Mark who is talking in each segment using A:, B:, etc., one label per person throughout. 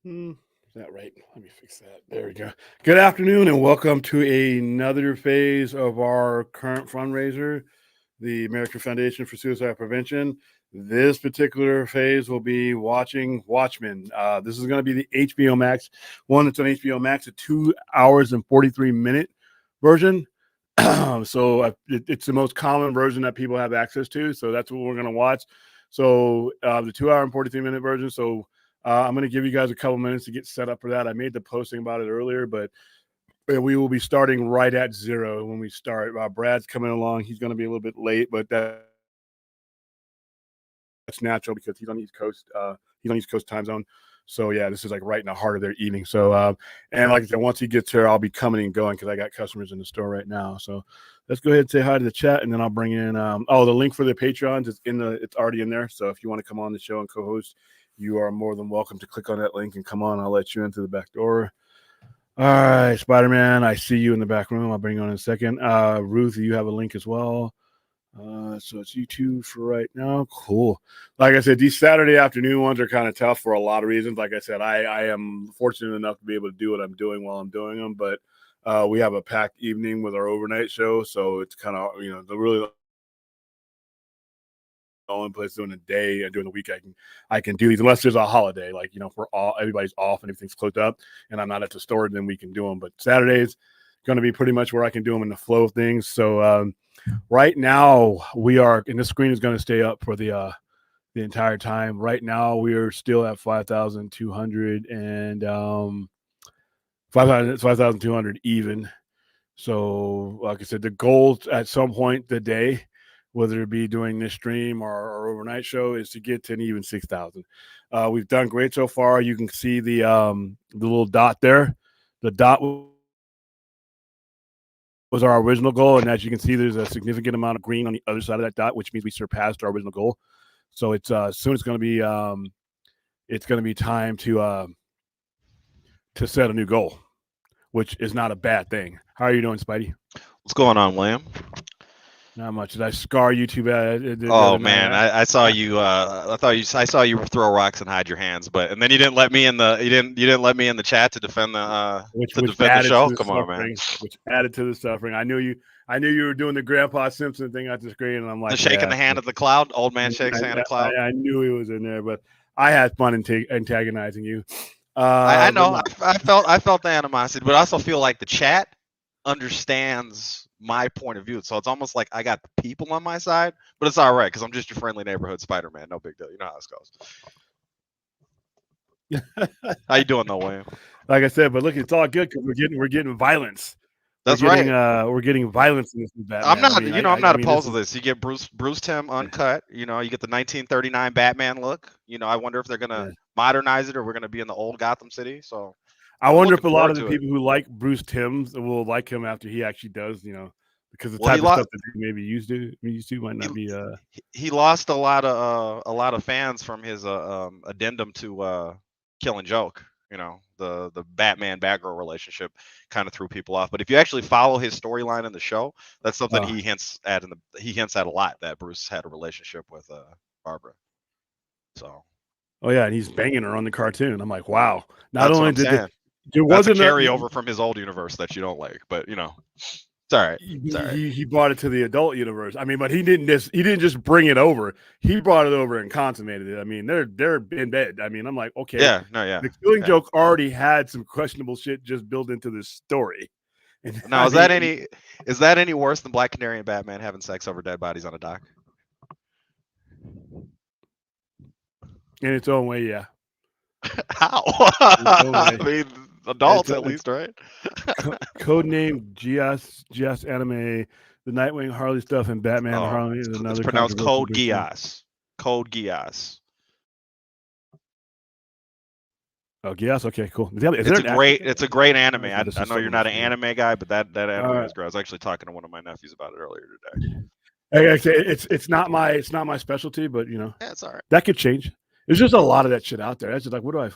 A: Is that right? Let me fix that. There we go. Good afternoon and welcome to another phase of our current fundraiser, the American Foundation for Suicide Prevention. This particular phase will be watching Watchmen. This is going to be the HBO Max one that's on HBO Max, a 2 hours and 43-minute version. So it's the most common version that people have access to. So that's what we're going to watch. So the 2 hour and 43-minute version. So I'm going to give you guys a couple minutes to get set up for that. I made the posting about it earlier, but we will be starting right at 0 when we start. Brad's coming along. He's going to be a little bit late, but that's natural because he's on East Coast. He's on East Coast time zone. So yeah, this is like right in the heart of their evening. So and like I said, once he gets here, I'll be coming and going because I got customers in the store right now. So let's go ahead and say hi to the chat, and then I'll bring in the link for the Patreons is it's already in there. So if you want to come on the show and co-host, you are more than welcome to click on that link and come on. I'll let you into the back door. All right, Spider-Man, I see you in the back room. I'll bring you on in a second. Ruth, you have a link as well. So it's YouTube for right now. Cool. Like I said, these Saturday afternoon ones are kind of tough for a lot of reasons. Like I said, I am fortunate enough to be able to do what I'm doing while I'm doing them, but we have a packed evening with our overnight show. So it's kind of, the only place during the day and during the week I can do these unless there's a holiday, like for everybody's off and everything's closed up and I'm not at the store, then we can do them. But Saturday's going to be pretty much where I can do them in the flow of things. So right now we are, and this screen is going to stay up for the entire time. Right now we are still at 5,200 and 5,200 even. So like I said, the goal at some point today, whether it be doing this stream or our overnight show, is to get to an even 6,000. We've done great so far. You can see the little dot there. The dot was our original goal, and as you can see, there's a significant amount of green on the other side of that dot, which means we surpassed our original goal. So it's soon it's going to be time to set a new goal, which is not a bad thing. How are you doing, Spidey?
B: What's going on, William?
A: Not much. Did I scar you too bad?
B: Oh man, I saw you. I saw you throw rocks and hide your hands, and then you didn't let me in the you didn't let me in the chat to defend the defend the show. Come on, man.
A: Which added to the suffering. I knew you were doing the Grandpa Simpson thing at the screen, and I'm like,
B: the shaking the hand of the cloud. Old man shakes hand of cloud.
A: I knew he was in there, but I had fun antagonizing you.
B: I know. I felt the animosity, but I also feel like the chat understands my point of view, so it's almost like I got the people on my side, but it's all right because I'm just your friendly neighborhood Spider-Man. No big deal. You know how this goes. How you doing though, William?
A: Like I said, but look, it's all good because we're getting violence.
B: That's right.
A: We're getting violence in this Batman.
B: I'm not, I'm not opposed to this. You get Bruce Timm uncut. You get the 1939 Batman look. I wonder if they're gonna modernize it or we're gonna be in the old Gotham City. So
A: I wonder if a lot of the people who like Bruce Timm will like him after he actually does. Because the type of stuff that he maybe used to might not be.
B: He lost a lot of fans from his addendum to Killing Joke. The Batman Batgirl relationship kind of threw people off. But if you actually follow his storyline in the show, that's something he hints at a lot, that Bruce had a relationship with Barbara. So.
A: Oh yeah, and he's banging her on the cartoon. I'm like, wow.
B: Not only did there wasn't a carryover from his old universe that you don't like, but it's all right.
A: He brought it to the adult universe. I mean, but he didn't just bring it over. He brought it over and consummated it. I mean, they're in bed. I mean, I'm like, okay, The Killing Joke already had some questionable shit just built into this story.
B: And now, is that any worse than Black Canary and Batman having sex over dead bodies on a dock?
A: In its own way, yeah.
B: How? I mean, adults at least, right?
A: Codename GS Anime, the Nightwing Harley stuff, and Batman Harley is another.
B: It's pronounced Code Geass. Code Geass.
A: Oh, Geass. Okay, cool.
B: It's a great anime. I know you're not an anime guy, but that anime is great. I was actually talking to one of my nephews about it earlier today.
A: It's not my specialty, but
B: it's all right.
A: That could change. There's just a lot of that shit out there. That's just like, what do I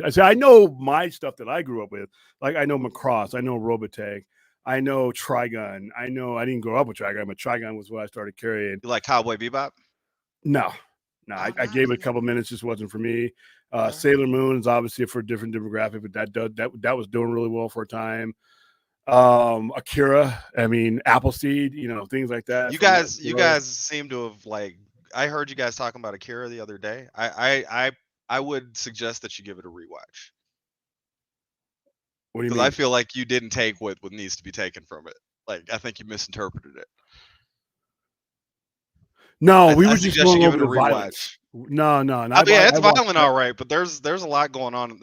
A: say? I know my stuff that I grew up with. Like I know Macross, I know Robotech, I know Trigun. I know I didn't grow up with Trigun, but Trigun was what I started carrying.
B: You like Cowboy Bebop?
A: No, No, I gave it a couple minutes, just wasn't for me.
B: Okay.
A: Sailor Moon is obviously for a different demographic, but that was doing really well for a time. Akira, I mean, Appleseed, things like that.
B: You guys seem to have I heard you guys talking about Akira the other day. I would suggest that you give it a rewatch.
A: What do you
B: Because
A: mean?
B: I feel like you didn't take what needs to be taken from it. Like, I think you misinterpreted it.
A: No, we
B: I
A: were just
B: suggest you
A: going
B: give
A: over
B: it a
A: the
B: rewatch.
A: violence. No.
B: I mean, it's violent, all right, but there's a lot going on.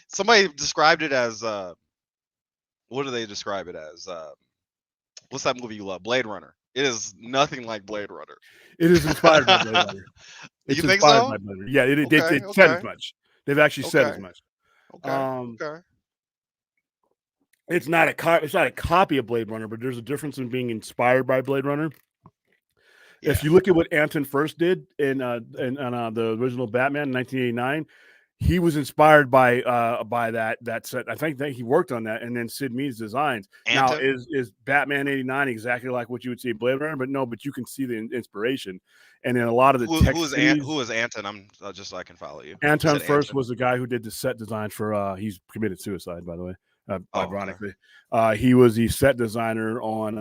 B: Somebody described it as what do they describe it as? What's that movie you love? Blade Runner. It is nothing like Blade Runner.
A: It is inspired by Blade Runner.
B: You think so?
A: By Blade Runner. Yeah, it
B: Okay,
A: said as much. They've actually said as much.
B: Okay.
A: It's not a copy of Blade Runner, but there's a difference in being inspired by Blade Runner. Yeah. If you look at what Anton First did in the original Batman in 1989, he was inspired by that set. I think that he worked on that, and then Sid Mead's designs. Anton? Now, is Batman 89 exactly like what you would see in Blade Runner? But no, but you can see the inspiration, and then a lot of the
B: who is Anton? I'm just so I can follow you.
A: Anton First was the guy who did the set design for. He's committed suicide, by the way. Ironically, okay. He was the set designer on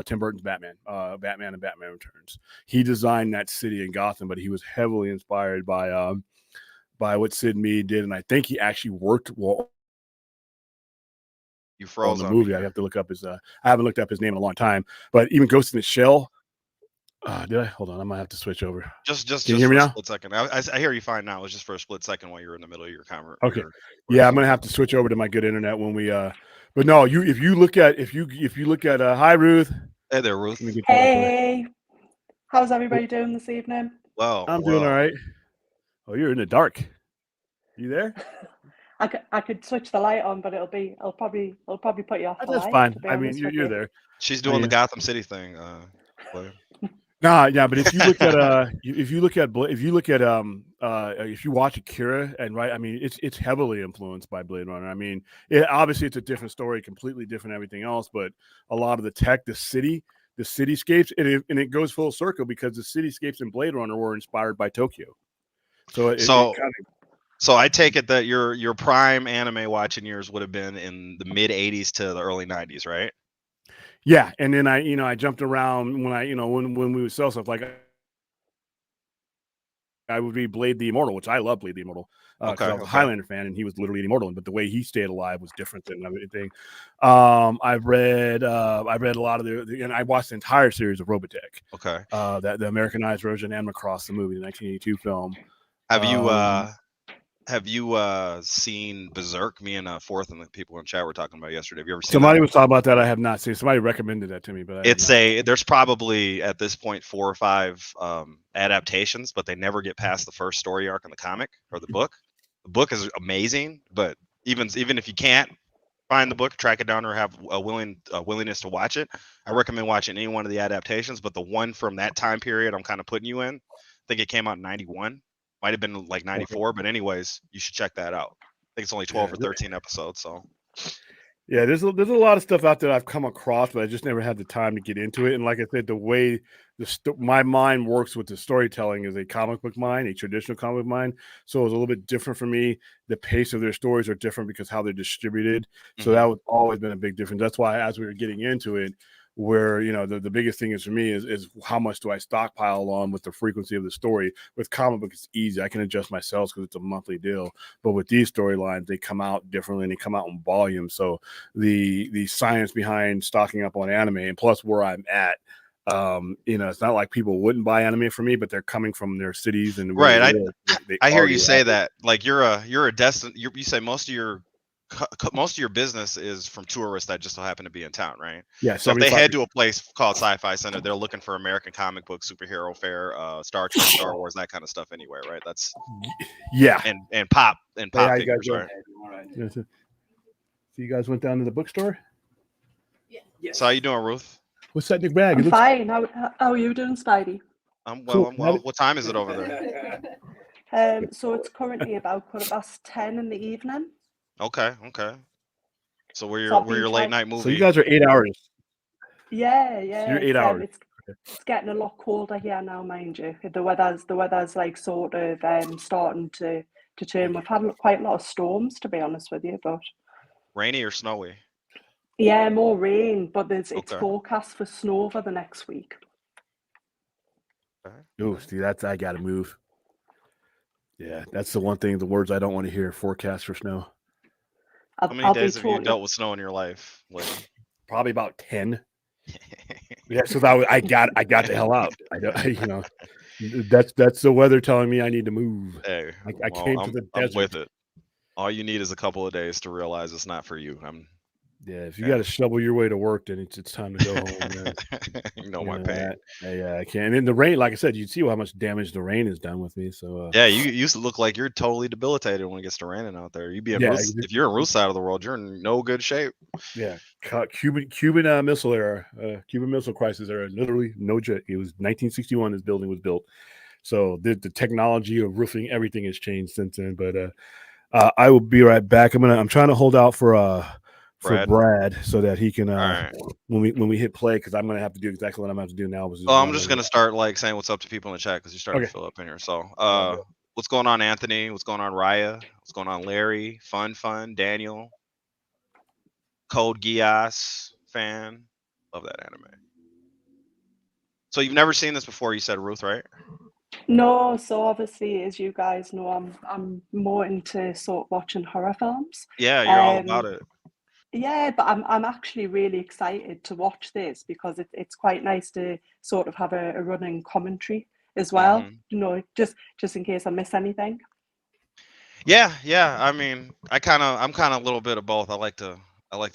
A: Tim Burton's Batman, Batman and Batman Returns. He designed that city in Gotham, but he was heavily inspired by what Sid Mead did, and I think he actually worked
B: you froze
A: on the movie. I have to look up his. I haven't looked up his name in a long time, but even Ghost in the Shell. Did I? Hold on, I might have to switch over.
B: Just
A: Can you hear me now?
B: Split second. I hear you fine now. It was just for a split second while you were in the middle of your conversation.
A: Okay. Yeah, I'm gonna have to switch over to my good internet when we. But no, if you look at hi Ruth.
B: Hey there, Ruth.
C: Hey, how's everybody doing this evening?
B: Well,
A: I'm doing all right. Oh, you're in the dark. You there?
C: I could switch the light on, but it'll probably put you off.
A: That's fine. I mean, you're there.
B: She's doing the Gotham City thing.
A: Yeah, but if you watch Akira and I mean, it's heavily influenced by Blade Runner. I mean, obviously it's a different story, completely different everything else, but a lot of the tech, the cityscapes, and it goes full circle because the cityscapes in Blade Runner were inspired by Tokyo.
B: So I take it that your prime anime watching years would have been in the mid 80s to the early 90s, right?
A: Yeah, and then I jumped around when we would sell stuff. Like I would read Blade the Immortal, which I love Blade the Immortal because I was a Highlander fan, and he was literally the immortal. But the way he stayed alive was different than everything. I've read a lot of and I watched the entire series of Robotech.
B: Okay,
A: that the Americanized version and Macross the movie, the 1982 film.
B: Have you seen Berserk? Me and Fourth and the people in chat were talking about yesterday. Have you ever seen
A: Somebody was talking about that. I have not seen. Somebody recommended that to me, but
B: there's probably at this point 4 or 5 adaptations, but they never get past the first story arc in the comic or the book. The book is amazing, but even if you can't find the book, track it down, or have a willingness to watch it, I recommend watching any one of the adaptations. But the one from that time period, I'm kind of putting you in. I think it came out in 91. Might have been like 94, but anyways, you should check that out. I think it's only 12 or 13 episodes. So,
A: yeah, there's a lot of stuff out there I've come across, but I just never had the time to get into it. And like I said, the way my mind works with the storytelling is a comic book mind, a traditional comic book mind. So it was a little bit different for me. The pace of their stories are different because how they're distributed. So that was always been a big difference. That's why as we were getting into it, where the biggest thing is for me is how much do I stockpile on with the frequency of the story. With comic book, it's easy. I can adjust myself because it's a monthly deal. But with these storylines, they come out differently and they come out in volume. So the science behind stocking up on anime, and plus where I'm at, it's not like people wouldn't buy anime for me, but they're coming from their cities and
B: right. I hear you say that. Like you're a destined. You say most of your business is from tourists that just so happen to be in town, right?
A: Yeah.
B: So if they head to a place called Sci-Fi Center, they're looking for American comic book, superhero fare, Star Trek, Star Wars, that kind of stuff anyway, right? That's and pop figures, right?
A: So you guys went down to the bookstore?
B: Yeah. So how you doing, Ruth?
A: What's that in your bag?
C: I'm fine. How are you doing, Spidey?
B: I'm well.
A: Cool.
B: What time is it over there?
C: So it's currently about 10:15 in the evening.
B: Okay. So we're your late night movie.
A: So you guys are 8 hours.
C: Yeah.
A: So you're 8 hours.
C: it's getting a lot colder here now, mind you. The weather's like sort of starting to turn. We've had quite a lot of storms, to be honest with you, but
B: Rainy or snowy?
C: yeah, more rain. But it's
B: Okay.
C: forecast for snow for the next week.
B: Okay.
A: Oh, see, that's I got to move. Yeah, that's the one thing. The words I don't want to hear. Forecast for snow.
B: How many
C: I'll be
B: days have you
C: totally.
B: dealt with snow in your life, Lady?
A: Probably about 10. Yeah, so I got the hell out. That's the weather telling me I need to move.
B: Hey,
A: I
B: well,
A: came to the
B: I'm
A: desert.
B: with it. All you need is a couple of days to realize it's not for you.
A: Yeah, if you got to shovel your way to work, then it's time to go home. Man.
B: You know my pain.
A: Yeah, I can. And in the rain, like I said, you see how much damage the rain has done with me. So
B: Yeah, you used to look like you're totally debilitated when it gets to raining out there. You be in if you're in Ruth's side of the world, you're in no good shape.
A: Yeah, Cuban missile era, Cuban Missile Crisis era. Literally no joke. It was 1961. This building was built. So the technology of roofing, everything has changed since then. But I will be right back. I'm trying to hold out for Brad so that he can
B: right.
A: when we hit play, because I'm gonna have to do exactly what I'm going to have to do now.
B: I'm just gonna start like saying what's up to people in the chat because you started to fill up in here. So what's going on, Anthony? What's going on, Raya? What's going on, Larry? Fun, Daniel, Code Geass, fan. Love that anime. So you've never seen this before, you said, Ruth, right?
C: No, so obviously, as you guys know, I'm more into sort of watching horror films.
B: Yeah, you're all about it.
C: Yeah, but I'm actually really excited to watch this because it's quite nice to sort of have a running commentary as well. You know, just in case I miss anything.
B: Yeah. I mean, I'm kind of a little bit of both. I like to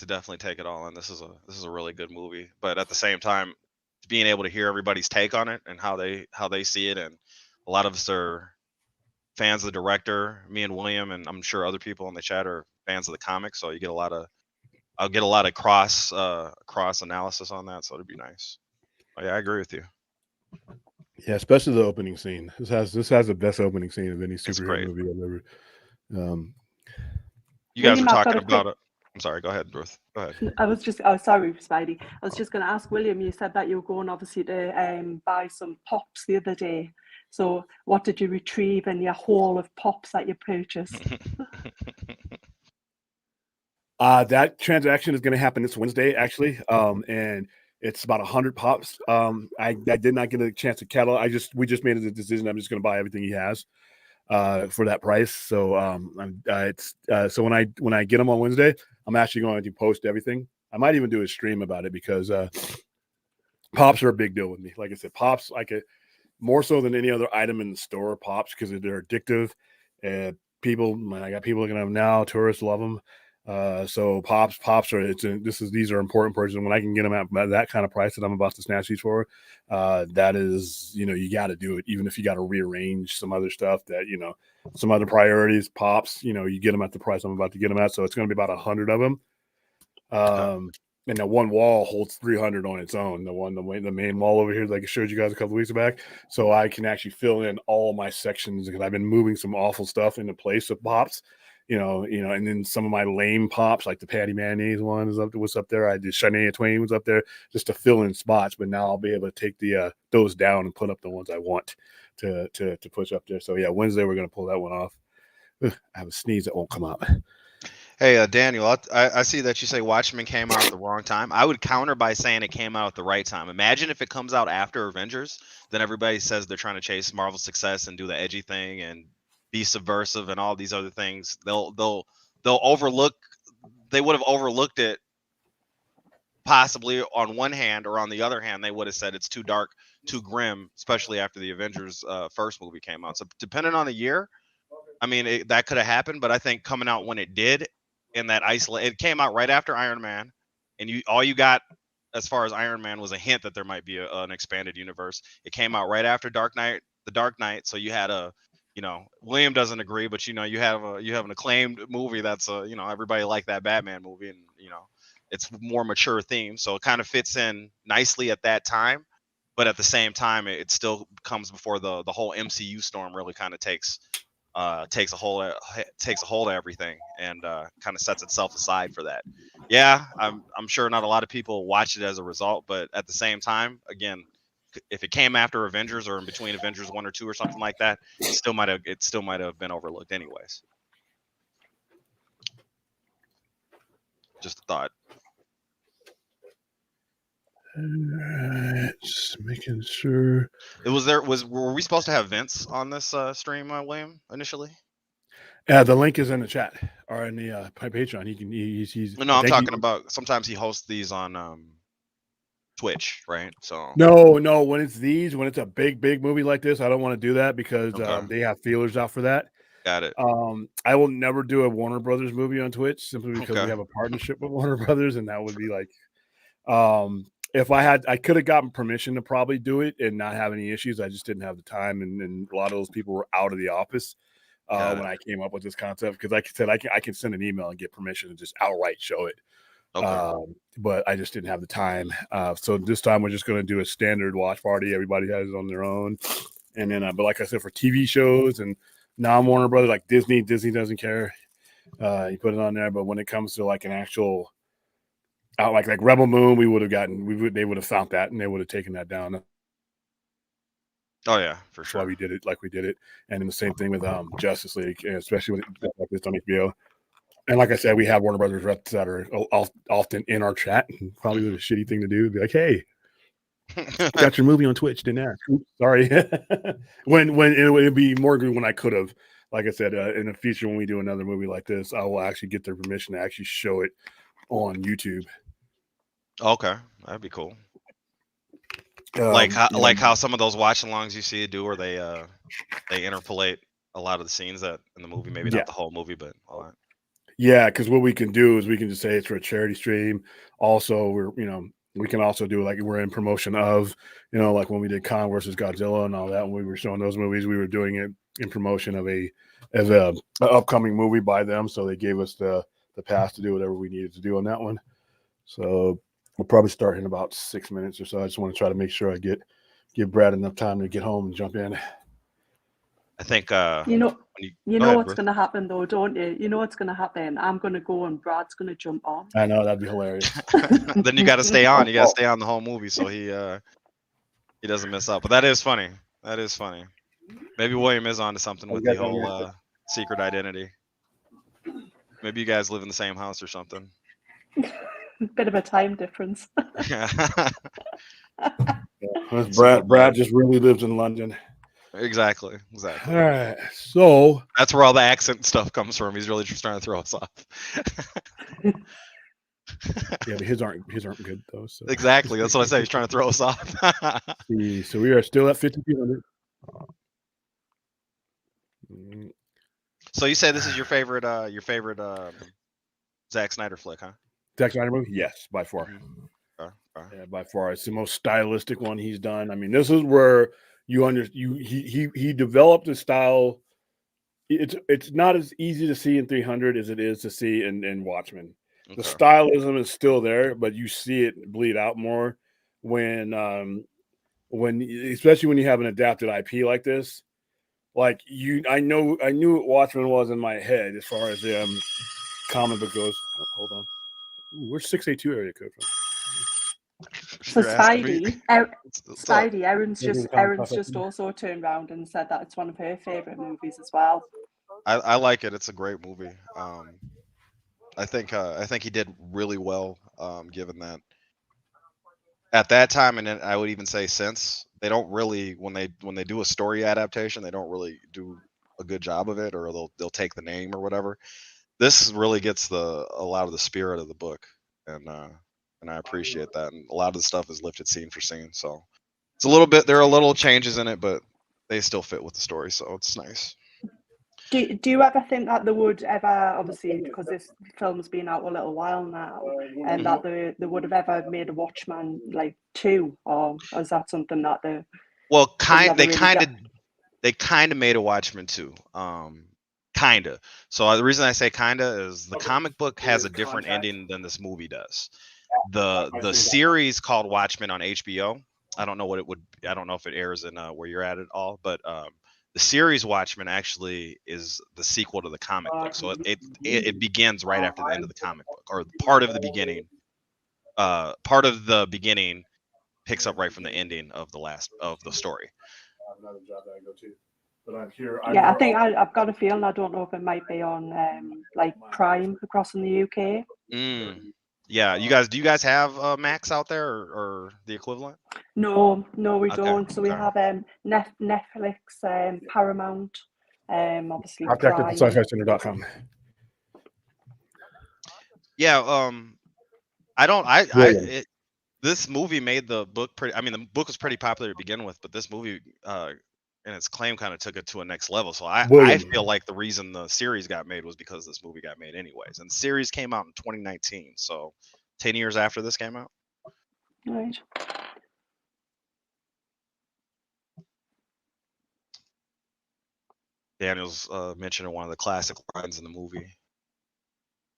B: definitely take it all in. This is a really good movie, but at the same time, being able to hear everybody's take on it and how they see it, and a lot of us are fans of the director. Me and William, and I'm sure other people in the chat are fans of the comics, so I'll get a lot of cross analysis on that, so it'd be nice. Oh, yeah, I agree with you.
A: Yeah, especially the opening scene. This has the best opening scene of any superhero movie I've ever.
B: You guys were talking about it. I'm sorry. Go ahead, Ruth. Go ahead.
C: I was just. Oh, sorry, Spidey. I was just going to ask William. You said that you were going obviously to buy some pops the other day. So, what did you retrieve in your haul of pops that you purchased?
A: That transaction is going to happen this Wednesday, actually. And it's about 100 pops. I did not get a chance to catalog. We just made a decision. I'm just going to buy everything he has for that price. So so when I get them on Wednesday, I'm actually going to post everything. I might even do a stream about it because pops are a big deal with me. Like I said, pops more so than any other item in the store. Pops, because they're addictive. I got people looking at them now. Tourists love them. So pops are these are important purchases. When I can get them at that kind of price that I'm about to snatch these for, that is, you got to do it, even if you got to rearrange some other stuff that, some other priorities. Pops, you get them at the price I'm about to get them at. So it's going to be about 100 of them. And that one wall holds 300 on its own. The main wall over here, like I showed you guys a couple of weeks back. So I can actually fill in all my sections because I've been moving some awful stuff into place with pops. And then some of my lame pops, like the Patty Mayonnaise one was up there. I did Shania Twain was up there just to fill in spots. But now I'll be able to take those down and put up the ones I want to push up there. So yeah, Wednesday we're gonna pull that one off. I have a sneeze that won't come out.
B: Hey, Daniel, I see that you say Watchmen came out at the wrong time. I would counter by saying it came out at the right time. Imagine if it comes out after Avengers, then everybody says they're trying to chase Marvel's success and do the edgy thing and be subversive and all these other things. They'll overlook. They would have overlooked it possibly on one hand, or on the other hand, they would have said it's too dark, too grim, especially after the Avengers first movie came out. So depending on the year, I mean, that could have happened. But I think coming out when it did, in that it came out right after Iron Man, and all you got as far as Iron Man was a hint that there might be an expanded universe. It came out right after The Dark Knight, so you had William doesn't agree, but you have an acclaimed movie that's everybody liked that Batman movie, and it's more mature theme, so it kind of fits in nicely at that time. But at the same time, it still comes before the whole MCU storm really kind of takes a hold of everything, and kind of sets itself aside for that. Yeah, I'm sure not a lot of people watch it as a result, but at the same time, again, if it came after Avengers or in between Avengers 1 or 2 or something like that, it still might have been overlooked anyways. Just a thought.
A: Just making sure.
B: Were we supposed to have Vince on this stream, William, initially?
A: Yeah, the link is in the chat or in the Patreon. He's
B: No, I'm talking about sometimes he hosts these on Twitch, right? So
A: no, when it's a big movie like this, I don't want to do that because they have feelers out for that.
B: Got it.
A: I will never do a Warner Brothers movie on Twitch simply because we have a partnership with Warner Brothers, and that would be like, if I could have gotten permission to probably do it and not have any issues. I just didn't have the time, and a lot of those people were out of the office when I came up with this concept. Because like I said, I can send an email and get permission to just outright show it.
B: Okay.
A: But I just didn't have the time. So this time we're just going to do a standard watch party. Everybody has it on their own, and then but like I said, for TV shows and non-Warner Brothers like Disney doesn't care. You put it on there, but when it comes to like an actual out like Rebel Moon, they would have found that and they would have taken that down.
B: Oh yeah, for sure.
A: That's why we did it like we did it, and then the same thing with Justice League, especially with like this on HBO. And like I said, we have Warner Brothers reps that are often in our chat. And probably the shitty thing to do, be like, "Hey, got your movie on Twitch, didn't ask. Oops, sorry." when it would be more good when I could have. Like I said, in the future when we do another movie like this, I will actually get their permission to actually show it on YouTube.
B: Okay, that'd be cool. Like how some of those watch-alongs you see do, where they interpolate a lot of the scenes that in the movie, maybe not the whole movie, but all that.
A: Yeah, because what we can do is we can just say it's for a charity stream. Also, we can also do like we're in promotion of, like when we did Kong versus Godzilla and all that. When we were showing those movies, we were doing it in promotion of a upcoming movie by them. So they gave us the pass to do whatever we needed to do on that one. So we'll probably start in about 6 minutes or so. I just want to try to make sure I give Brad enough time to get home and jump in.
B: I think
C: you know what's going to happen though, don't you? You know what's going to happen. I'm going to go and Brad's going to jump on.
A: I know, that'd be hilarious.
B: Then you got to stay on. You got to stay on the whole movie so he doesn't miss out. But that is funny. That is funny. Maybe William is onto something with the whole secret identity. Maybe you guys live in the same house or something.
C: Bit of a time difference.
A: Brad just really lives in London.
B: Exactly.
A: All right, so
B: that's where all the accent stuff comes from. He's really just trying to throw us off.
A: Yeah, but his aren't good though. So.
B: Exactly, that's what I say. He's trying to throw us off.
A: So we are still at 5,200.
B: So you say this is your favorite Zack Snyder flick, huh?
A: Zack Snyder movie? Yes, by far.
B: Okay.
A: Yeah, by far, it's the most stylistic one he's done. I mean, this is where he developed a style. It's not as easy to see in 300 as it is to see in Watchmen. Okay. The stylism is still there, but you see it bleed out more when especially when you have an adapted IP like this. Like I knew what Watchmen was in my head as far as comic book goes. Oh, hold on, where's 682 area code from?
C: So Spidey, Erin's just also turned around and said that it's one of her favorite movies as well.
B: I like it. It's a great movie. I think he did really well, given that at that time, and then I would even say since, they don't really when they do a story adaptation, they don't really do a good job of it, or they'll take the name or whatever. This really gets a lot of the spirit of the book, and I appreciate that. And a lot of the stuff is lifted scene for scene, so it's a little bit. There are little changes in it, but they still fit with the story, so it's nice.
C: Do you ever think that they would ever, obviously, because this film's been out a little while now, and that they would have ever made a Watchmen like 2, or is that something that they?
B: Well, they kind of made a Watchmen 2, kind of. So the reason I say kind of is the comic book has a different ending than this movie does. The series called Watchmen on HBO. I don't know if it airs in where you're at all, but the series Watchmen actually is the sequel to the comic book. So it begins right after the end of the comic book, or part of the beginning. Part of the beginning picks up right from the ending of the story.
A: I have another job that I go to, but I'm here.
C: Yeah, I think I've got a feeling. I don't know if it might be on like Prime across in the UK.
B: Yeah, do you guys have Max out there or the equivalent?
C: No, we
B: Okay,
C: don't. So we
B: okay.
C: have Netflix, Paramount, obviously
A: Contact at
C: Prime.
A: sci-fi-center.com.
B: Yeah, this movie made the book pretty. I mean, the book was pretty popular to begin with, but this movie and its claim kind of took it to a next level. So I feel like the reason the series got made was because this movie got made anyways. And the series came out in 2019, so 10 years after this came out.
C: Right.
B: Daniel's mentioning one of the classic lines in the movie.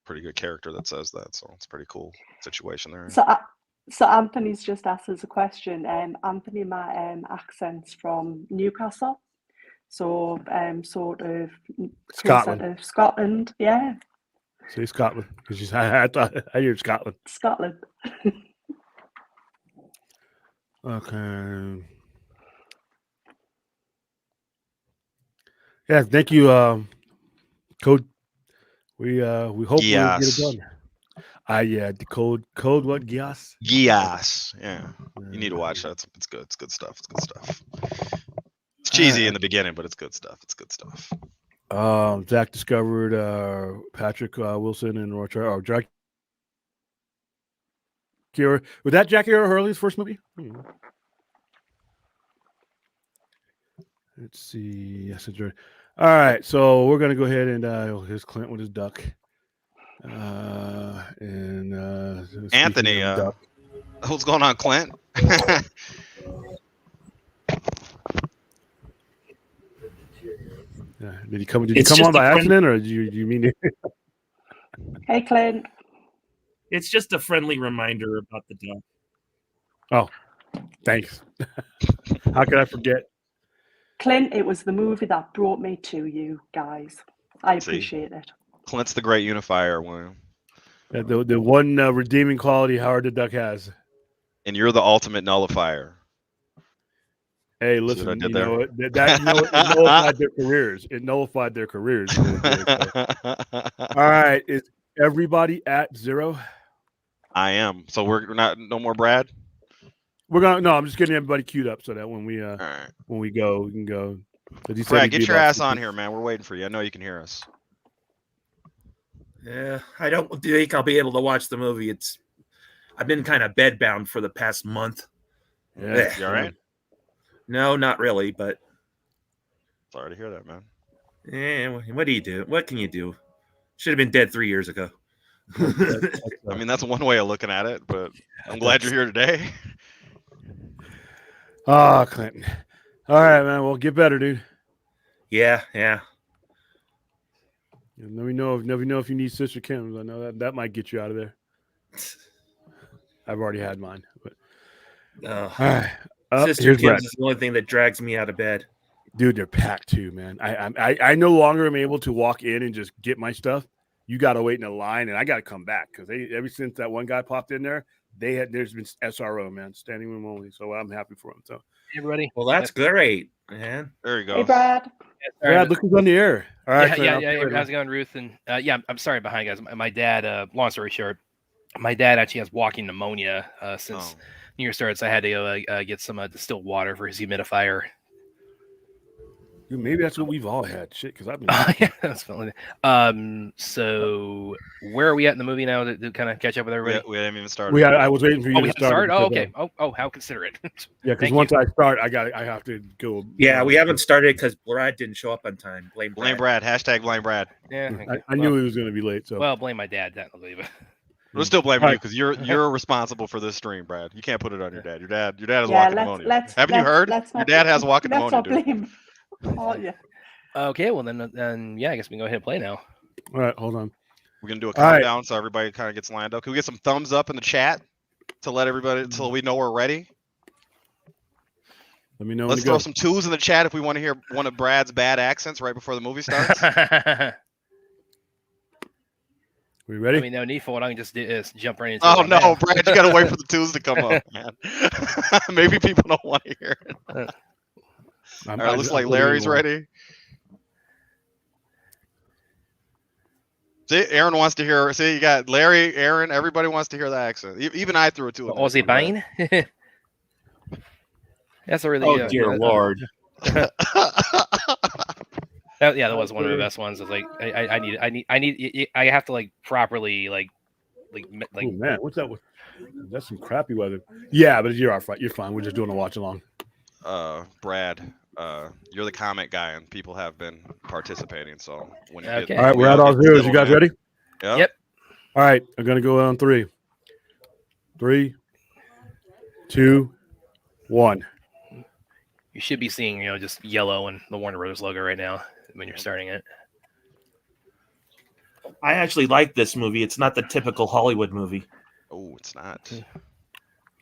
B: Pretty good character that says that, so it's a pretty cool situation there.
C: So Anthony's just asked us a question. Anthony, my accent's from Newcastle, so sort of Scotland, yeah.
A: Say Scotland, because I thought I hear Scotland.
C: Scotland.
A: Okay. Yeah, thank you, Code. We hope we get it done. Yeah, the code what? Gias?
B: Gias. Yeah. You need to watch that. It's good. It's good stuff. It's good stuff. It's cheesy in the beginning, but it's good stuff. It's good stuff.
A: Zach discovered Patrick Wilson and Jack Hero. Was that Jack Hero Hurley's first movie? Let's see. Yes, it's right. All right, so we're gonna go ahead and here's Clint with his duck.
B: Anthony, what's going on, Clint?
A: Yeah. Did he come on by accident, or do you mean it?
C: Hey, Clint.
D: It's just a friendly reminder about the duck.
A: Oh, thanks. How could I forget?
C: Clint, it was the movie that brought me to you guys. I appreciate it.
B: Clint's the great unifier, William.
A: The one redeeming quality Howard the Duck has.
B: And you're the ultimate nullifier.
A: Hey, listen, it nullified their careers. It nullified their careers. All right, is everybody at 0?
B: I am. So we're not no more Brad.
A: I'm just getting everybody queued up so that when we when we go, we can go.
B: Brad, get your ass on here, man. We're waiting for you. I know you can hear us.
D: Yeah, I don't think I'll be able to watch the movie. I've been kind of bedbound for the past month.
B: Yeah, you all right?
D: No, not really, but
B: sorry to hear that, man.
D: Yeah, what do you do? What can you do? Should have been dead 3 years ago.
B: I mean, that's one way of looking at it, but I'm glad you're here today.
A: Clinton. All right, man. Well, get better, dude.
D: Yeah.
A: Let me know if you need Sister Kim's. I know that might get you out of there. I've already had mine. But all right.
D: Sister Kim's is the only thing that drags me out of bed.
A: Dude, they're packed too, man. I no longer am able to walk in and just get my stuff. You got to wait in a line, and I got to come back because ever since that one guy popped in there, there's been SRO, man, standing room only. So I'm happy for him. So
E: hey, everybody.
D: Well, that's great, man.
B: There you go.
C: Hey, Brad.
A: Brad, look who's on the air. All right.
E: Yeah. How's it going, Ruth? And I'm sorry behind, guys. My dad. Long story short, my dad actually has walking pneumonia since New Year started. So I had to go get some distilled water for his humidifier.
A: Dude, maybe that's what we've all had. Shit, because I've been.
E: Yeah, that's funny. So where are we at in the movie now to kind of catch up with everybody?
B: We haven't even started.
A: I was waiting for you to start.
E: Oh, okay. Oh, how considerate.
A: Yeah, because once I start, I have to go.
D: Yeah, we haven't started because Brad didn't show up on time. Blame
B: Brad. Hashtag blame Brad.
E: Yeah,
A: I knew he was going to be late. So
E: blame my dad. Technically, but
B: we'll still blame you because you're responsible for this stream, Brad. You can't put it on your dad. Your dad has walking pneumonia. Haven't you heard? Your dad has walking pneumonia.
C: Oh yeah.
E: Okay, well then yeah, I guess we can go ahead and play now.
A: All right, hold on.
B: We're gonna do a countdown so everybody kind of gets lined up. Can we get some thumbs up in the chat to let everybody until we know we're ready?
A: Let me know.
B: Let's throw some 2s in the chat if we want to hear one of Brad's bad accents right before the movie starts.
A: We ready?
E: I mean, no need for it. I can just jump right into
B: Oh
E: it.
B: no, Brad, you gotta wait for the twos to come up, man. Maybe people don't want to hear it. All right, looks like Larry's ready. See, Aaron wants to hear. See, you got Larry, Aaron. Everybody wants to hear the accent. Even I threw it to him.
E: Ozymandias. That's a really.
D: Oh dear Lord.
E: That was one of the best ones. It's like I have to like properly like.
A: Oh man, what's that? That's some crappy weather. Yeah, but you're all right. You're fine. We're just doing a watch along.
B: Brad, you're the comment guy, and people have been participating. So when you
E: Okay.
A: All right, we're at all zeros. You guys ready?
B: Yep.
A: All right, I'm gonna go on 3. 3, 2, 1.
E: You should be seeing, just yellow and the Warner Brothers logo right now when you're starting it.
D: I actually like this movie. It's not the typical Hollywood movie.
B: Oh, it's not.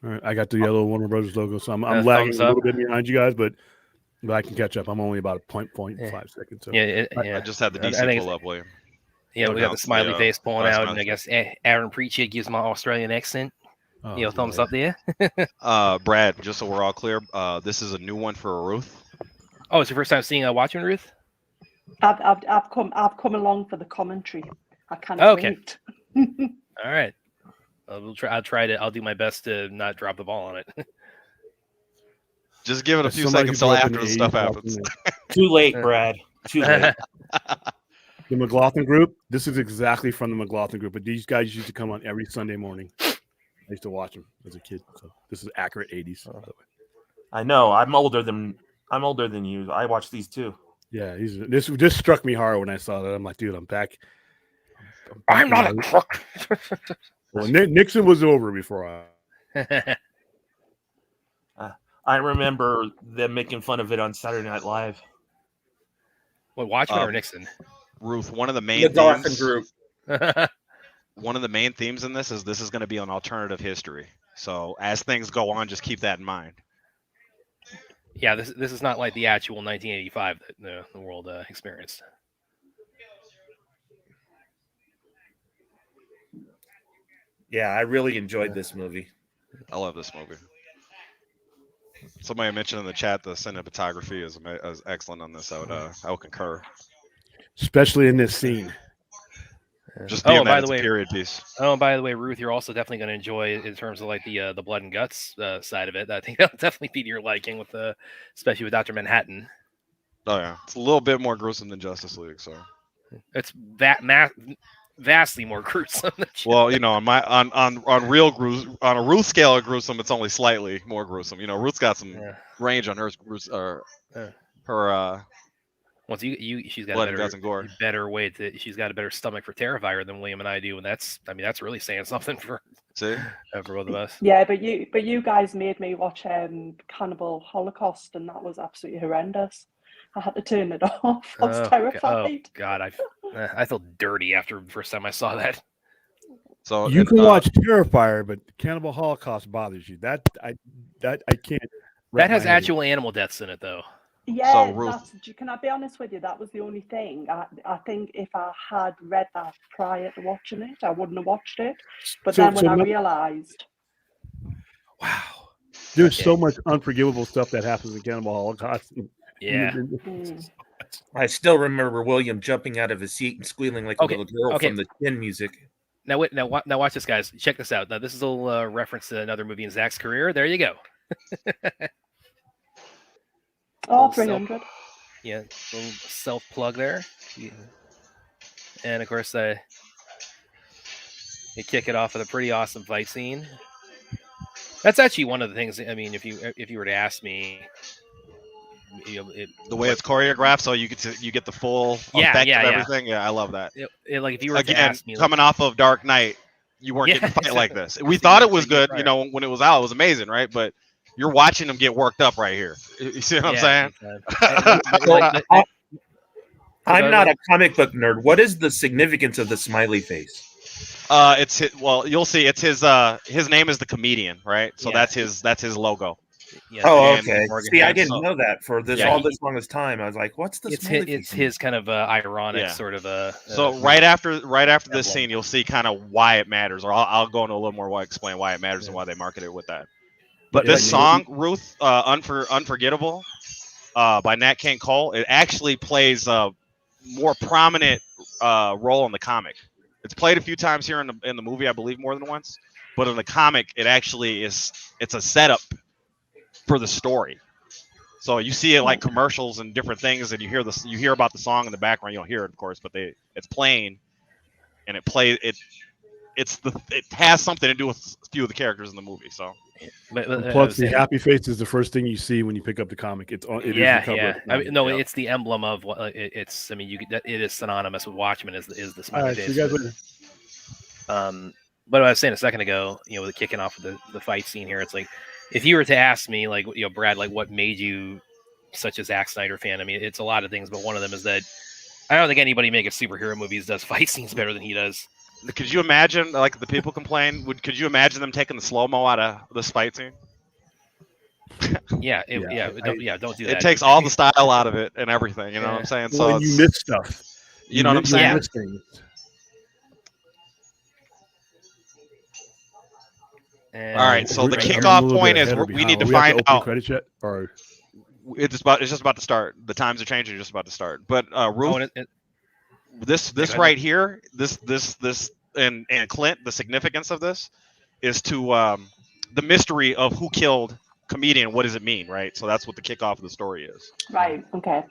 A: All right, I got the yellow Warner Brothers logo, so I'm lagging a little bit behind you guys, but I can catch up. I'm only about a 0.5 seconds. So.
B: I just had the DC pull up, William.
E: Yeah, we got the smiley face pulling out, and I guess Aaron Preachy gives my Australian accent. Thumbs up there.
B: Brad, just so we're all clear, this is a new one for Ruth.
E: Oh, it's your first time seeing Watchmen, Ruth?
C: I've come along for the commentary. I can't wait.
E: All right. I'll do my best to not drop the ball on it.
B: Just give it a few seconds till after the stuff happens.
D: Too late, Brad. Too late.
A: The McLaughlin group. This is exactly from the McLaughlin group, but these guys used to come on every Sunday morning. I used to watch them as a kid. So this is accurate 80s. By the way.
D: I know. I'm older than you. I watched these too.
A: Yeah, this just struck me hard when I saw that. I'm like, dude, I'm back.
E: I'm not a crook.
A: Well, Nixon was over before
D: I remember them making fun of it on Saturday Night Live.
E: What, Watchmen or Nixon?
B: Ruth, one of the main themes. Group. One of the main themes in this is going to be an alternative history. So as things go on, just keep that in mind.
E: Yeah, this is not like the actual 1985 that the world experienced.
D: Yeah, I really enjoyed this movie.
B: I love this movie. Somebody mentioned in the chat the cinematography is excellent on this. I would concur.
A: Especially in this scene.
B: Just being that it's a period piece.
E: Oh, and by the way, Ruth, you're also definitely going to enjoy in terms of like the blood and guts side of it. I think that'll definitely be to your liking with especially with Dr. Manhattan.
B: Oh yeah, it's a little bit more gruesome than Justice League. So
E: it's vastly more gruesome.
B: Well, on a Ruth scale of gruesome, it's only slightly more gruesome. Ruth's got some range on her
E: Once she's got
B: blood,
E: a
B: guts, and gore.
E: Better way she's got a better stomach for Terrifier than William and I do, and that's really saying something for both of us.
C: Yeah, but you guys made me watch Cannibal Holocaust, and that was absolutely horrendous. I had to turn it off. I was terrified.
E: Oh God, I felt dirty after the first time I saw that.
B: So
A: you can watch Terrifier, but Cannibal Holocaust bothers you. That I can't.
E: That has actual animal deaths in it, though.
C: Yeah, can I be honest with you? That was the only thing. I think if I had read that prior to watching it, I wouldn't have watched it. But then when I realized,
A: wow, there's so much unforgivable stuff that happens in Cannibal Holocaust.
E: Yeah.
D: I still remember William jumping out of his seat and squealing like a little girl from the Tin music.
E: Now watch this, guys. Check this out. Now this is a little reference to another movie in Zach's career. There you go.
C: 300.
E: Yeah, little self plug there. Yeah. And of course, they kick it off with a pretty awesome fight scene. That's actually one of the things. I mean, if you were to ask me,
B: the way it's choreographed, so you get the full effect of everything. Yeah, I love that.
E: Like if you were to ask me,
B: coming off of Dark Knight, you weren't getting a fight like this. We thought it was good, when it was out, it was amazing, right? But you're watching them get worked up right here. You see what I'm saying?
D: I'm not a comic book nerd. What is the significance of the smiley face?
B: You'll see. It's his name is the comedian, right? So that's his logo.
E: Yeah,
D: Oh,
B: And-
D: okay.
E: Morgan
D: See, I
E: Freeman.
D: didn't know that for this
E: Yeah,
D: all
E: he-
D: this longest time. I was like, "What's this?"
E: It's his kind of ironic
B: Yeah.
E: sort of
B: So right after this
E: emblem.
B: scene, you'll see kind of why it matters, or I'll go into a little more why explain why it matters and why they market it with that. But
A: Yeah,
B: this
A: you-
B: song, Ruth, Unforgettable, by Nat King Cole, it actually plays a more prominent role in the comic. It's played a few times here in the movie, I believe, more than once. But in the comic, it actually it's a setup for the story. So you see it like commercials and different things, and you hear about the song in the background. You don't hear it, of course, but it's playing, and it has something to do with a few of the characters in the movie. So
E: But,
A: And
E: I
A: plus,
E: was
A: the
E: saying-
A: happy face is the first thing you see when you pick up the comic. It is
E: yeah,
A: the cover
E: yeah.
A: of the
E: I mean, no,
A: comic.
E: it's the emblem of what it's. I mean, it is synonymous with Watchmen. Is the
A: All
E: smiley
A: right, see
E: face.
A: you guys later.
E: But what I was saying a second ago, with kicking off with the fight scene here, it's like if you were to ask me, like, Brad, like, what made you such a Zack Snyder fan? I mean, it's a lot of things, but one of them is that I don't think anybody making superhero movies does fight scenes better than he does.
B: could you imagine, like the people complain, could you imagine them taking the slow-mo out of this fight scene?
E: Yeah, don't do that.
B: It takes all the style out of it and everything. You know what I'm saying?
A: Well, and you
B: it's-
A: miss stuff.
B: You know what I'm
A: you
B: saying?
A: miss things.
E: And-
B: All right, so the
A: I'm a
B: kickoff
A: little
B: point
A: bit
B: is
A: ahead or
B: we
A: behind.
B: need to
A: Are we at the
B: find
A: opening
B: out.
A: credits yet? Or
B: It's just about to start. The times are changing. Just about to start. But Ruth,
E: Oh, and
B: this
E: go ahead.
B: right here, this and Clint, the significance of this is to the mystery of who killed comedian. What does it mean, right? So that's what the kickoff of the story is.
C: Right. Okay.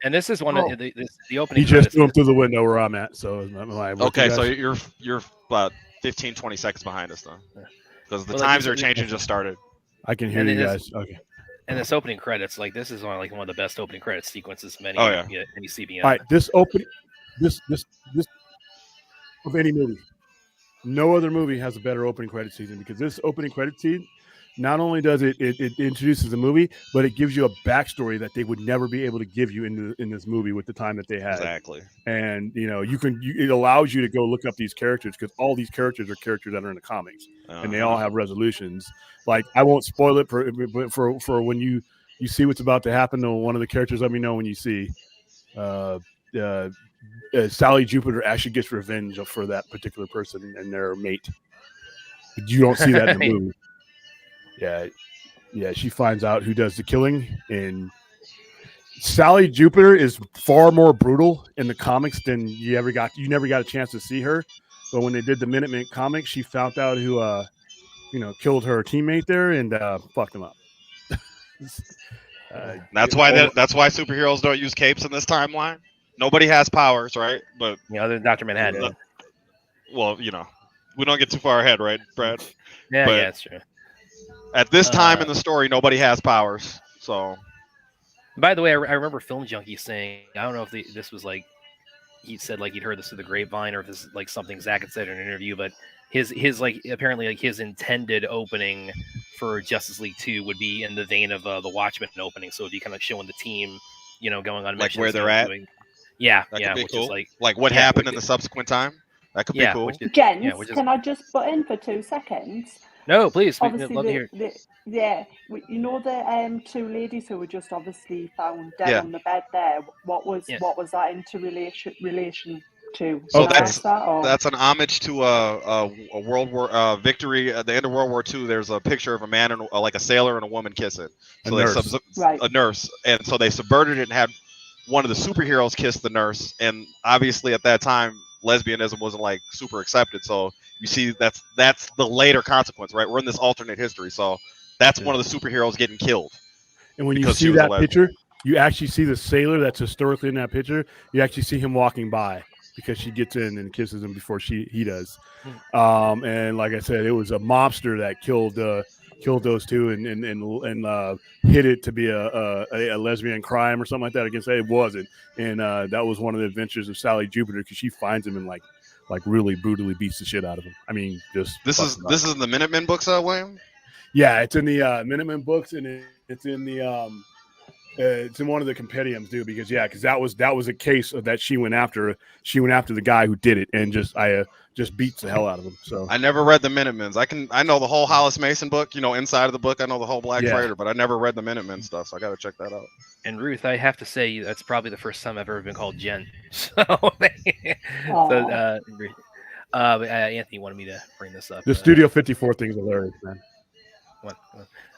E: And this is one
C: Oh.
E: of the opening.
A: he just
E: credits
A: threw him
E: is-
A: through the window where I'm at. So am I with
B: Okay,
A: you
B: so
A: guys?
B: you're about 15, 20 seconds behind us though, because the
E: Well, like,
B: times
E: this-
B: are changing. Just started.
A: I can hear
E: and
A: you
E: it is-
A: guys. Okay.
E: And this opening credits, like, this is one of the best opening credits sequences of any
B: Oh, yeah.
E: any CBN.
A: All right. This of any movie. No other movie has a better opening credit season because this opening credit scene, not only does it introduces the movie, but it gives you a backstory that they would never be able to give you in this movie with the time that they had.
B: Exactly.
A: And it allows you to go look up these characters because all these characters are characters that are in the comics, and they all have resolutions. Like, I won't spoil it for when you see what's about to happen to one of the characters. Let me know when you see. Sally Jupiter actually gets revenge for that particular person and their mate. But you don't see that in the movie. Yeah, she finds out who does the killing, and Sally Jupiter is far more brutal in the comics than you never got a chance to see her. But when they did the Minutemen comics, she found out who killed her teammate there and fucked him up.
B: That's why superheroes don't use capes in this timeline. Nobody has powers, right? But
E: Other than Dr. Manhattan.
B: well, we don't get too far ahead, right, Brad?
E: Yeah,
B: but-
E: that's true.
B: At this time in the story, nobody has powers. So
E: By the way, I remember Film Junkie saying, I don't know if this was like, he said like he'd heard this through the grapevine or if this is like something Zach had said in an interview, but his like apparently like his intended opening for Justice League 2 would be in the vein of the Watchmen opening. So it'd be kind of showing the team, going on
B: like
E: missions,
B: where they're at.
E: Yeah,
B: That
E: yeah,
B: could be
E: which
B: cool.
E: is
B: Like what
E: yeah,
B: happened
E: which
B: in the
E: is-
B: subsequent time. That could be cool.
E: which is-
C: Gents,
E: which is-
C: can I just butt in for 2 seconds?
E: No, please. We'd
C: Obviously,
E: love to hear.
C: the 2 ladies who were just obviously found dead
B: Yeah.
C: on the bed there. What was
E: Yeah.
C: that into relation to?
B: So
C: Can I ask that, or-
B: That's an homage to a World War victory at the end of World War II. There's a picture of a man and like a sailor and a woman kissing. So
C: Right.
B: a nurse, and so they subverted it and had one of the superheroes kiss the nurse. And obviously at that time, lesbianism wasn't like super accepted. So you see, that's the later consequence, right? We're in this alternate history, so that's one of the superheroes getting killed.
A: And when you
B: Because she
A: see
B: was a
A: that
B: lesbian.
A: picture, you actually see the sailor that's historically in that picture. You actually see him walking by because she gets in and kisses him before he does. And like I said, it was a mobster that killed those two and hid it to be a lesbian crime or something like that. Against it wasn't, and that was one of the adventures of Sally Jupiter because she finds him and like really brutally beats the shit out of him. I mean, just
B: This is in the Minutemen books, William.
A: yeah, it's in the Minutemen books and it's in the It's in one of the compendiums, dude. Because that was a case of that she went after the guy who did it and just beats the hell out of him. So
B: I never read the Minutemens. I know the whole Hollis Mason book. Inside of the book, I know the whole Black Freighter, but I never read the Minutemen stuff. So I got to check that out.
E: And Ruth, I have to say that's probably the first time I've ever been called Jen. So, Anthony wanted me to bring this up.
A: The Studio 54 thing's hilarious, man.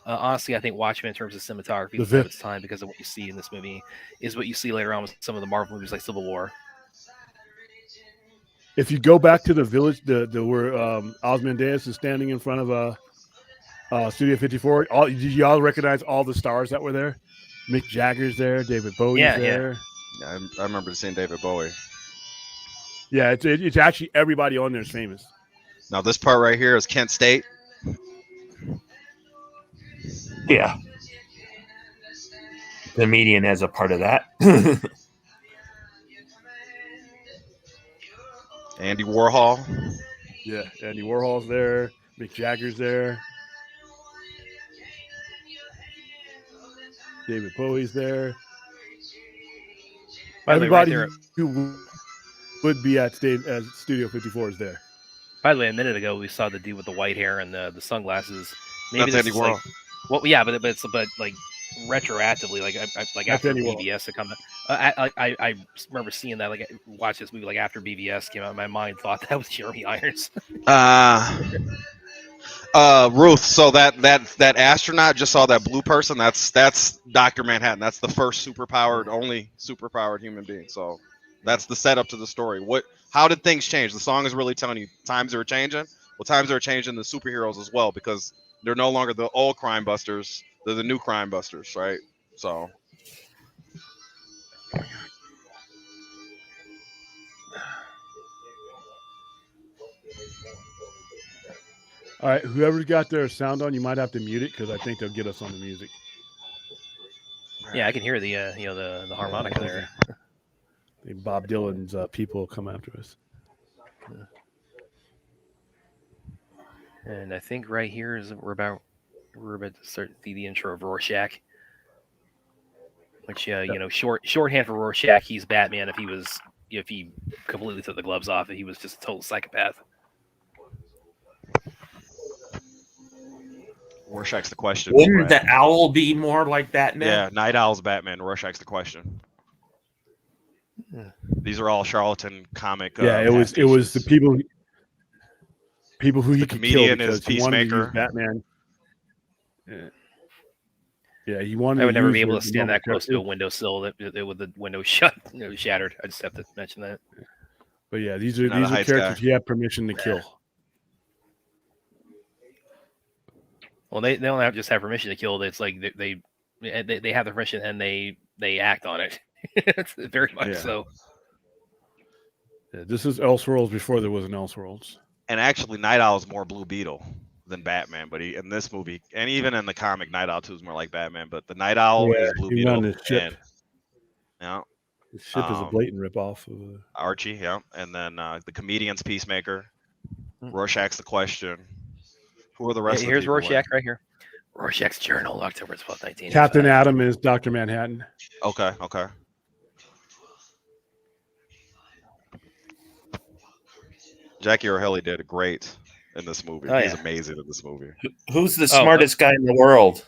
E: Honestly, I think Watchmen, in terms of cinematography, is of its time because of what you see in this movie is what you see later on with some of the Marvel movies like Civil War.
A: If you go back to the village, where Ozymandias is standing in front of Studio 54, did you all recognize all the stars that were there? Mick Jagger's there, David Bowie's there.
B: Yeah, I remember seeing David Bowie.
A: Yeah, it's actually everybody on there is famous.
B: Now this part right here is Kent State.
D: Yeah. The Median as a part of that.
B: Andy Warhol.
A: Yeah, Andy Warhol's there. Mick Jagger's there. David Bowie's there. Everybody who would be at Studio 54 is there.
E: By the way, a minute ago we saw the dude with the white hair and the sunglasses.
B: Maybe that's Andy Warhol.
E: But like retroactively, like after BVS had come out, I remember seeing that. Like, watch this movie like after BVS came out. My mind thought that was Jeremy Irons.
B: Ruth. So that astronaut just saw that blue person. That's Dr. Manhattan. That's the first only superpowered human being. So that's the setup to the story. How did things change? The song is really telling you times are changing. Well, times are changing the superheroes as well because they're no longer the old crime busters. They're the new crime busters, right? So.
A: All right, whoever's got their sound on, you might have to mute it because I think they'll get us on the music.
E: Yeah, I can hear the the harmonica there.
A: Bob Dylan's people come after us.
E: And I think right here is we're about to start the intro of Rorschach, which shorthand for Rorschach. He's Batman if he completely took the gloves off. He was just a total psychopath.
B: Rorschach's the question.
D: Wouldn't the owl be more like Batman?
B: Yeah, Night Owl's Batman. Rorschach's the question.
E: Yeah.
B: These are all charlatan comic.
A: It was the people who he could
B: comedian
A: kill
B: is Peacemaker.
A: Batman. Yeah, he wanted.
E: I would never be able to stand that close to a windowsill with the window shattered. I just have to mention that.
A: But yeah, these are characters he had permission to kill.
E: Well, they don't just have permission to kill. It's like they have the permission and they act on it. It's very much so.
A: Yeah, this is Elseworlds before there was an Elseworlds.
B: And actually, Night Owl is more Blue Beetle than Batman. But in this movie, and even in the comic, Night Owl 2 is more like Batman. But the Night Owl is Blue Beetle.
A: His ship.
B: Yeah.
A: His ship is a blatant ripoff of
B: Archie. Yeah, and then the comedian's Peacemaker. Rorschach's the question. Who are the rest of the
E: Here's
B: people
E: Rorschach right here. Rorschach's Journal, October 12th, 1985.
A: Captain Atom is Dr. Manhattan.
B: Okay. Jackie Earle Haley did great in this movie. He's amazing in this movie.
D: Who's the smartest guy in the world?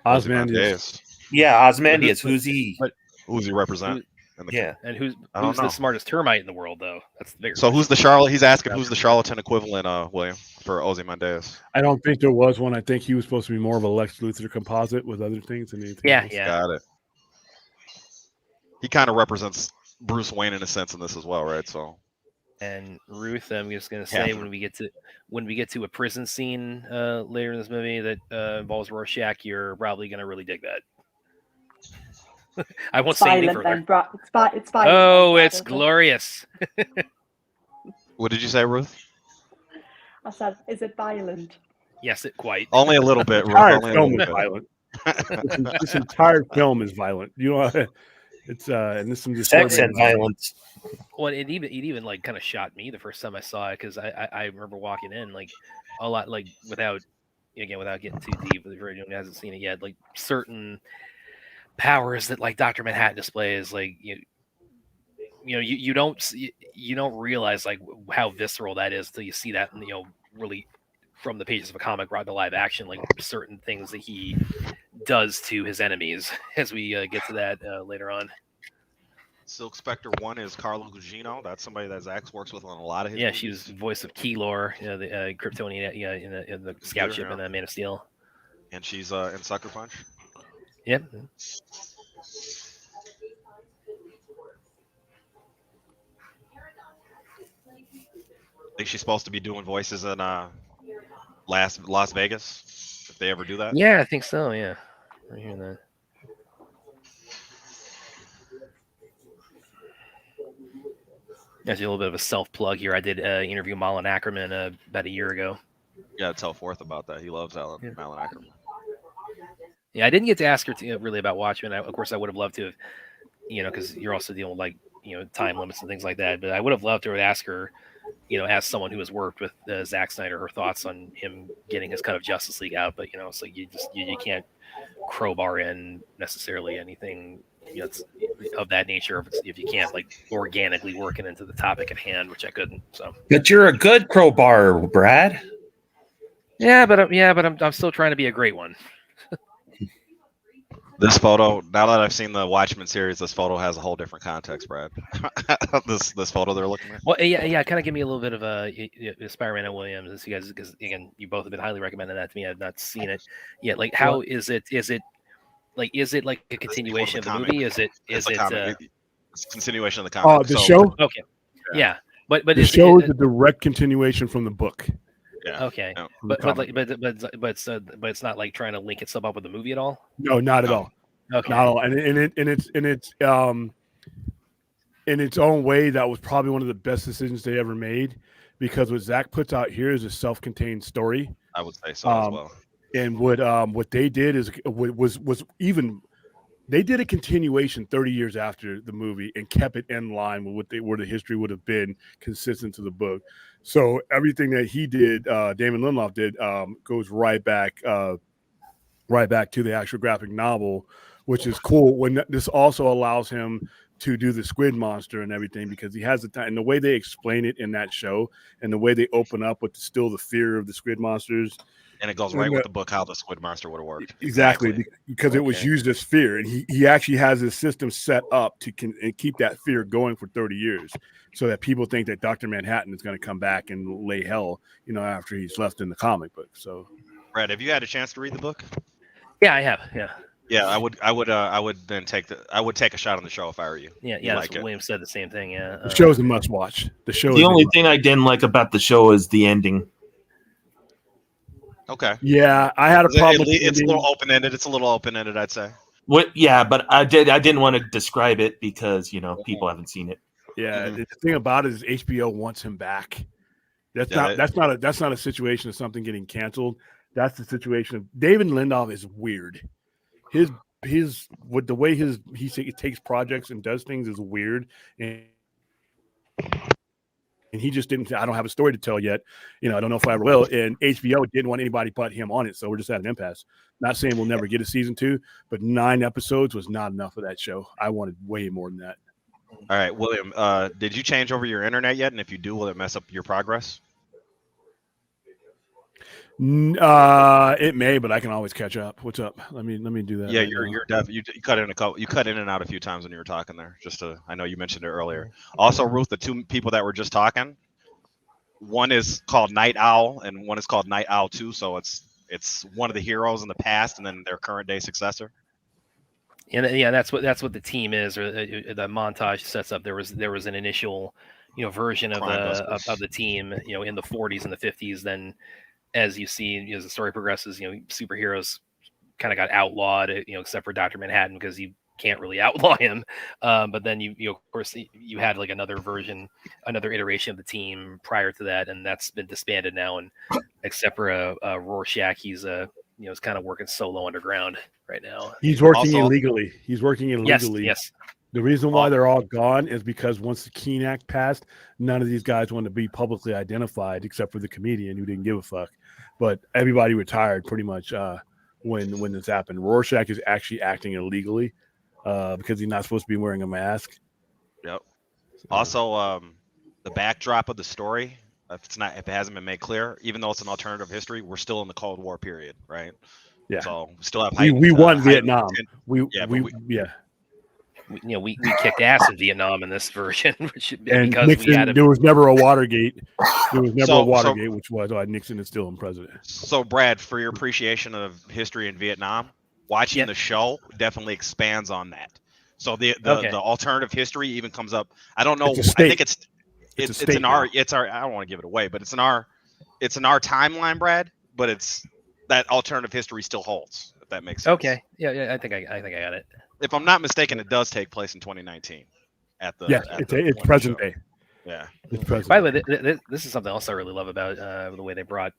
A: Ozymandias.
D: Yeah, Ozymandias. Who's he?
B: Who's he represent?
E: And who's the smartest termite in the world, though? That's the bigger.
B: So who's the charlatan? He's asking who's the charlatan equivalent, William, for Ozymandias.
A: I don't think there was one. I think he was supposed to be more of a Lex Luthor composite with other things than anything.
E: Yeah.
B: Got it. He kind of represents Bruce Wayne in a sense in this as well, right? So.
E: And Ruth, I'm just gonna say when we get to a prison scene later in this movie that involves Rorschach, you're probably gonna really dig that. I won't say anything further.
C: It's violent.
E: It's glorious.
B: What did you say, Ruth?
C: I said, is it violent?
E: Yes, it quite.
B: Only a little bit, Ruth.
A: Only film is violent. This entire film is violent. It's and this some
D: sex and violence.
E: Well, it even like kind of shot me the first time I saw it because I remember walking in like a lot like without getting too deep, if anyone hasn't seen it yet, like certain powers that like Dr. Manhattan displays, like you don't realize like how visceral that is until you see that, really from the pages of a comic brought to live action, like certain things that he does to his enemies. As we get to that later on.
B: Silk Spectre 1 is Carla Gugino. That's somebody that Zack works with on a lot of his
E: Yeah,
B: movies.
E: she was voice of Keylor, the Kryptonian, in the scout ship in Man of Steel.
B: And she's in Sucker Punch.
E: Yep.
B: I think she's supposed to be doing voices in Las Vegas, if they ever do that.
E: Yeah, I think so. Yeah, I'm hearing that. There's a little bit of a self plug here. I did interview Malin Ackerman about a year ago.
B: You gotta tell Forth about that. He loves Malin Ackerman.
E: Yeah, I didn't get to ask her really about Watchmen. Of course, I would have loved to have, because you're also dealing with like time limits and things like that. But I would have loved to ask her, as someone who has worked with Zack Snyder, her thoughts on him getting his cut of Justice League out. But it's like you can't crowbar in necessarily anything of that nature if you can't like organically work it into the topic at hand, which I couldn't. So,
D: but you're a good crowbar, Brad.
E: Yeah, but I'm still trying to be a great one.
B: This photo, now that I've seen the Watchmen series, this photo has a whole different context, Brad. this photo they're looking at.
E: Well, yeah, kind of give me a little bit of a Spider-Man and Williams, you guys, because again, you both have been highly recommending that to me. I've not seen it yet. Like, how is it? Is it like a continuation of the movie? Is it? It's a
B: continuation of the comic.
A: The show?
E: Okay. Yeah, but
A: the show is a direct continuation from the book.
B: Yeah.
E: Okay.
B: Yeah.
E: But it's not like trying to link itself up with the movie at all.
A: No, not at all.
E: Okay.
A: Not at all. And it's in its own way, that was probably one of the best decisions they ever made, because what Zack puts out here is a self-contained story.
B: I would say so as well.
A: And what they did is was even they did a continuation 30 years after the movie and kept it in line with where the history would have been consistent to the book. So everything that he did, Damon Lindelof did, goes right back to the actual graphic novel, which is cool. When this also allows him to do the squid monster and everything, because he has the time, and the way they explain it in that show and the way they open up with still the fear of the squid monsters.
B: And it goes right with the book how the squid monster would have worked.
A: Exactly. Because it was used as fear, and he actually has his system set up to keep that fear going for 30 years, so that people think that Dr. Manhattan is going to come back and lay hell, after he's left in the comic book. So,
B: Brad, have you had a chance to read the book?
E: Yeah, I have. Yeah.
B: Yeah, I would then take a shot on the show if I were you.
E: Yeah, that's what William said, the same thing. Yeah.
A: The show's a must watch.
F: The only thing I didn't like about the show is the ending.
B: Okay.
A: Yeah, I had a problem.
B: It's a little open-ended. I'd say.
F: What? Yeah, but I didn't want to describe it because people haven't seen it.
A: Yeah, the thing about it is HBO wants him back. That's not a situation of something getting canceled. That's the situation of David Lindelof is weird. His with the way he takes projects and does things is weird, and he just didn't. I don't have a story to tell yet. I don't know if I ever will. And HBO didn't want anybody but him on it, so we're just at an impasse. Not saying we'll never get a season 2, but 9 episodes was not enough of that show. I wanted way more than that.
B: All right, William. Did you change over your internet yet? And if you do, will it mess up your progress?
A: It may, but I can always catch up. What's up? Let me do that.
B: Yeah, you're definitely you cut in you cut in and out a few times when you were talking there. I know you mentioned it earlier. Also, Ruth, the 2 people that were just talking, one is called Night Owl and one is called Night Owl 2. So it's one of the heroes in the past and then their current day successor.
E: And yeah, that's what the team is, or the montage sets up. There was an initial, version of the team, in the 40s and the 50s. Then, as you see, as the story progresses, superheroes kind of got outlawed, except for Dr. Manhattan, because you can't really outlaw him. But then you of course you had like another iteration of the team prior to that, and that's been disbanded now. And except for Rorschach, he's is kind of working solo underground right now.
A: He's working illegally.
E: Yes.
A: The reason why they're all gone is because once the Keene Act passed, none of these guys wanted to be publicly identified except for the comedian who didn't give a fuck. But everybody retired pretty much when this happened. Rorschach is actually acting illegally because he's not supposed to be wearing a mask.
B: Yep. Also, the backdrop of the story, if it hasn't been made clear, even though it's an alternative history, we're still in the Cold War period, right?
A: Yeah.
B: So we still have
A: we won Vietnam. We
E: kicked ass in Vietnam in this version,
A: and
E: because
A: Nixon, there was never a Watergate. There was never a Watergate, which was why Nixon is still in president.
B: So, Brad, for your appreciation of history in Vietnam, watching the show definitely expands on that. So the alternative history even comes up. I don't know. I think it's our I don't want to give it away, but it's in our timeline, Brad. But it's that alternative history still holds. If that makes sense.
E: Okay. Yeah. I think I got it.
B: If I'm not mistaken, it does take place in 2019.
A: It's present day.
B: Yeah.
A: It's present.
E: By the way, this is something else I really love about the way they brought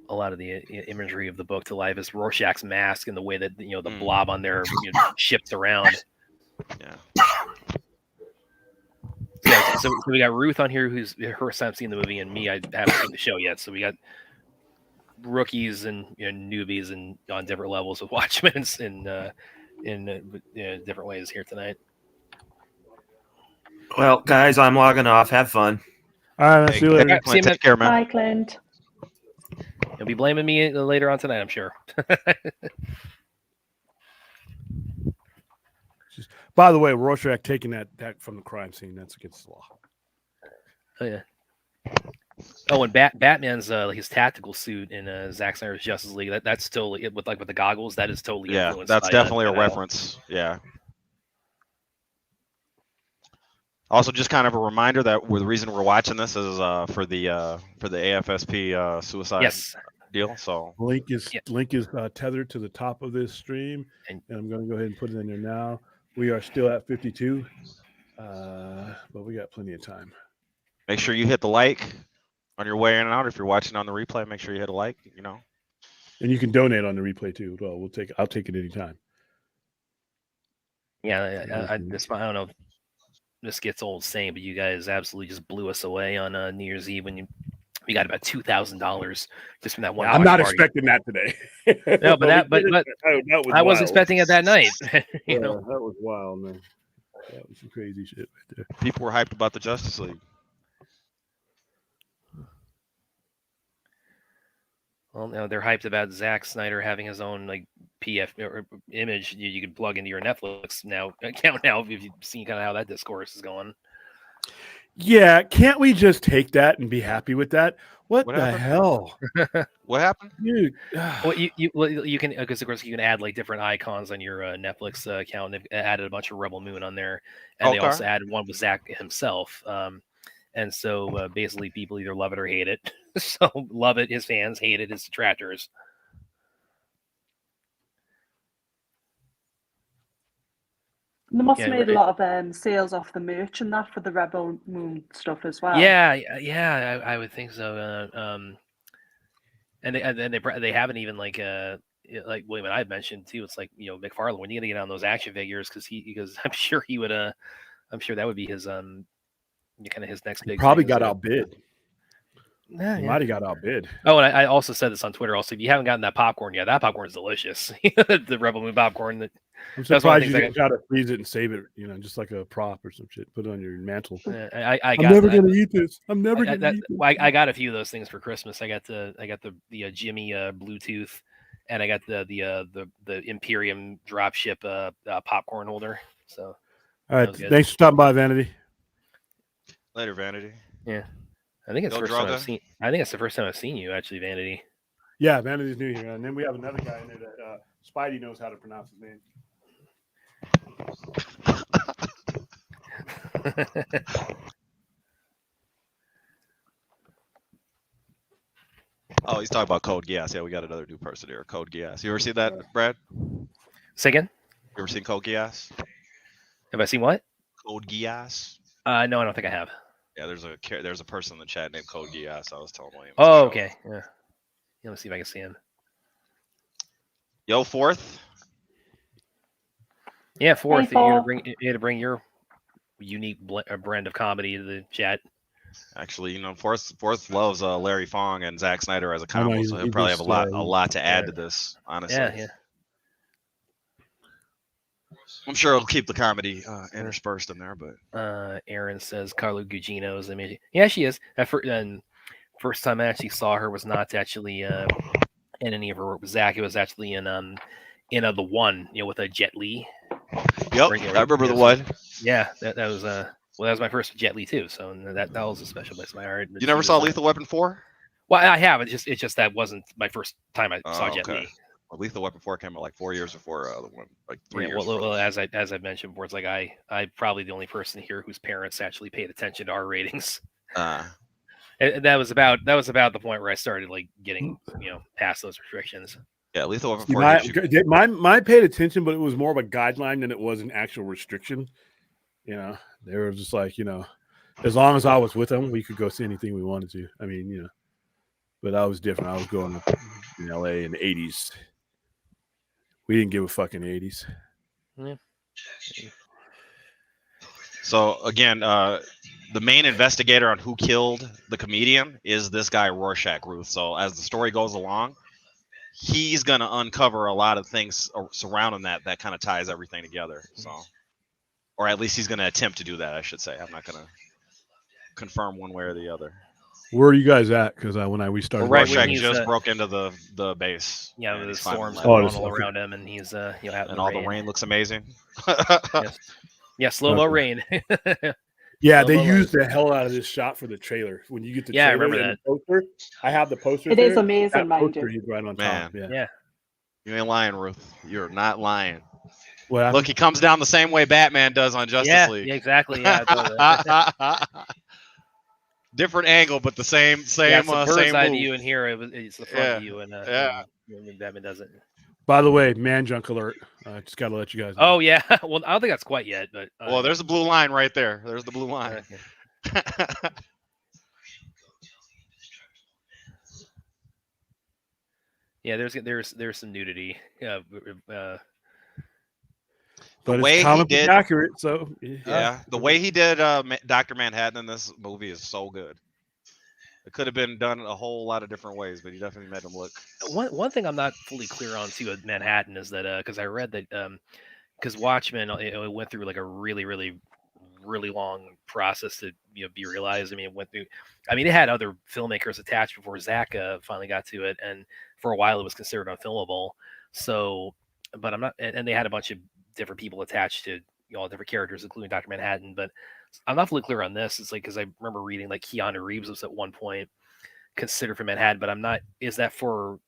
E: a lot of the imagery of the book to life is Rorschach's mask and the way that the blob on there shifts around.
B: Yeah.
E: So we got Ruth on here, who's her first time seeing the movie, and me, I haven't seen the show yet. So we got rookies and newbies and on different levels of Watchmen in different ways here tonight.
F: Well, guys, I'm logging off. Have fun.
A: All right, see you later.
B: Take care, man.
C: Bye, Clint.
E: You'll be blaming me later on tonight, I'm sure.
A: By the way, Rorschach taking that from the crime scene, that's against the law.
E: Oh yeah. Oh, and Batman's his tactical suit in Zack Snyder's Justice League. That's totally with the goggles. That is totally influenced.
B: That's definitely a reference. Yeah. Also, just kind of a reminder that the reason we're watching this is for the AFSP suicide deal. So
A: link is tethered to the top of this stream, and I'm going to go ahead and put it in there now. We are still at 52, but we got plenty of time.
B: Make sure you hit the like on your way in and out. If you're watching on the replay, make sure you hit a like.
A: And you can donate on the replay too. Well, I'll take it anytime.
E: Yeah, I don't know. This gets old saying, but you guys absolutely just blew us away on New Year's Eve when we got about $2,000 just from that one.
A: I'm not expecting that today.
E: No, but I was expecting it that night.
A: That was wild, man. That was some crazy shit right there.
B: People were hyped about the Justice League.
E: Well, now they're hyped about Zack Snyder having his own PF or image you can plug into your Netflix account now if you've seen kind of how that discourse is going.
A: Yeah, can't we just take that and be happy with that? What the hell?
B: What happened,
A: dude?
E: Well, you can, because of course you can add different icons on your Netflix account. They've added a bunch of Rebel Moon on there, and they also added one with Zack himself. And so basically, people either love it or hate it. So love it, his fans; hate it, his detractors.
C: They must have made a lot of sales off the merch and that for the Rebel Moon stuff as well.
E: Yeah, I would think so. And they haven't even like William and I mentioned too. It's McFarlane, when are you gonna get on those action figures? Because I'm sure he would. I'm sure that would be his kind of his next big.
A: Probably got outbid.
E: Yeah,
A: might have got outbid.
E: Oh, and I also said this on Twitter. Also, if you haven't gotten that popcorn yet, that popcorn is delicious. The Rebel Moon popcorn.
A: I'm surprised you didn't try to freeze it and save it, just like a prop or some shit. Put it on your mantle. I'm never gonna eat this. I'm never gonna eat this.
E: I got a few of those things for Christmas. I got the Jimmy Bluetooth, and I got the Imperium dropship popcorn holder. So,
A: all right, thanks for stopping by, Vanity.
B: Later, Vanity.
E: Yeah, I think it's the first time I've seen. I think it's the first time I've seen you, actually, Vanity.
A: Yeah, Vanity's new here, and then we have another guy in there that Spidey knows how to pronounce his name.
B: Oh, he's talking about Code Geass. Yeah, we got another new person here. Code Geass. You ever seen that, Brad?
E: Say again?
B: You ever seen Code Geass?
E: Have I seen what?
B: Code Geass.
E: No, I don't think I have.
B: Yeah, there's a person in the chat named Code Geass. I was telling William.
E: Oh, okay. Yeah. Let me see if I can see him.
B: Yo, Fourth.
E: Yeah, Fourth. You had to bring your unique brand of comedy to the chat.
B: Actually, Fourth loves Larry Fong and Zack Snyder as a combo, so he'll probably have a lot to add to this. Honestly.
E: Yeah.
B: I'm sure it'll keep the comedy interspersed in there, but
E: Aaron says Carla Gugino is amazing. Yeah, she is. First time I actually saw her was not actually in any of her work with Zach. It was actually in The One, with a Jet Li.
B: Yep, I remember The One.
E: Yeah, that was that was my first Jet Li too. So that was a special place in my heart.
B: You never saw Lethal Weapon 4?
E: Well, I have. It's just that wasn't my first time I saw Jet Li.
B: Well, Lethal Weapon 4 came out like 4 years before The One, like 3 years.
E: Well, as I mentioned before, it's like I probably the only person here whose parents actually paid attention to our ratings. And that was about the point where I started like getting past those restrictions.
B: Yeah, Lethal Weapon 4.
A: My paid attention, but it was more of a guideline than it was an actual restriction. They were just like, as long as I was with them, we could go see anything we wanted to. I mean, but I was different. I was going in LA in the 80s. We didn't give a fuck in the 80s.
E: Yeah.
B: So again, the main investigator on who killed the comedian is this guy Rorschach Ruth. So as the story goes along, he's gonna uncover a lot of things surrounding that kind of ties everything together. So, or at least he's gonna attempt to do that. I should say. I'm not gonna confirm one way or the other.
A: Where are you guys at? Because when we started,
B: Rorschach just broke into the base.
E: Yeah, with the storms
B: all
E: around him, and he's
B: and all the rain looks amazing.
E: Yes. Yeah, slow-mo rain.
A: Yeah, they used the hell out of this shot for the trailer. When you get the trailer,
E: I remember that.
A: Poster, I have the poster.
C: It is amazing, mind you.
A: He's right on
B: Man.
A: top. Yeah.
E: Yeah.
B: You ain't lying, Ruth. You're not lying.
A: Well,
B: look, he comes down the same way Batman does on Justice League.
E: Yeah, exactly. Yeah,
B: different angle, but the same
E: yeah, it's the bird's
B: same
E: eye
B: move.
E: view, and here it's the front view, and Batman doesn't.
A: By the way, man junk alert. Just got to let you guys know.
E: Oh yeah, well I don't think that's quite yet, but
B: well, there's a blue line right there. There's the blue line.
E: Yeah, there's some nudity.
A: But
B: the way
A: it's comic
B: he did
A: accurate, so
B: yeah, the way he did Dr. Manhattan in this movie is so good. It could have been done a whole lot of different ways, but he definitely made him look.
E: One thing I'm not fully clear on too with Manhattan is that because I read that because Watchmen it went through like a really long process to be realized. I mean, it had other filmmakers attached before Zack finally got to it, and for a while it was considered unfilmable. So, but I'm not, and they had a bunch of different people attached to all different characters, including Dr. Manhattan, but I'm not fully clear on this. It's like, because I remember reading like Keanu Reeves was at one point considered for Manhattan, but I'm not. Is that for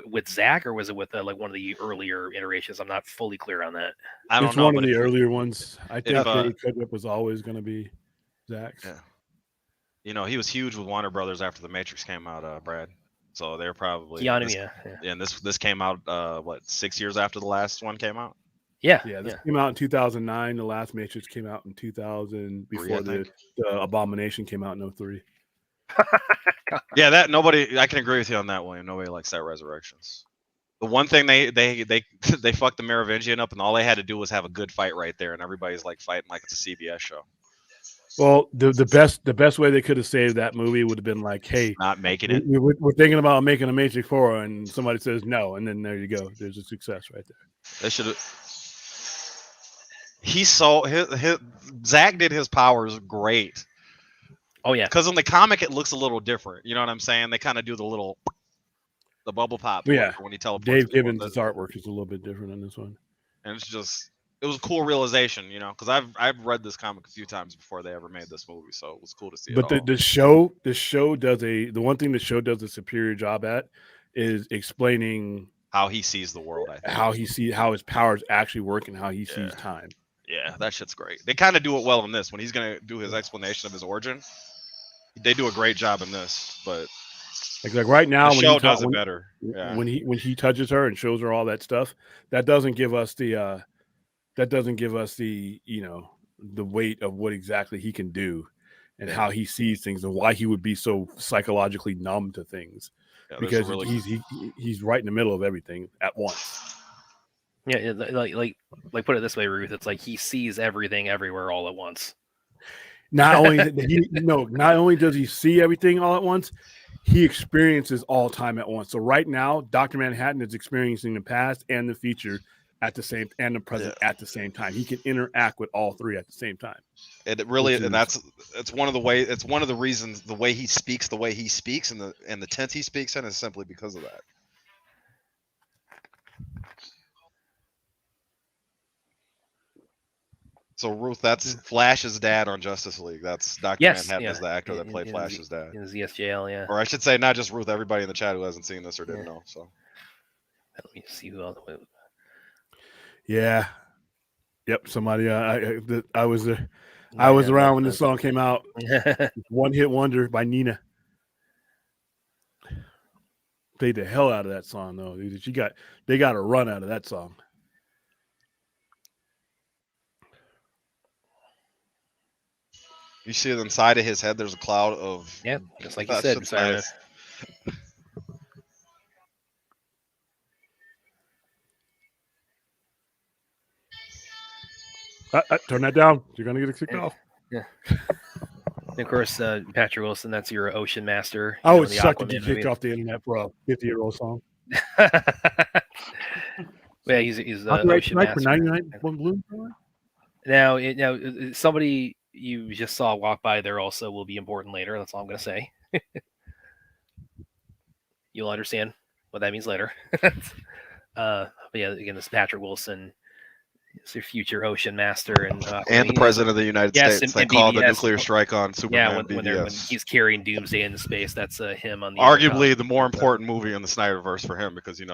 E: with Zack, or was it with like one of the earlier iterations? I'm not fully clear on that.
B: I don't
A: it's
B: know.
A: One of the earlier ones. I think
B: it
A: was always going to be Zack's.
B: Yeah. He was huge with Warner Brothers after The Matrix came out, Brad. So they're probably
E: Keanu,
B: yeah. And this came out 6 years after the last one came out.
E: Yeah,
A: this came out in 2009. The last Matrix came out in 2000 before the Abomination came out in 2003.
B: Yeah, I can agree with you on that one. Nobody likes that Resurrections. The one thing they fucked the Merovingian up, and all they had to do was have a good fight right there, and everybody's like fighting like it's a CBS show.
A: Well, the best way they could have saved that movie would have been like, hey,
B: not making it.
A: We're thinking about making a Matrix 4, and somebody says no, and then there you go. There's a success right there.
B: They should have. Zack did his powers great.
E: Oh yeah,
B: because in the comic it looks a little different. You know what I'm saying? They kind of do the bubble pop.
A: Yeah.
B: When he teleports.
A: Dave Gibbons' artwork is a little bit different on this one,
B: and it was a cool realization, because I've read this comic a few times before they ever made this movie, so it was cool to see.
A: But the show does the one thing the show does a superior job at is explaining
B: how he sees the world. I think.
A: how his powers actually work and how he sees time.
B: Yeah, that shit's great. They kind of do it well in this. When he's gonna do his explanation of his origin, they do a great job in this. But
A: like right now,
B: the show does it better. Yeah.
A: When he touches her and shows her all that stuff, that doesn't give us the the weight of what exactly he can do and how he sees things and why he would be so psychologically numb to things, because he's right in the middle of everything at once.
E: Yeah, like put it this way, Ruth. It's like he sees everything everywhere all at once.
A: Not only does he see everything all at once, he experiences all time at once. So right now, Dr. Manhattan is experiencing the past and the future at the same and the president at the same time. He can interact with all three at the same time.
B: And it really, and it's one of the reasons the way he speaks, and the tense he speaks in is simply because of that. So Ruth, that's Flash's dad on Justice League. That's Dr. Manhattan is the actor that played Flash's dad.
E: In ZSJL, yeah.
B: Or I should say, not just Ruth, everybody in the chat who hasn't seen this or didn't know. So
E: let me see who else.
A: Yeah. Yep. Somebody. I was there. I was around when this song came out. One Hit Wonder by Nina. Played the hell out of that song though. Dude. They got a run out of that song.
B: You see it inside of his head. There's a cloud of
E: just like you said.
B: Nice.
A: Turn that down. You're gonna get kicked off.
E: Yeah. And of course, Patrick Wilson. That's your Ocean Master.
A: I would suck to be kicked off the internet for a 50-year-old song.
E: Yeah, he's Ocean Master.
A: For 99 Blue.
E: Now, somebody you just saw walk by there also will be important later. That's all I'm going to say. You'll understand what that means later. But yeah, again, this is Patrick Wilson. It's your future Ocean Master and
B: the President of the United States. They call the nuclear strike on Superman.
E: When he's carrying Doomsday into space, that's him on the
B: arguably the more important movie in the Snyderverse for him because
E: he's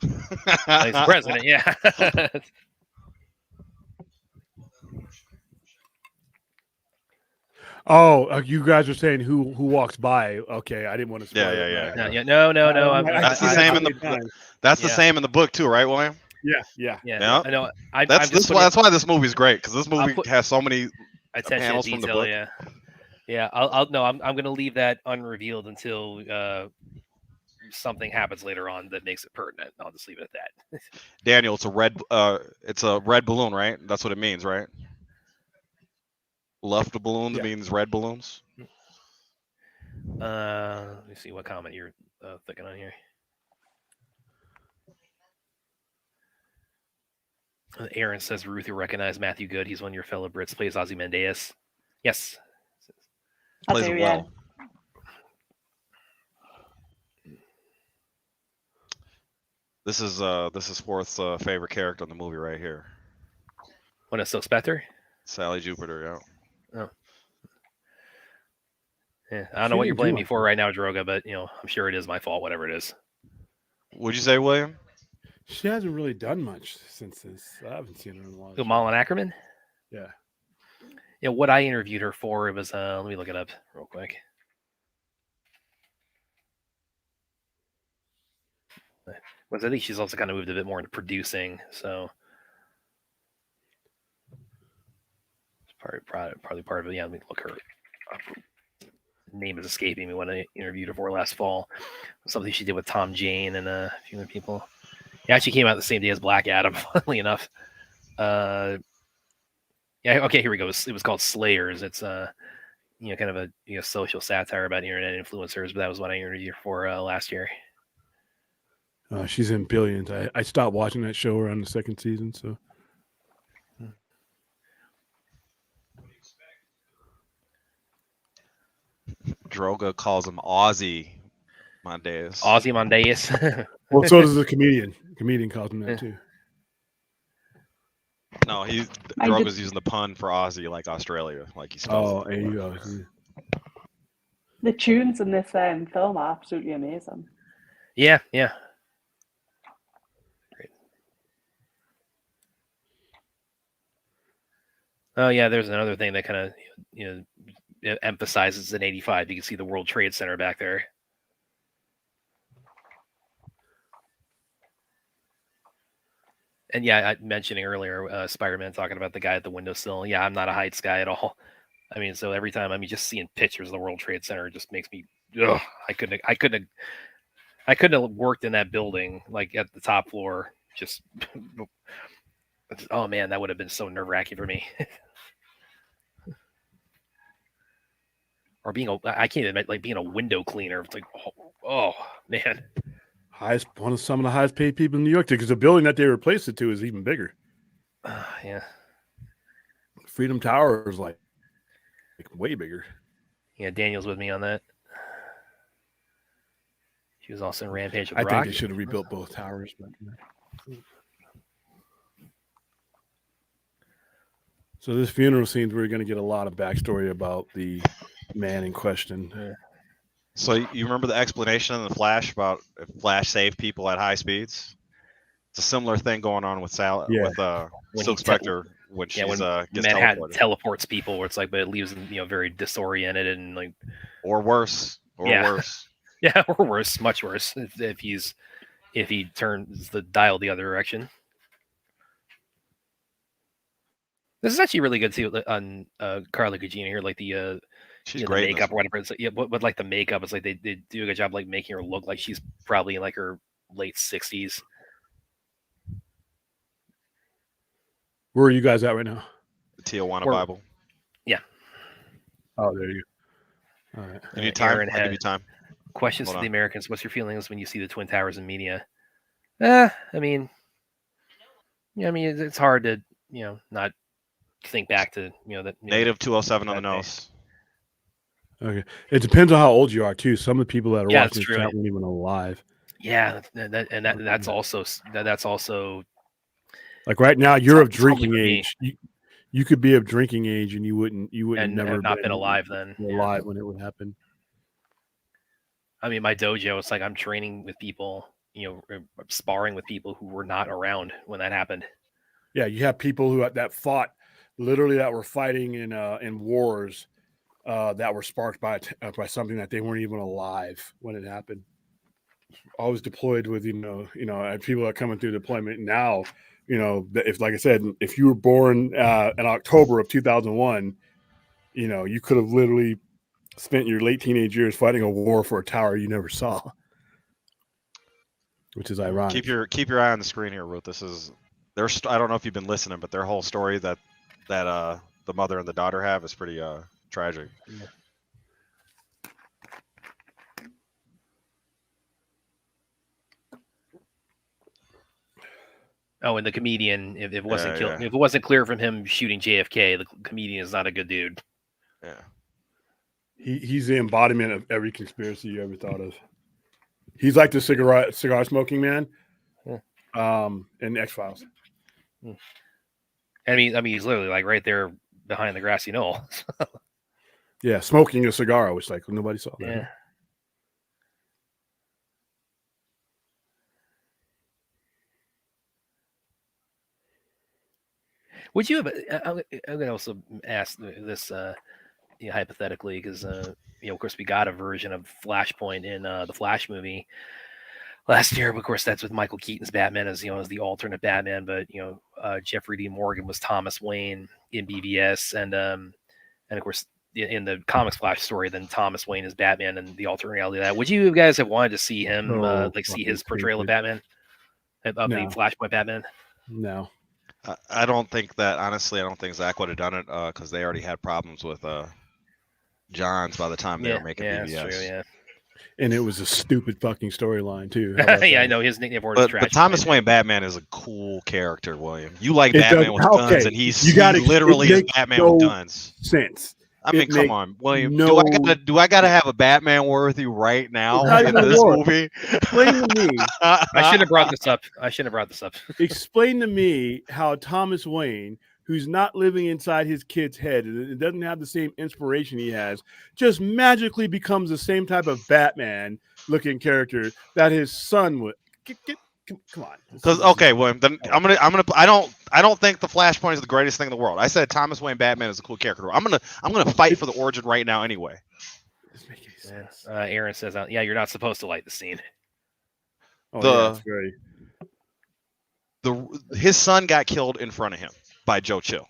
E: the president. Yeah.
A: Oh, you guys are saying who walks by? Okay, I didn't want to.
B: Spoil
E: it. No.
B: That's the same in the. That's the same in the book too, right, William?
A: Yeah.
E: I know.
B: That's why this movie's great because this movie has so many panels from the book.
E: Yeah. I'm going to leave that unrevealed until something happens later on that makes it pertinent. I'll just leave it at that.
B: Daniel, it's a red balloon, right? That's what it means, right? Left balloons means red balloons.
E: Let me see what comment you're thinking on here. Aaron says Ruth, you recognize Matthew Good. He's one of your fellow Brits. Plays Ozymandias. Yes.
B: Plays it well. This is Forth's favorite character in the movie right here.
E: What is Silk Spectre?
B: Sally Jupiter,
E: Oh. Yeah, I don't know what you're blaming me for right now, Droga, but I'm sure it is my fault, whatever it is.
B: Would you say, William?
A: She hasn't really done much since this. I haven't seen her in a while.
E: Who, Malin Ackerman?
A: Yeah.
E: Yeah, what I interviewed her for, it was let me look it up real quick. I think she's also kind of moved a bit more into producing, so it's probably part of it. Yeah, let me look her up. Name is escaping me when I interviewed her for last fall. Something she did with Tom Jane and a few other people. It actually came out the same day as Black Adam, funnily enough. Okay, here we go. It was called Slayers. It's kind of a social satire about internet influencers, but that was what I interviewed her for last year.
A: She's in Billions. I stopped watching that show around the second season, so.
B: Droga calls him Ozymandias.
E: Ozymandias.
A: Well, so does the comedian. The comedian calls him that too.
B: No, Droga's using the pun for Aussie, like Australia, like he spells.
A: Oh, there you go.
C: The tunes in this film are absolutely amazing.
E: Yeah. Great. Oh yeah, there's another thing that kind of it emphasizes in '85. You can see the World Trade Center back there. And yeah, I mentioning earlier, Spider-Man talking about the guy at the windowsill. Yeah, I'm not a heights guy at all. I mean, so every time just seeing pictures of the World Trade Center just makes me. Ugh, I couldn't have worked in that building like at the top floor. Just oh man, that would have been so nerve-wracking for me. Or I can't even admit, like being a window cleaner. It's like, oh man.
A: One of some of the highest paid people in New York, because the building that they replaced it to is even bigger.
E: Yeah.
A: Freedom Tower is like way bigger.
E: Yeah, Daniel's with me on that. She was also in Rampage with
A: I
E: Rock.
A: think they should have rebuilt both towers. But... So this funeral scene, we're going to get a lot of backstory about the man in question.
B: So you remember the explanation in the Flash about if Flash saved people at high speeds? It's a similar thing going on with
E: When
B: Silk
E: he
B: Spectre when she's
E: when
B: gets
E: Manhattan
B: teleported.
E: teleports people, where it's like, but it leaves them, very disoriented and like,
B: Or worse.
E: worse. Yeah, or worse, much worse if he turns the dial the other direction. This is actually really good too on Carla Gugino here, like the
B: She's
E: the
B: great.
E: makeup or whatever. It's like, but like the makeup, it's like they do a good job like making her look like she's probably in like her late 60s.
A: Where are you guys at right now?
B: The Tijuana Bible.
E: Yeah.
A: Oh, there you go. All right.
B: You need time?
E: Aaron
B: I'll give you time.
E: Questions
B: Hold
E: to
B: on.
E: the Americans. What's your feelings when you see the Twin Towers in media? I mean, it's hard to, not think back to, that
B: Native 207 on the nose.
A: Okay. It depends on how old you are too. Some of the people that are
E: Yeah,
A: watching
E: that's
A: this
E: true.
A: chat weren't even alive.
E: Yeah, that's also
A: Like right now, you're of
E: It's totally
A: drinking
E: for me.
A: age. You could be of drinking age, and you wouldn't
E: and
A: never
E: have not been alive then.
A: alive when it would happen.
E: I mean, my dojo, it's like I'm training with people, sparring with people who were not around when that happened.
A: Yeah, you have people who that fought, literally that were fighting in wars that were sparked by something that they weren't even alive when it happened. Always deployed with people that are coming through deployment now. If, like I said, if you were born in October of 2001, you could have literally spent your late teenage years fighting a war for a tower you never saw, which is ironic.
B: Keep your eye on the screen here, Ruth. This is I don't know if you've been listening, but their whole story that the mother and the daughter have is pretty tragic.
A: Yeah.
E: Oh, and the comedian, if it wasn't if it wasn't clear from him shooting JFK, the comedian is not a good dude.
B: Yeah.
A: He's the embodiment of every conspiracy you ever thought of. He's like the cigar smoking man, in X-Files.
E: I mean, he's literally like right there behind the grassy knoll.
A: Yeah, smoking a cigar, which like nobody saw that.
E: Yeah. Would you have? I'm going to also ask this hypothetically, because of course, we got a version of Flashpoint in the Flash movie last year. But of course, that's with Michael Keaton's Batman as as the alternate Batman. But Jeffrey D. Morgan was Thomas Wayne in BVS, and of course, in the comics Flash story, then Thomas Wayne is Batman and the alternate reality of that. Would you guys have wanted to see him see his portrayal of Batman, of the Flashpoint Batman?
A: No.
B: I don't think that, honestly, I don't think Zach would have done it because they already had problems with Johns by the time they were making BVS.
E: That's true, yeah.
A: And it was a stupid fucking storyline too.
E: Yeah, I know his nickname for it is
B: But Thomas Wayne Batman is a cool character, William. You like Batman with guns, and he's literally is Batman with guns.
A: Sense.
B: I mean, come on, William. Do I gotta have a Batman worthy right now in this movie?
A: Explain to me.
E: I shouldn't have brought this up.
A: Explain to me how Thomas Wayne, who's not living inside his kid's head, and it doesn't have the same inspiration he has, just magically becomes the same type of Batman-looking character that his son would. Come on.
B: Because William, then I don't think the Flashpoint is the greatest thing in the world. I said Thomas Wayne Batman is a cool character. I'm gonna fight for the origin right now anyway.
E: Aaron says, "Yeah, you're not supposed to like the scene."
B: His son got killed in front of him by Joe Chill.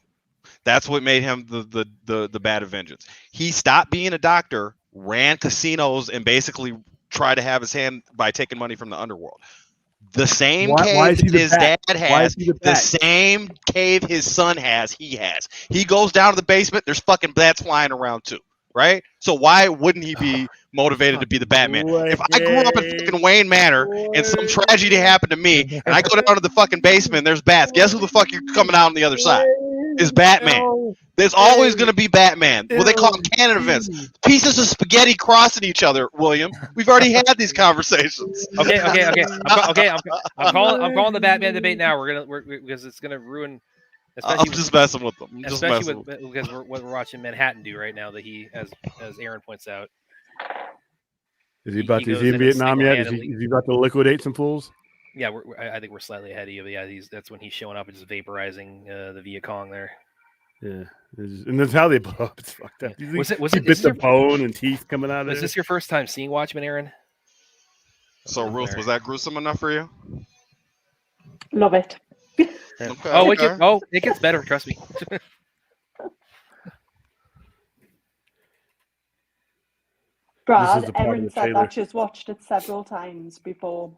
B: That's what made him the Bat of Vengeance. He stopped being a doctor, ran casinos, and basically tried to have his hand by taking money from the underworld. The same cave his dad has, the same cave his son has, he has. He goes down to the basement, there's fucking bats flying around too. right? So why wouldn't he be motivated to be the Batman? If I grew up in fucking Wayne Manor and some tragedy happened to me, and I go down to the fucking basement and there's bats, guess who the fuck you're coming out on the other side? Is Batman. There's always going to be Batman. Well, they call them canon events. Pieces of spaghetti crossing each other, William. We've already had these conversations.
E: Okay. I'm calling the Batman debate now. We're because it's gonna ruin.
B: I'm just messing with them.
E: Especially because we're watching Manhattan do right now. That he, as Aaron points out,
A: is he in Vietnam yet? Is he about to liquidate some fools?
E: Yeah, I think we're slightly ahead of you. But yeah, that's when he's showing up and just vaporizing the Viet Cong there.
A: Yeah, and that's how they blow up. It's fucked up.
E: Yeah.
A: He bit the bone and teeth coming out of it.
E: Was this your first time seeing Watchmen, Aaron?
B: So, Ruth, was that gruesome enough for you?
C: Love it.
B: Okay,
E: it gets better. Trust me.
C: Brad, Erin said that she's watched it several times before.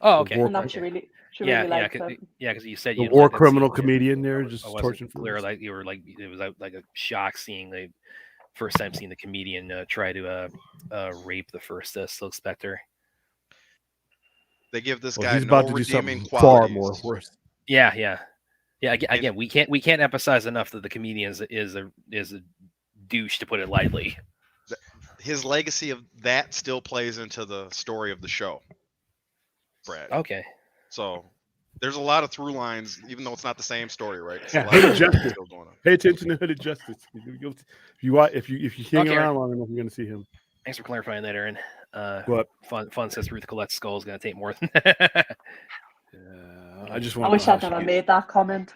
E: Oh, okay.
C: And that she really liked it.
E: Yeah, because you said
A: the war criminal comedian there just torching
E: clear. Like you were like it was like a shock seeing the first time seeing the comedian try to rape the first Silk Spectre.
B: They give this guy
A: he's
B: no
A: about to do
B: redeeming
A: something
B: qualities.
A: far more worse.
E: Yeah. Again, we can't emphasize enough that the comedian is a douche, to put it lightly.
B: His legacy of that still plays into the story of the show, Brad.
E: Okay.
B: So there's a lot of through lines, even though it's not the same story, right?
A: Yeah, Hooded Justice. Pay attention to Hooded Justice. If you hang around long enough, you're going to see him.
E: Thanks for clarifying that, Aaron.
A: What?
E: Fun says Ruth Collette's skull is going to take more than that.
A: I
C: wish I'd never made that comment.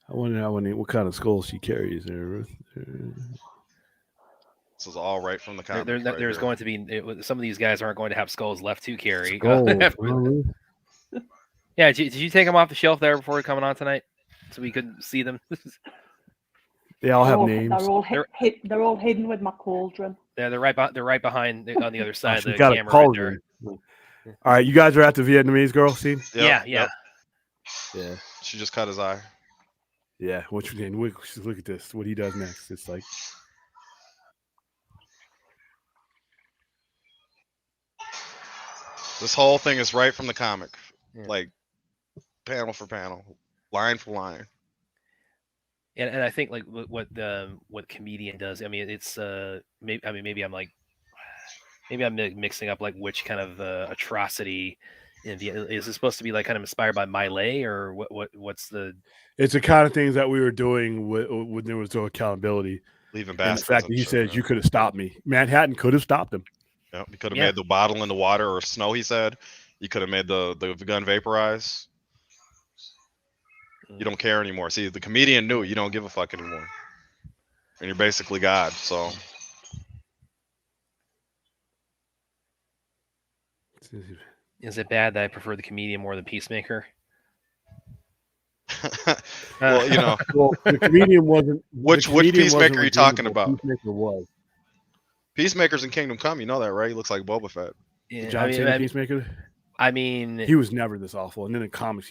A: I wonder what kind of skull she carries there, Ruth.
B: This is all right from the comic.
E: There's going to be some of these guys aren't going to have skulls left to carry. Yeah, did you take them off the shelf there before coming on tonight, so we could see them?
A: They all have names.
C: They're all hidden with my cauldron.
E: They're right behind on the other side of the
A: got
E: camera.
A: A cauldron. All right, you guys are at the Vietnamese girl scene.
B: Yep,
E: yeah.
B: She just cut his eye.
A: Yeah, look at this. What he does next. It's like.
B: This whole thing is right from the comic, like panel for panel, line for line.
E: And I think like what comedian does. I mean, it's maybe I'm mixing up like which kind of atrocity. Is it supposed to be like kind of inspired by Miley, or what's the?
A: It's the kind of things that we were doing when there was no accountability.
B: Leaving
A: bastards. The fact that he says you could have stopped me. Manhattan could have stopped him.
B: Yeah, you could have made the bottle in the water or snow. He said you could have made the gun vaporize. You don't care anymore. See, the comedian knew you don't give a fuck anymore, and you're basically God. So.
E: Is it bad that I prefer the comedian more than Peacemaker?
B: Well,
A: the comedian wasn't.
B: Which Peacemaker are you talking about?
A: Peacemaker was.
B: Peacemaker's in Kingdom Come. You know that, right? He looks like Boba Fett.
E: Yeah,
A: John Cena Peacemaker.
E: I mean,
A: he was never this awful, and then in comics,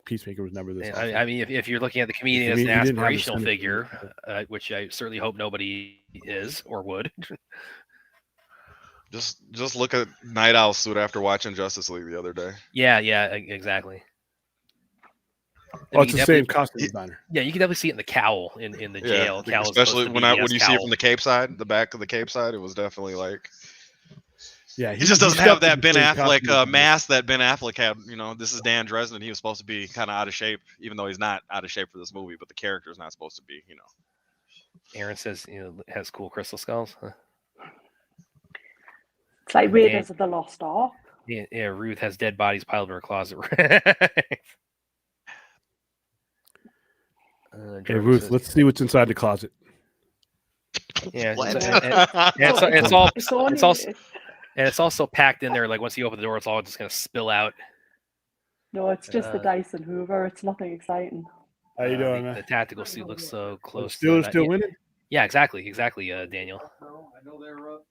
A: Peacemaker was never this.
E: I mean, if you're looking at the comedian as an aspirational figure, which I certainly hope nobody is or would.
B: Just look at Night Owl's suit after watching Justice League the other day.
E: Yeah, exactly.
A: Oh, it's the same costume designer.
E: Yeah, you can definitely see it in the cowl in the jail.
B: Yeah, especially when you see it from the Cape side, the back of the Cape side, it was definitely like.
A: Yeah,
B: he just doesn't have that Ben Affleck mask that Ben Affleck had. This is Dan Dresden. He was supposed to be kind of out of shape, even though he's not out of shape for this movie. But the character is not supposed to be.
E: Aaron says has cool crystal skulls. Huh?
C: It's like Raiders of the Lost Ark.
E: Yeah. Ruth has dead bodies piled in her closet.
A: Hey Ruth, says, let's see what's inside the closet.
E: Yeah, it's also packed in there. Like once you open the door, it's all just gonna spill out.
C: No, it's just the Dyson Hoover. It's nothing exciting.
A: How you doing, man?
E: The tactical suit looks so close.
A: Still winning?
E: Yeah, exactly, Daniel.
G: I know they're up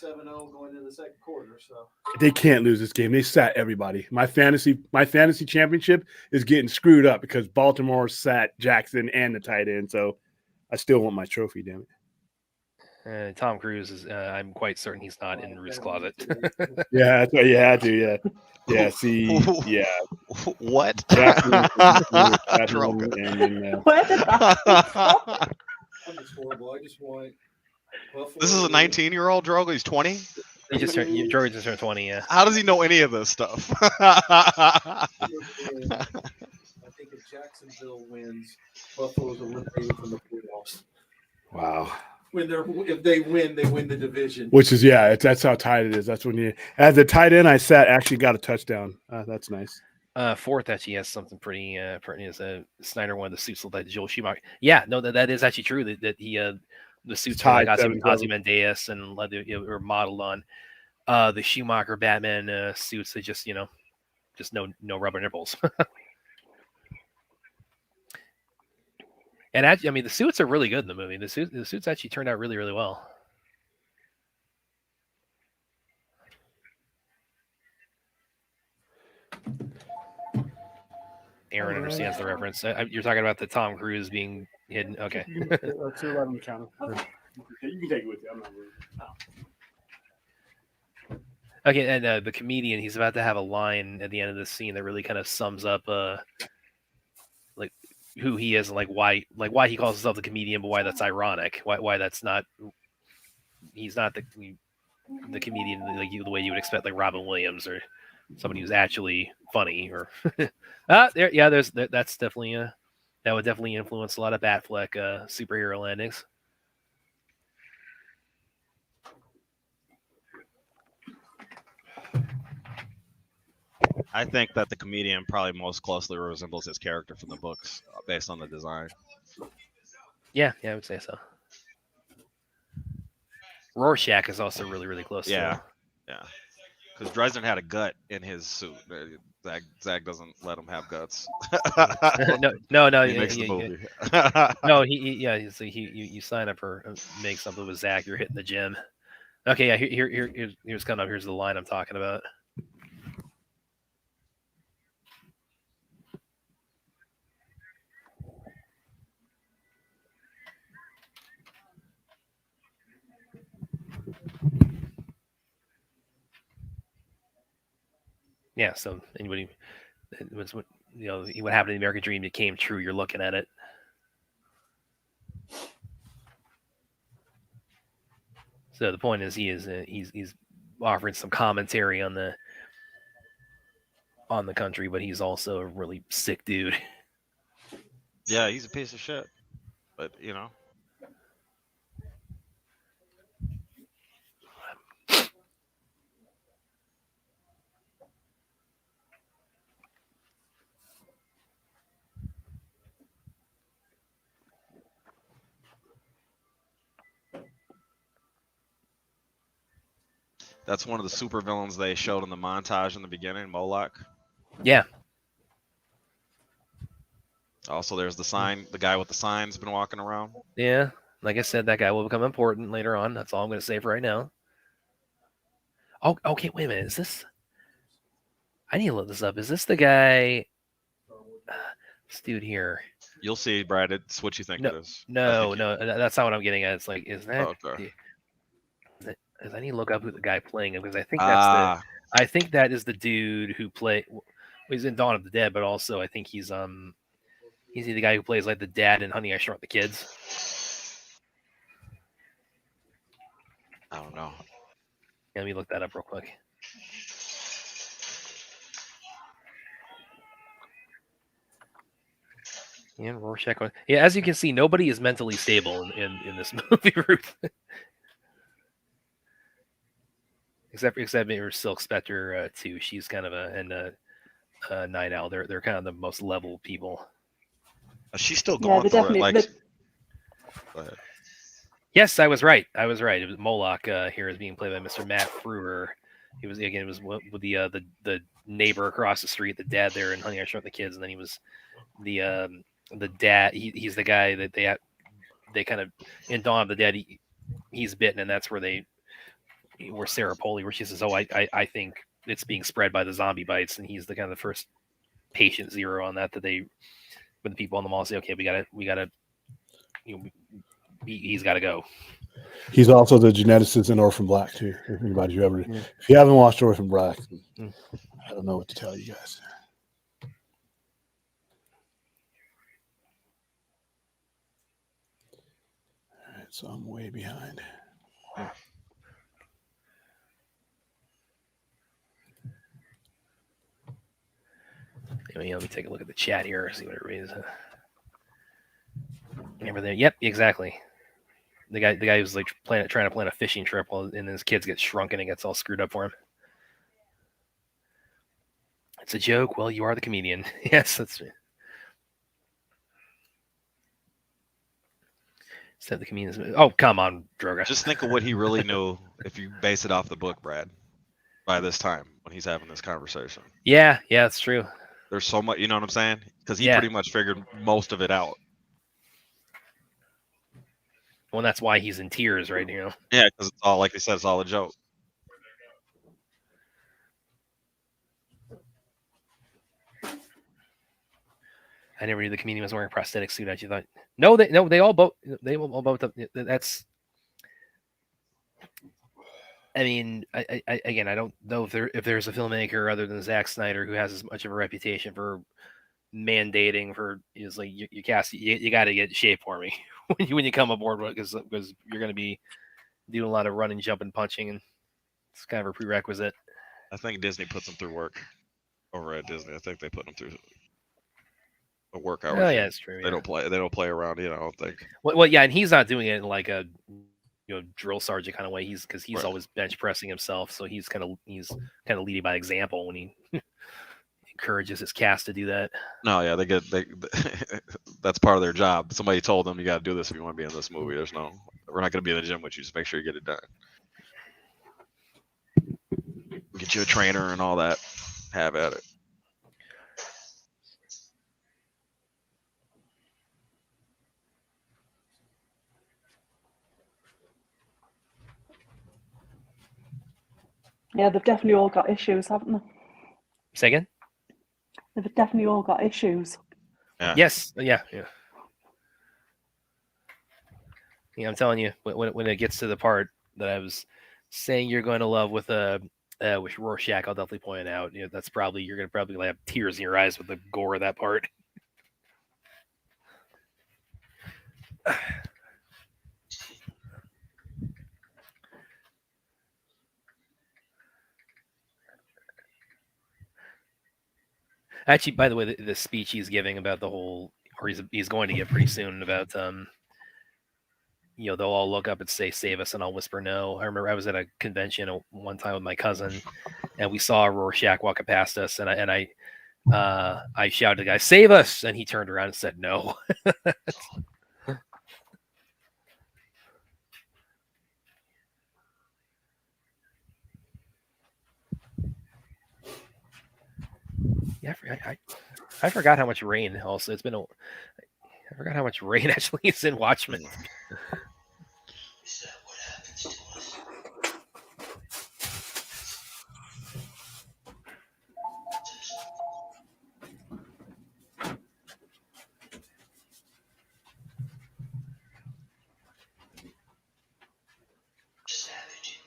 G: 7-0 going into the second quarter, so
A: they can't lose this game. They sat everybody. My fantasy championship is getting screwed up because Baltimore sat Jackson and the tight end. So I still want my trophy. Damn it!
E: Tom Cruise is. I'm quite certain he's not in Ruth's closet.
A: Yeah, that's what you had to. Yeah, yeah. See, yeah.
B: What?
A: Jackson
B: Droga.
A: and then,
C: Where did that come from?
G: I'm just horrible. I just want Buffalo.
B: This is a 19-year-old Droga. He's 20.
E: He just turned. George just turned 20. Yeah.
B: How does he know any of this stuff?
G: I think if Jacksonville wins, Buffalo's eliminated from the playoffs.
A: wow.
G: If they win the division.
A: Which is that's how tight it is. That's when you as the tight end I sat actually got a touchdown. That's nice.
E: Fourth actually has something pretty is Snyder one of the suits looked like Joel Schumacher. Yeah, no, that is actually true that he the suits were like Ozymandias and were modeled on the Schumacher Batman suits. They just just no rubber nipples. And actually, I mean, the suits are really good in the movie. The suits actually turned out really, really well. Aaron understands the reference. You're talking about the Tom Cruise being hidden. Okay.
A: Let's do it on the counter. You can take it with you. I'm not worried.
E: Okay, and the comedian, he's about to have a line at the end of this scene that really kind of sums up like who he is and like why he calls himself the comedian, but why that's ironic. Why that's not. He's not the comedian like the way you would expect, like Robin Williams or somebody who's actually funny. Or that's definitely that would definitely influence a lot of Batfleck superhero landings.
B: I think that the comedian probably most closely resembles his character from the books based on the design.
E: Yeah, I would say so. Rorschach is also really, really close.
B: Yeah. Because Dresden had a gut in his suit. Zack doesn't let him have guts.
E: No.
B: He makes the movie.
E: No, you sign up for make something with Zack. You're hitting the gym. Okay, yeah. Here's coming up. Here's the line I'm talking about. Yeah, so anybody, what happened in the American Dream? It came true. You're looking at it. So the point is, he's offering some commentary on the country, but he's also a really sick dude.
B: Yeah, he's a piece of shit. But that's one of the super villains they showed in the montage in the beginning, Moloch.
E: Yeah.
B: Also, there's the sign. The guy with the sign's been walking around.
E: Yeah. Like I said, that guy will become important later on. That's all I'm going to say for right now. Oh, okay. Wait a minute. Is this? I need to look this up. Is this the guy? This dude here.
B: You'll see, Brad. It's what you think it is.
E: No, that's not what I'm getting at. It's like, is that?
B: Okay.
E: I need to look up who the guy playing him because I think that's I think that is the dude who he's in Dawn of the Dead, but also I think he's the guy who plays like the dad in Honey, I Shrunk the Kids.
B: I don't know.
E: Let me look that up real quick. And Rorschach. Yeah, as you can see, nobody is mentally stable in this movie, Ruth. Except maybe Silk Spectre too. She's kind of a Night Owl. They're kind of the most level people.
B: She's still going for it. Like, go ahead.
E: Yes, I was right. It was Moloch here is being played by Mr. Matt Frewer. It was with the neighbor across the street, the dad there in Honey, I Shrunk the Kids, and then he was the dad. He's the guy that they kind of in Dawn of the Dead. He's bitten, and that's where Sarah Poley, where she says, "Oh, I think it's being spread by the zombie bites," and he's the kind of the first patient zero on that when the people on the mall say, "Okay, we gotta, he's got to go."
A: He's also the geneticist in Orphan Black too. If anybody ever,
E: Yeah.
A: if you haven't watched Orphan Black,
E: Mm.
A: I don't know what to tell you guys. All right, so I'm way behind.
E: Anyway, let me take a look at the chat here, see what everybody's. Remember there? Yep, exactly. The guy who's like trying to plan a fishing trip, and his kids get shrunken and gets all screwed up for him. It's a joke. Well, you are the comedian. Yes, that's me. Said the comedian. Oh, come on, Droga.
B: Just think of what he really knew if you base it off the book, Brad. By this time, when he's having this conversation,
E: Yeah, it's true.
B: there's so much. You know what I'm saying? Because he
E: Yeah.
B: pretty much figured most of it out.
E: Well, that's why he's in tears, right? You know.
B: Yeah, because it's all like they said, it's all a joke.
E: I never knew the comedian was wearing a prosthetic suit. I thought no, they all both that's. I mean, I again, I don't know if there's a filmmaker other than Zack Snyder who has as much of a reputation for mandating for is like you cast you got to get shape for me when you come aboard because you're going to be doing a lot of running, jumping, punching, and it's kind of a prerequisite.
B: I think Disney puts them through work over at Disney. I think they put them through a workout.
E: Oh yeah, that's true.
B: They don't play around. You know, I think.
E: Well, yeah, and he's not doing it in like a drill sergeant kind of way. He's
B: Right.
E: always bench pressing himself, so he's kind of leading by example when he encourages his cast to do that.
B: No, yeah, they that's part of their job. Somebody told them you got to do this if you want to be in this movie. We're not going to be in the gym with you. Just make sure you get it done. Get you a trainer and all that. Have at it.
C: Yeah, they've definitely all got issues, haven't they?
E: Say again?
C: They've definitely all got issues.
B: Yeah.
E: Yes. Yeah. Yeah, I'm telling you, when it gets to the part that I was saying you're going to love with Rorschach, I'll definitely point it out. That's probably you're going to probably have tears in your eyes with the gore of that part. Actually, by the way, the speech he's giving about the whole, or he's going to give pretty soon about, they'll all look up and say, "Save us," and I'll whisper, "No." I remember I was at a convention one time with my cousin, and we saw Rorschach walking past us, and I shouted to the guy, "Save us!" and he turned around and said, "No." Yeah, I forgot how much rain. Also, I forgot how much rain actually is in Watchmen.
H: Is that what happens to us? Savage.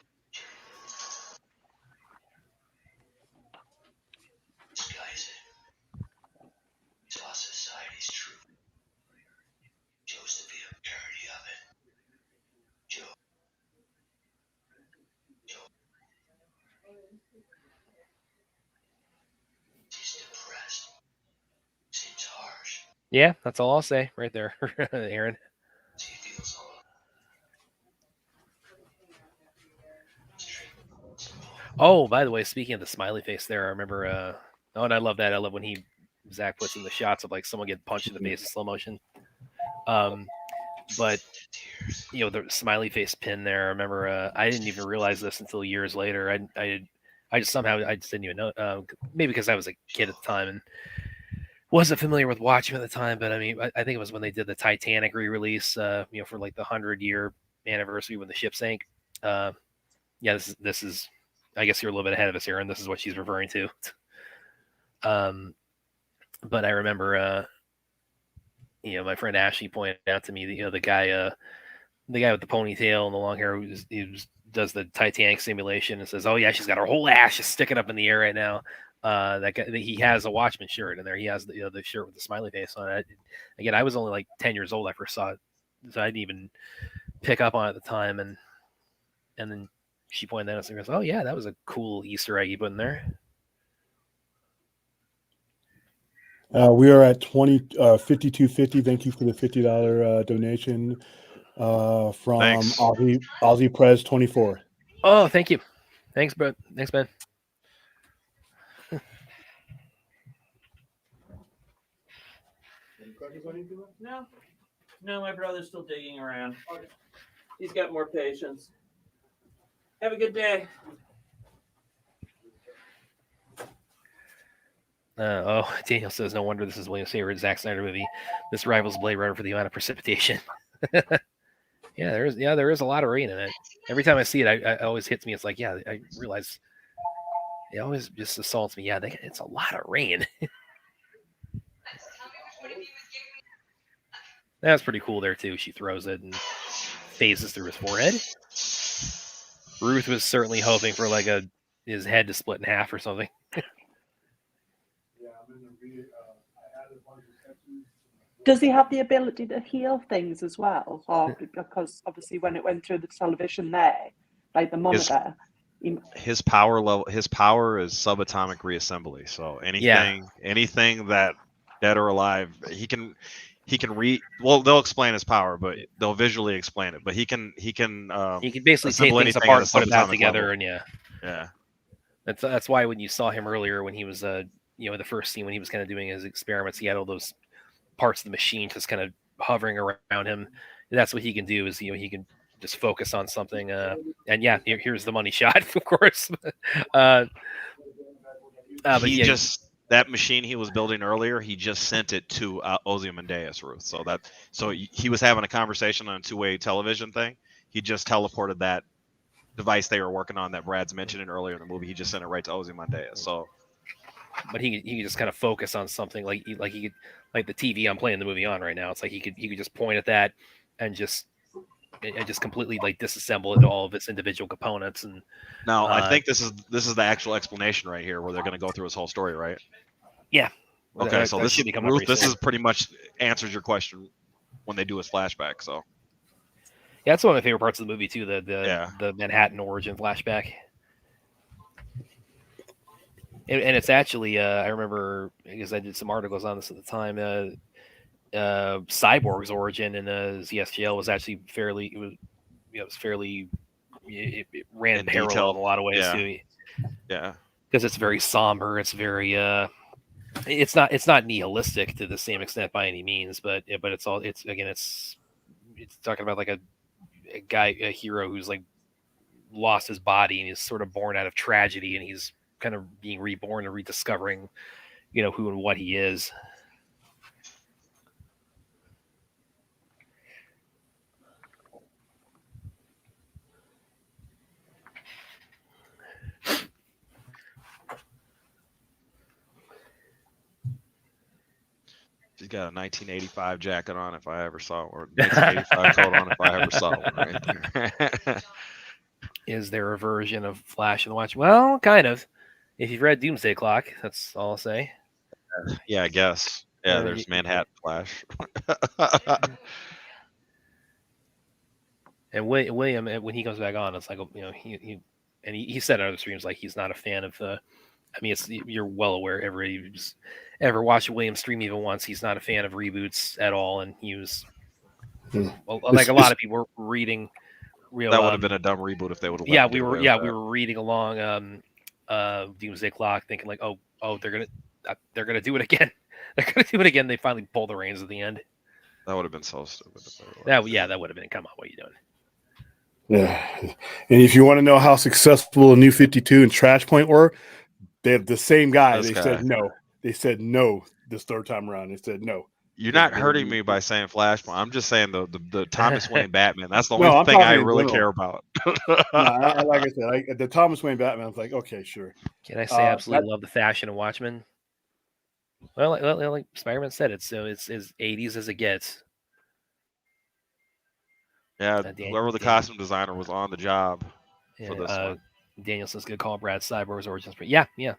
H: Disguise it. Saw society's truth. Chose to be a parody of it. Joe. He's depressed. Seems harsh.
E: Yeah, that's all I'll say right there, Aaron.
H: He feels alone.
E: Oh, by the way, speaking of the smiley face there, I remember, and I love that. I love when Zach puts in the shots of like someone getting punched in the face in slow motion. But the smiley face pin there, I remember, I didn't even realize this until years later. I just didn't even know, maybe because I was a kid at the time and wasn't familiar with Watchmen at the time. But I mean, I think it was when they did the Titanic re-release, for like the 100-year anniversary when the ship sank. Yeah, this is. I guess you're a little bit ahead of us here, and this is what she's referring to. But I remember, my friend Ashley pointed out to me that the guy the guy with the ponytail and the long hair who does the Titanic simulation and says, "Oh yeah, she's got her whole ass just sticking up in the air right now." That guy, he has a Watchmen shirt, and there he has the shirt with the smiley face on it. Again, I was only like 10 years old. I first saw it, so I didn't even pick up on it at the time. And then she pointed that out and goes, "Oh yeah, that was a cool Easter egg you put in there."
A: We are at 52.50. Thank you for the $50 donation from
B: Thanks.
A: Aussie Prez 24.
E: Oh, thank you. Thanks, bro. Thanks, Ben.
D: No, my brother's still digging around. He's got more patience. Have a good day.
E: Daniel says, no wonder this is William's favorite Zack Snyder movie. This rivals Blade Runner for the amount of precipitation. Yeah, there is a lot of rain in it. Every time I see it, it always hits me. It's like, yeah, I realize it always just assaults me. Yeah, it's a lot of rain. That's pretty cool there too. She throws it and phases through his forehead. Ruth was certainly hoping for like his head to split in half or something.
C: Does he have the ability to heal things as well? Or because obviously when it went through the television there, like the monitor,
B: his power is subatomic reassembly. So anything that dead or alive, he can well, they'll explain his power, but they'll visually explain it. But he can
E: basically take things apart and put it back together,
B: level.
E: And
B: yeah.
E: That's why when you saw him earlier when he was the first scene when he was kind of doing his experiments, he had all those parts of the machine just kind of hovering around him. And that's what he can do is he can just focus on something. And yeah, here's the money shot, of course.
B: That machine he was building earlier, he just sent it to Ozymandias, Ruth. So he was having a conversation on a two-way television thing. He just teleported that device they were working on that Brad's mentioning earlier in the movie. He just sent it right to Ozymandias. So,
E: but he could just kind of focus on something like he could, like the TV I'm playing the movie on right now. It's like he could just point at that and just completely like disassemble it to all of its individual components. And
B: now I think this is the actual explanation right here where they're going to go through his whole story, right?
E: Yeah.
B: Okay, so this is pretty much answers your question when they do his flashback. So
E: yeah, that's one of my favorite parts of the movie too. The Manhattan origin flashback. And it's actually, I remember because I did some articles on this at the time. Cyborg's origin in ZSGL was actually it ran in parallel
B: detail.
E: in a lot of ways too.
B: Yeah,
E: because it's very somber. It's very it's not nihilistic to the same extent by any means, but it's talking about like a hero who's like lost his body and he's sort of born out of tragedy and he's kind of being reborn and rediscovering, who and what he is.
B: She's got a 1985 jacket on if I ever saw, or 1985 coat on if I ever saw one right there.
E: Is there a version of Flash in the Watch? Well, kind of. If you've read Doomsday Clock, that's all I'll say.
B: Yeah, I guess. Yeah, there's Manhattan Flash.
E: And William, when he comes back on, it's like, he said on other streams like he's not a fan of the. I mean, you're well aware. Everybody's ever watched William stream even once. He's not a fan of reboots at all, and he was like a lot of people were reading.
B: That would have been a dumb reboot if they would have.
E: Yeah, we were reading along Doomsday Clock, thinking like, oh, they're gonna do it again. They're gonna do it again. They finally pull the reins at the end.
B: That would have been so stupid.
E: That would have been. Come on, what are you doing?
A: Yeah, and if you want to know how successful New 52 and Trash Point were, they have the same guy. Said no. They said no this third time around. They said no.
B: You're not hurting me by saying Flashpoint. I'm just saying the Thomas Wayne Batman. That's the only thing I really care about.
A: Like I said, the Thomas Wayne Batman. I was like, okay, sure.
E: Can I say I absolutely love the fashion of Watchmen? Well, like Spider-Man said, it's as 80s as it gets.
B: Yeah,
E: Dan-
B: whoever the
E: Dan-
B: costume designer was on the job for this
E: Yeah,
B: one.
E: Danielson's good call. Brad Cyborg's origins. But yeah. I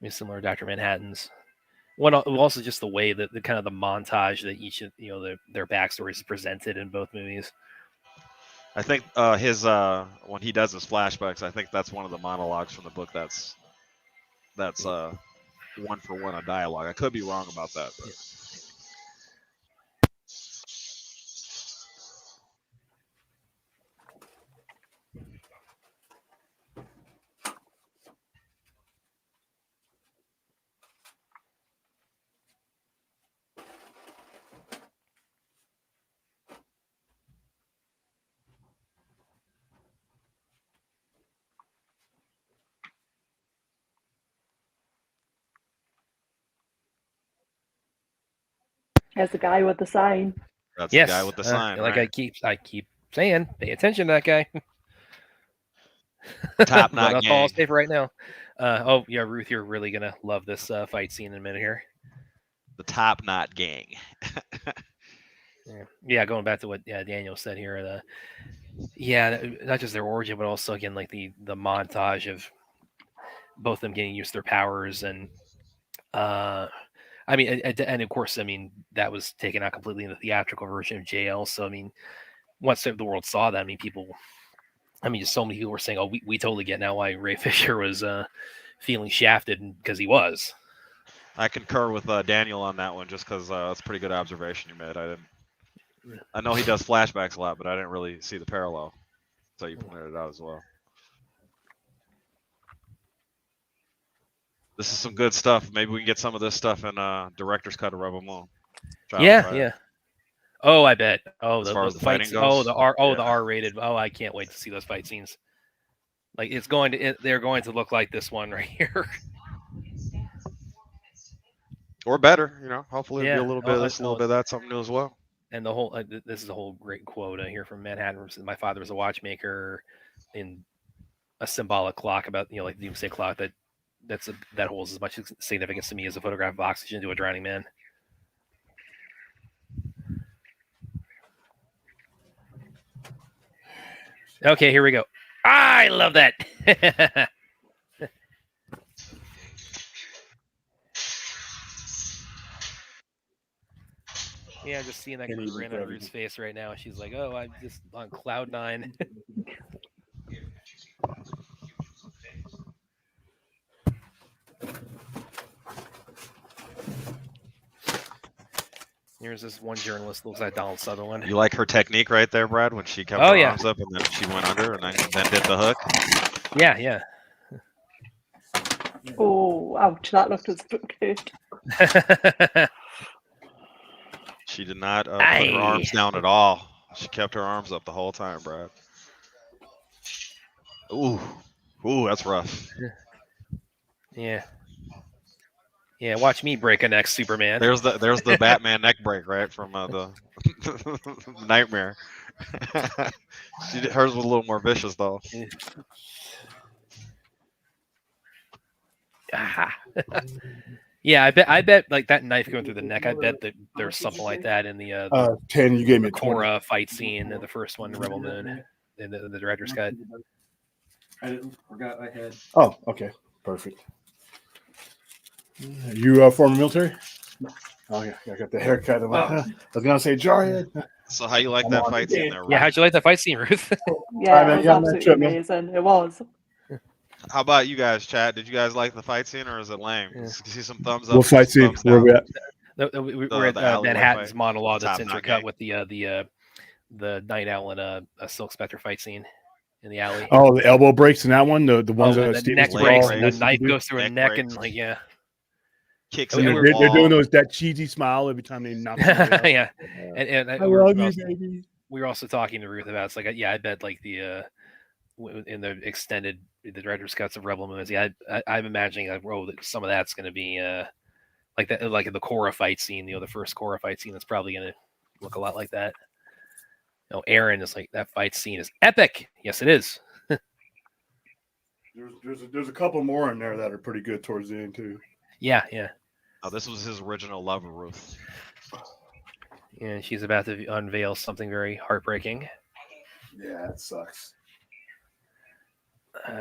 E: mean, similar to Dr. Manhattan's. One also just the way that the kind of the montage that each of their backstories is presented in both movies.
B: I think his when he does his flashbacks, I think that's one of the monologues from the book. That's 1-for-1 a dialogue. I could be wrong about that. But.
C: There's the guy with the sign.
B: That's
E: Yes,
B: the guy with the sign,
E: like
B: right?
E: I keep saying, pay attention to that guy.
B: Top
E: But
B: knot
E: that's all I'll
B: gang.
E: say for right now. Oh yeah, Ruth, you're really gonna love this fight scene in a minute here.
B: The top knot gang.
E: Yeah, going back to what Daniel said here. Not just their origin, but also again like the montage of both of them getting used to their powers and I mean, and of course, I mean that was taken out completely in the theatrical version of JL. So I mean, once the world saw that, I mean, just so many people were saying, "Oh, we totally get now why Ray Fisher was feeling shafted because he was."
B: I concur with Daniel on that one, just because that's a pretty good observation you made. I know he does flashbacks a lot, but I didn't really see the parallel. So you pointed it out as well. This is some good stuff. Maybe we can get some of this stuff in director's cut of Rebel Moon.
E: Yeah. Oh, I bet. Oh,
B: As far as
E: the
B: the fighting
E: fights.
B: goes?
E: The R-rated. Oh, I can't wait to see those fight scenes. Like they're going to look like this one right here.
B: Or better, Hopefully it'll be
E: Yeah.
B: a little bit of this, a little bit of that, something new as well.
E: And the whole this is a whole great quote here from Manhattan. My father was a watchmaker in a symbolic clock about like the doomsday clock that holds as much significance to me as a photograph of oxygen to a drowning man. Okay, here we go. I love that. Yeah, I'm just seeing that grin on Ruth's face right now. She's like, "Oh, I'm just on cloud 9." Here's this one journalist looks like Donald Sutherland.
B: You like her technique right there, Brad, when she kept her arms up and then she went under and then did the hook?
E: Yeah.
C: Oh, ouch, that looked as good.
B: She did not put her arms down at all. She kept her arms up the whole time, Brad. Ooh, that's rough.
E: Yeah, watch me break a neck, Superman.
B: There's the Batman neck break, right, from the Nightmare. Hers was a little more vicious, though.
E: Yeah, I bet like that knife going through the neck. I bet that there's something like that in the
A: 10. You gave me a
E: Cora fight scene in the first one, in Rebel Moon, in the director's cut.
G: I forgot I had.
A: Oh, okay, perfect. You former military? Oh yeah, I got the haircut. I was gonna say Jarhead.
B: So how you like that fight scene there, Ruth?
E: Yeah, how'd you like that fight scene, Ruth?
C: Yeah, it was absolutely amazing. It was.
B: How about you guys, chat? Did you guys like the fight scene, or is it lame? Yeah. See some thumbs up.
A: What fight scene? Where we at?
E: We're at Manhattan's monologue that's intercut with the Night Owl and a Silk Spectre fight scene in the alley.
A: Oh, the elbow breaks in that one. The ones that
E: the neck breaks, and the knife goes through a neck, and
B: kicks.
A: And they're doing that cheesy smile every time they knock.
E: Yeah, and
A: I love you, baby.
E: We were also talking to Ruth about it's like I bet like the in the director's cuts of Rebel Moon. Yeah, I'm imagining that some of that's going to be like that, like in the Cora fight scene. The first Cora fight scene that's probably going to look a lot like that. Aaron is like, that fight scene is epic. Yes, it is.
A: There's a couple more in there that are pretty good towards the end too.
E: Yeah.
B: Oh, this was his original love of Ruth.
E: And she's about to unveil something very heartbreaking.
A: Yeah, it sucks.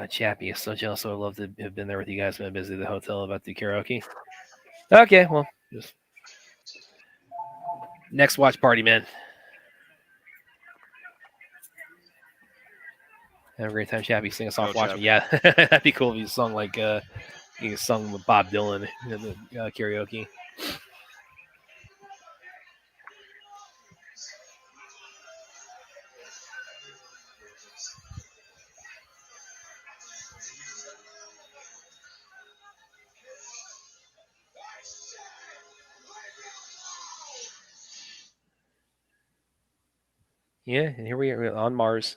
E: Chappie is so jealous. I would love to have been there with you guys. Been busy at the hotel about the karaoke. Okay, well, just next watch party, man. Have a great time, Chappie. Sing a song for Watchmen. Yeah, that'd be cool if you sung like you sung with Bob Dylan in the karaoke. Yeah, and here we are on Mars.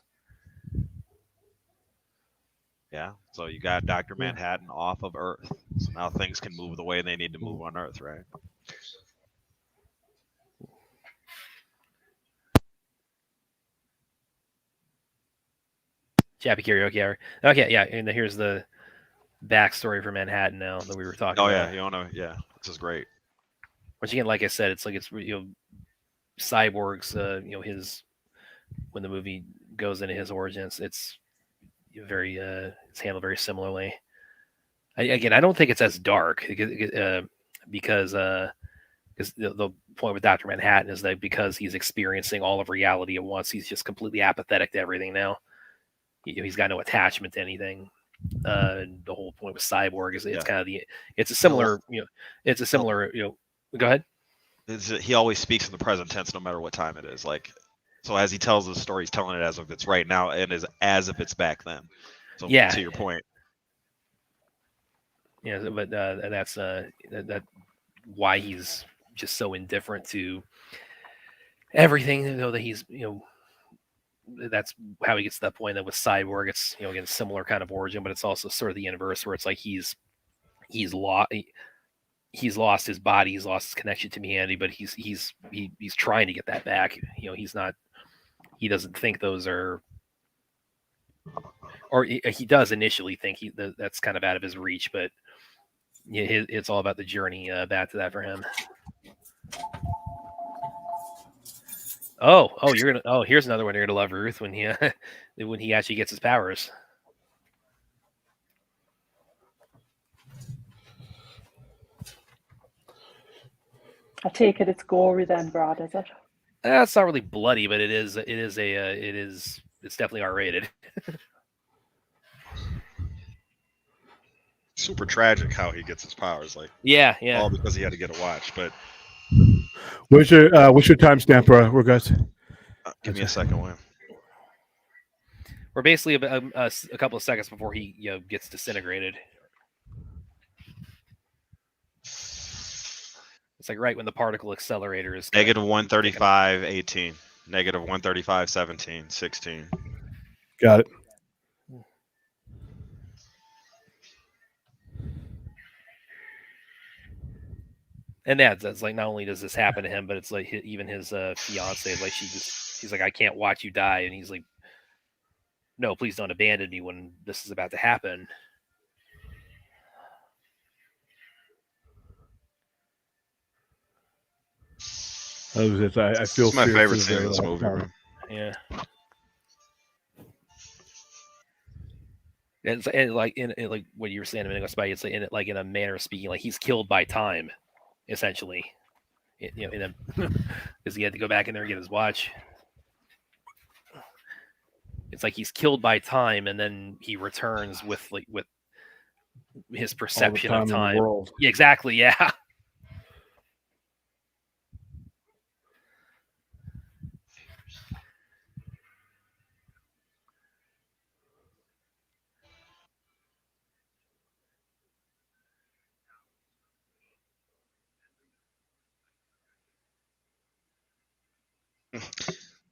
B: Yeah. So you got Dr. Manhattan off of Earth. So now things can move the way they need to move on Earth, right?
E: Chappie karaoke hour. Okay, yeah, and here's the backstory for Manhattan now that we were talking
B: Oh
E: about.
B: yeah, you know, yeah, this is great.
E: Once again, like I said, it's Cyborg's his when the movie goes into his origins, it's very it's handled very similarly. I don't think it's as dark because the point with Dr. Manhattan is that because he's experiencing all of reality at once, he's just completely apathetic to everything now. He's got no attachment to anything. The whole point with Cyborg is it's kind of it's a similar go ahead.
B: He always speaks in the present tense no matter what time it is. Like, so as he tells the story, he's telling it as if it's right now and as if it's back then. So
E: Yeah.
B: To your point.
E: Yeah, but that's that why he's just so indifferent to everything. That he's that's how he gets to that point. That with Cyborg, it's again similar kind of origin, but it's also sort of the inverse where it's like he's lost his body, he's lost his connection to humanity, but he's trying to get that back. He doesn't think those are, or he does initially think that's kind of out of his reach, but it's all about the journey back to that for him. Here's another one you're gonna love, Ruth, when he actually gets his powers.
C: I take it it's gory then, Brad, is it?
E: It's not really bloody, but it's definitely R-rated.
B: Super tragic how he gets his powers, like all because he had to get a watch. But
A: what's your timestamp, we're guys?
B: Give me a second, William.
E: We're basically a couple of seconds before he gets disintegrated. It's like right when the particle accelerator is
B: negative 135, 18, negative 135, 17, 16.
A: Got it.
E: And that's like, not only does this happen to him, but it's like even his fiance is like, she's like, I can't watch you die. And he's like, no, please don't abandon me when this is about to happen.
A: I feel
B: it's my favorite scene in this movie, man.
E: Yeah. And like in like what you were saying a minute ago, it's like in a manner of speaking, like he's killed by time, essentially. Because he had to go back in there and get his watch. It's like he's killed by time, and then he returns with his perception of time. Yeah, exactly. Yeah.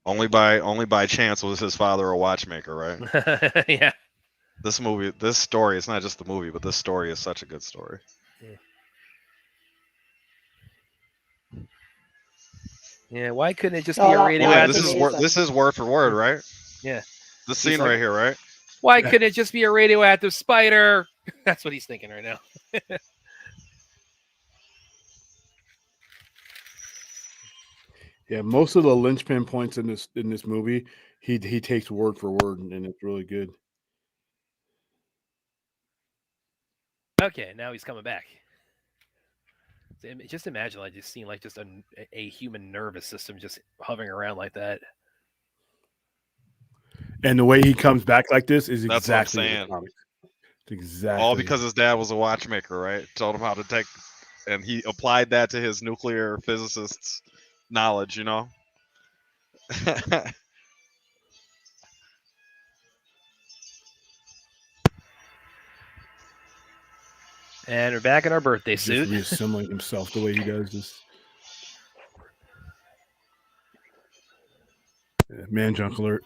B: Only by chance was his father a watchmaker, right?
E: Yeah.
B: This story, it's not just the movie, but this story is such a good story.
E: Yeah, why couldn't it just be a radioactive?
B: This is word for word, right?
E: Yeah.
B: This scene right here, right?
E: Why couldn't it just be a radioactive spider? That's what he's thinking right now.
A: Yeah, most of the linchpin points in this movie, he takes word for word, and it's really good.
E: Okay, now he's coming back. Just imagine like just seeing like just a human nervous system just hovering around like that.
A: And the way he comes back like this is
B: That's what I'm
A: exactly
B: saying.
A: the comics. It's exactly
B: All because his dad was a watchmaker, right? Told him how to take, and he applied that to his nuclear physicist's knowledge, you know?
E: And we're back in our birthday
A: just
E: suit.
A: reassembling himself the way he does this. Yeah, man junk alert.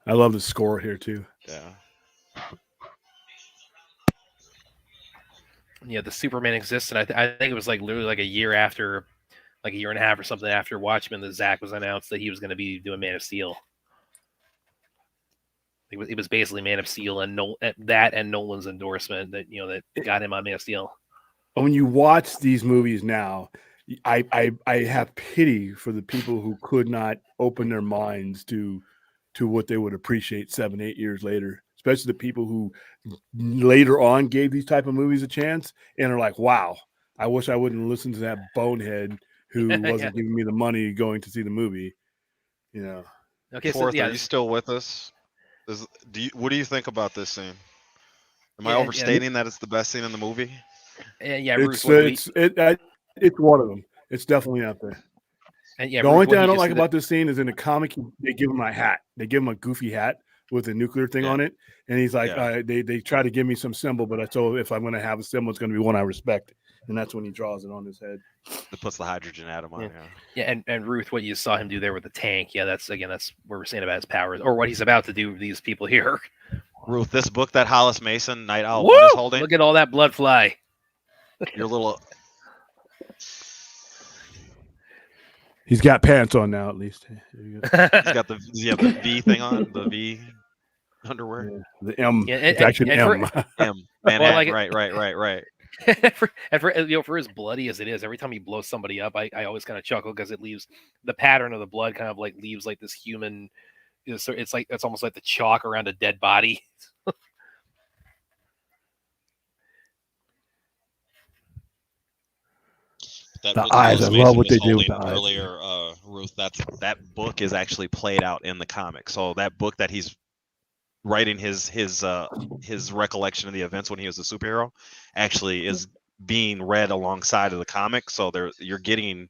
A: I love the score here too.
B: Yeah.
E: Yeah, the Superman exists, and I think it was like literally like a year after, like a year and a half or something after Watchmen, that Zack was announced that he was going to be doing Man of Steel. It was basically Man of Steel and that and Nolan's endorsement that that got him on Man of Steel.
A: When you watch these movies now, I have pity for the people who could not open their minds to what they would appreciate 7-8 years later, especially the people who later on gave these type of movies a chance and are like, wow, I wish I wouldn't listen to that bonehead who wasn't giving me the money going to see the movie.
B: Okay, Fourth, so, are you still with us? What do you think about this scene? Am I overstating that it's the best scene in the movie?
E: Yeah,
A: it's
E: Ruth,
A: it's one of them. It's definitely up there.
E: And
A: the only thing I don't like about this scene is in the comic they give him a hat. They give him a goofy hat with a nuclear thing on it, and he's like, they try to give me some symbol, but I told if I'm going to have a symbol, it's going to be one I respect, and that's when he draws it on his head.
B: It puts the hydrogen atom on.
E: And Ruth, what you saw him do there with the tank, that's what we're saying about his powers, or what he's about to do with these people here.
B: Ruth, this book that Hollis Mason, Night Owl
E: is
B: holding.
E: Look at all that blood fly.
B: Your little.
A: He's got pants on now, at least.
B: He's got the V thing on, the V underwear.
A: Yeah, the M. It's actually an M.
B: M. Manhattan. Right.
E: For as bloody as it is, every time he blows somebody up, I always kind of chuckle because it leaves the pattern of the blood kind of like leaves like this human. It's like it's almost like the chalk around a dead body.
A: The eyes, I love what they do with the eyes.
B: Earlier, Ruth, that book is actually played out in the comic. So that book that he's writing his recollection of the events when he was a superhero actually is being read alongside of the comic. So you're getting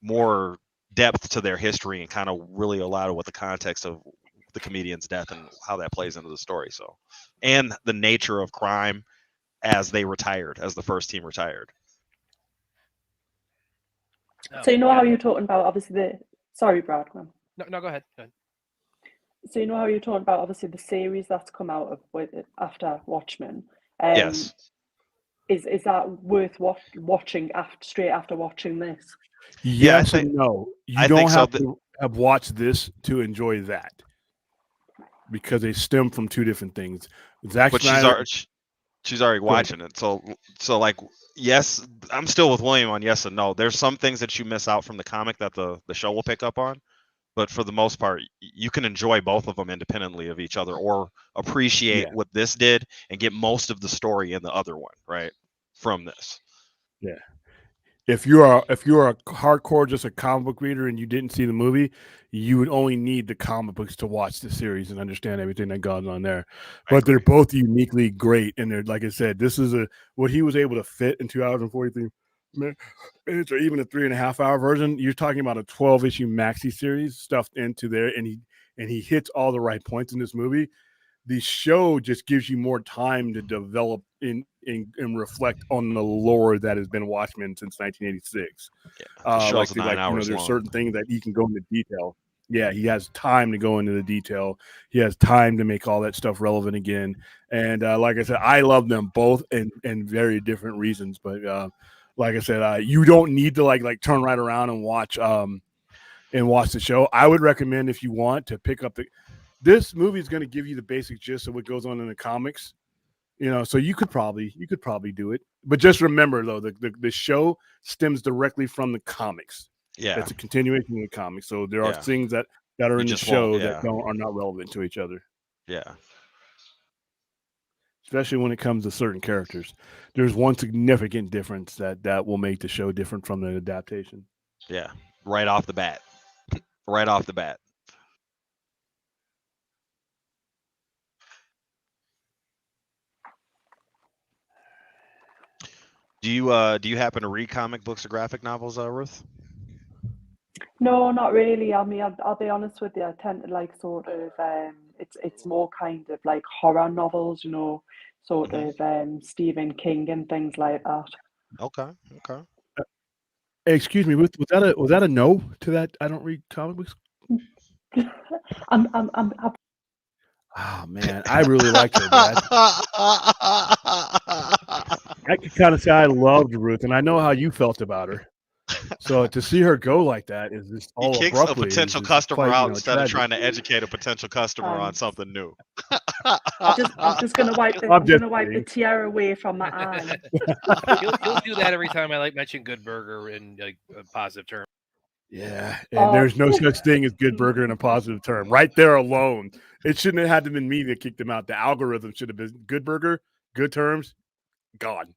B: more depth to their history and kind of really a lot of what the context of the comedian's death and how that plays into the story. So, and the nature of crime as the first team retired.
C: So how you're talking about obviously sorry, Brad.
E: No, go ahead.
C: So how you're talking about obviously the series that's come out of after Watchmen.
B: Yes.
C: Is that worth watching straight after watching this?
A: Yes and no. You don't have to have watched this to enjoy that because they stem from two different things. Zack Snyder.
B: She's already watching it. So like, yes, I'm still with William on yes and no. There's some things that you miss out from the comic that the show will pick up on. But for the most part, you can enjoy both of them independently of each other or appreciate what this did and get most of the story in the other one, right? From this.
A: Yeah. If you're a hardcore, just a comic book reader and you didn't see the movie, you would only need the comic books to watch the series and understand everything that goes on there. But they're both uniquely great. And they're, like I said, this is what he was able to fit in 2 hours and 43 minutes or even a 3.5 hour version. You're talking about a 12-issue maxi series stuffed into there. And he hits all the right points in this movie. The show just gives you more time to develop and reflect on the lore that has been Watchmen since 1986. There's certain things that he can go into detail. Yeah, he has time to go into the detail. He has time to make all that stuff relevant again. And like I said, I love them both and very different reasons. But like I said, you don't need to like turn right around and watch the show. I would recommend if you want to pick up this movie is going to give you the basic gist of what goes on in the comics, so you could probably do it. But just remember though, the show stems directly from the comics.
B: Yeah.
A: It's a continuation of the comics. So there are
B: Yeah.
A: things that are
B: You
A: in the
B: just won't-
A: show
B: yeah.
A: that are not relevant to each other.
B: Yeah.
A: Especially when it comes to certain characters. There's one significant difference that will make the show different from the adaptation.
B: Yeah. Right off the bat. Right off the bat. Do you happen to read comic books or graphic novels, Ruth?
C: No, not really. I mean, I'll be honest with you. I tend to like sort of it's more kind of like horror novels, you know, sort of Stephen King and things like that.
B: Okay. Okay.
A: Hey, excuse me, was that a no to that? I don't read comic books.
C: I'm
A: Oh man, I really liked her, Brad. I could kind of say I loved Ruth, and I know how you felt about her. So to see her go like that is just
B: He
A: all
B: kicks a
A: abruptly.
B: potential
A: is
B: customer
A: quite,
B: out
A: you know,
B: instead of
A: tragic.
B: trying to educate a potential customer on something new.
C: I'm just gonna wipe the
A: I'm
C: I'm
A: just
C: gonna wipe the
A: kidding.
C: tear away from my eye.
E: He'll do that every time I like mention Good Burger in like a positive term.
A: Yeah, and there's no such thing as good burger in a positive term. Right there alone, it shouldn't have had to been me that kicked him out. The algorithm should have been good burger, good terms, gone.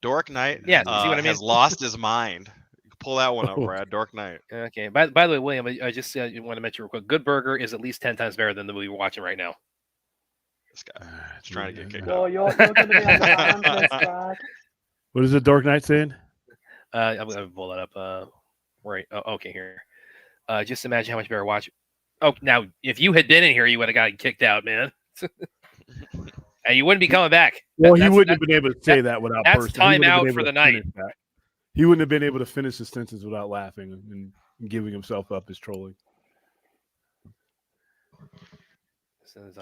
B: Dork Knight
E: Yeah, see what I mean?
B: has lost his mind. Pull that one up, Brad. Dork Knight.
E: Okay. By the way, William, I just want to mention real quick. Good Burger is at least 10 times better than the movie we're watching right now.
B: This guy is trying to get kicked
C: Oh,
B: out.
C: you're going to be on the banned list, Brad.
A: What is the Dark Knight saying?
E: I'm gonna pull that up. Right. Oh, okay, here. Just imagine how much better watch. Oh, now if you had been in here, you would have gotten kicked out, man. And you wouldn't be coming back.
A: Well, he wouldn't have been able to say that without
E: that's
A: bursting. He wouldn't have
E: time
A: been
E: out
A: able
E: for
A: to
E: the night.
A: finish that. He wouldn't have been able to finish his sentence without laughing and giving himself up as trolling.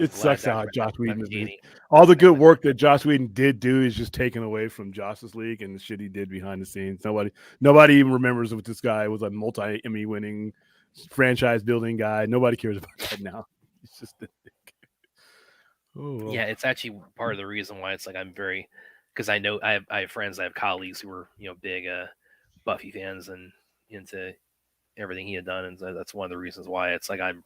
A: It sucks how Joss Whedon is. All the good work that Joss Whedon did do is just taken away from Justice League and the shit he did behind the scenes. Nobody even remembers what this guy was, a multi-Emmy winning franchise building guy. Nobody cares about that now. He's just
E: Yeah, it's actually part of the reason why it's like I'm very, because I know I have friends, I have colleagues who are big Buffy fans and into everything he had done, and so that's one of the reasons why it's like I'm,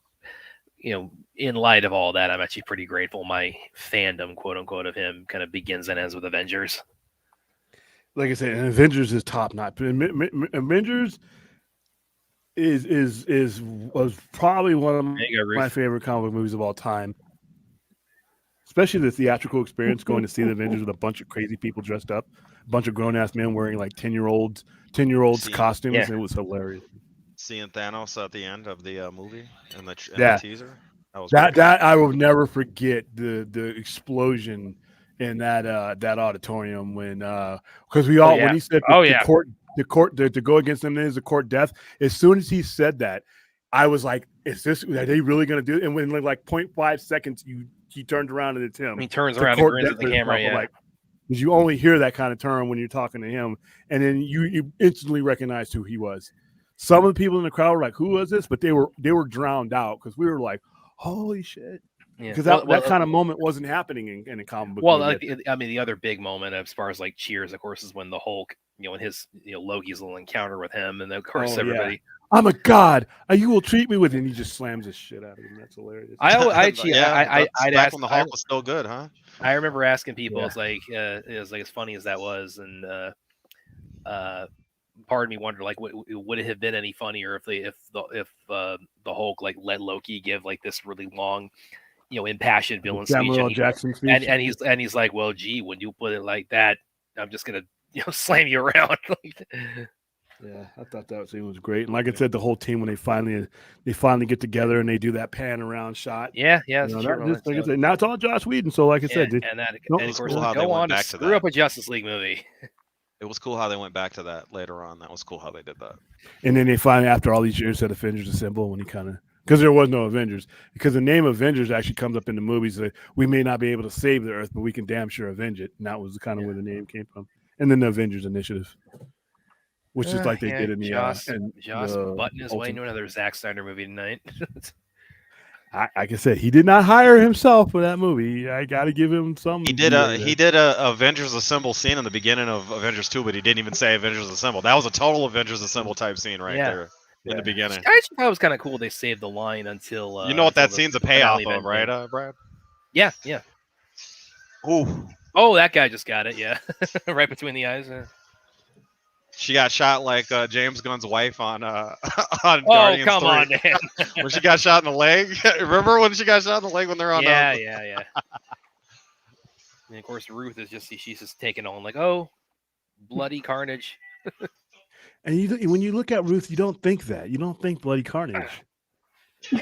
E: in light of all that, I'm actually pretty grateful my fandom, quote unquote, of him kind of begins and ends with Avengers.
A: Like I said, and Avengers is top notch. Avengers was probably one of my favorite comic book movies of all time. Especially the theatrical experience, going to see the Avengers with a bunch of crazy people dressed up, a bunch of grown ass men wearing like 10-year-olds costumes. Yeah. It was hilarious.
B: Seeing Thanos at the end of the movie and the teaser.
A: That I will never forget the explosion in that auditorium when because we all when he said the court to go against them is the court death. As soon as he said that, I was like, are they really going to do it? And when like 0.5 seconds, he turned around and it's him.
E: He turns around and grins at the camera. Yeah,
A: like, because you only hear that kind of term when you're talking to him, and then you instantly recognized who he was. Some of the people in the crowd were like, "Who was this?" But they were drowned out because we were like, "Holy shit!" Because that kind of moment wasn't happening in a comic book.
E: Well, I mean, the other big moment as far as like cheers, of course, is when the Hulk, and his Loki's little encounter with him, and then of course everybody.
A: Yeah. I'm a god. You will treat me with it. And he just slams his shit out of him. That's hilarious.
E: I'd
B: ask when the Hulk was still good, huh?
E: I remember asking people, it's like as funny as that was, and part of me wondered, like, would it have been any funnier if the Hulk like let Loki give like this really long, impassioned villain speech,
A: Jackson speech,
E: and he's like, well, gee, when you put it like that, I'm just gonna slam you around.
A: Yeah, I thought that scene was great, and like I said, the whole team when they finally get together and they do that pan around shot.
E: Yeah.
A: Now it's all Joss Whedon. So like I said,
E: and of course, go on to screw up a Justice League movie.
B: It was cool how they went back to that later on. That was cool how they did that.
A: And then they finally, after all these years, said Avengers Assemble when he kind of, because there was no Avengers, because the name Avengers actually comes up in the movies that we may not be able to save the Earth, but we can damn sure avenge it. And that was kind of where the name came from. And then the Avengers Initiative, which is like they did in the
E: Joss butting his way into another Zack Snyder movie tonight.
A: like I said, he did not hire himself for that movie. I got to give him some.
B: He did a Avengers Assemble scene in the beginning of Avengers 2, but he didn't even say Avengers Assemble. That was a total Avengers Assemble type scene right there in the beginning.
E: I actually thought it was kind of cool they saved the line until.
B: You know what that
E: the
B: scene's a payoff
E: finale
B: of, right, Brad?
E: Yeah.
B: Ooh.
E: Oh, that guy just got it. Yeah, right between the eyes.
B: She got shot like James Gunn's wife on on
E: Oh,
B: Guardians
E: come
B: 3.
E: on, man.
B: When she got shot in the leg. Remember when she got shot in the leg when they're on?
E: Yeah. And of course, Ruth is she's just taking on like, oh, bloody carnage.
A: And when you look at Ruth, you don't think that. You don't think bloody carnage. You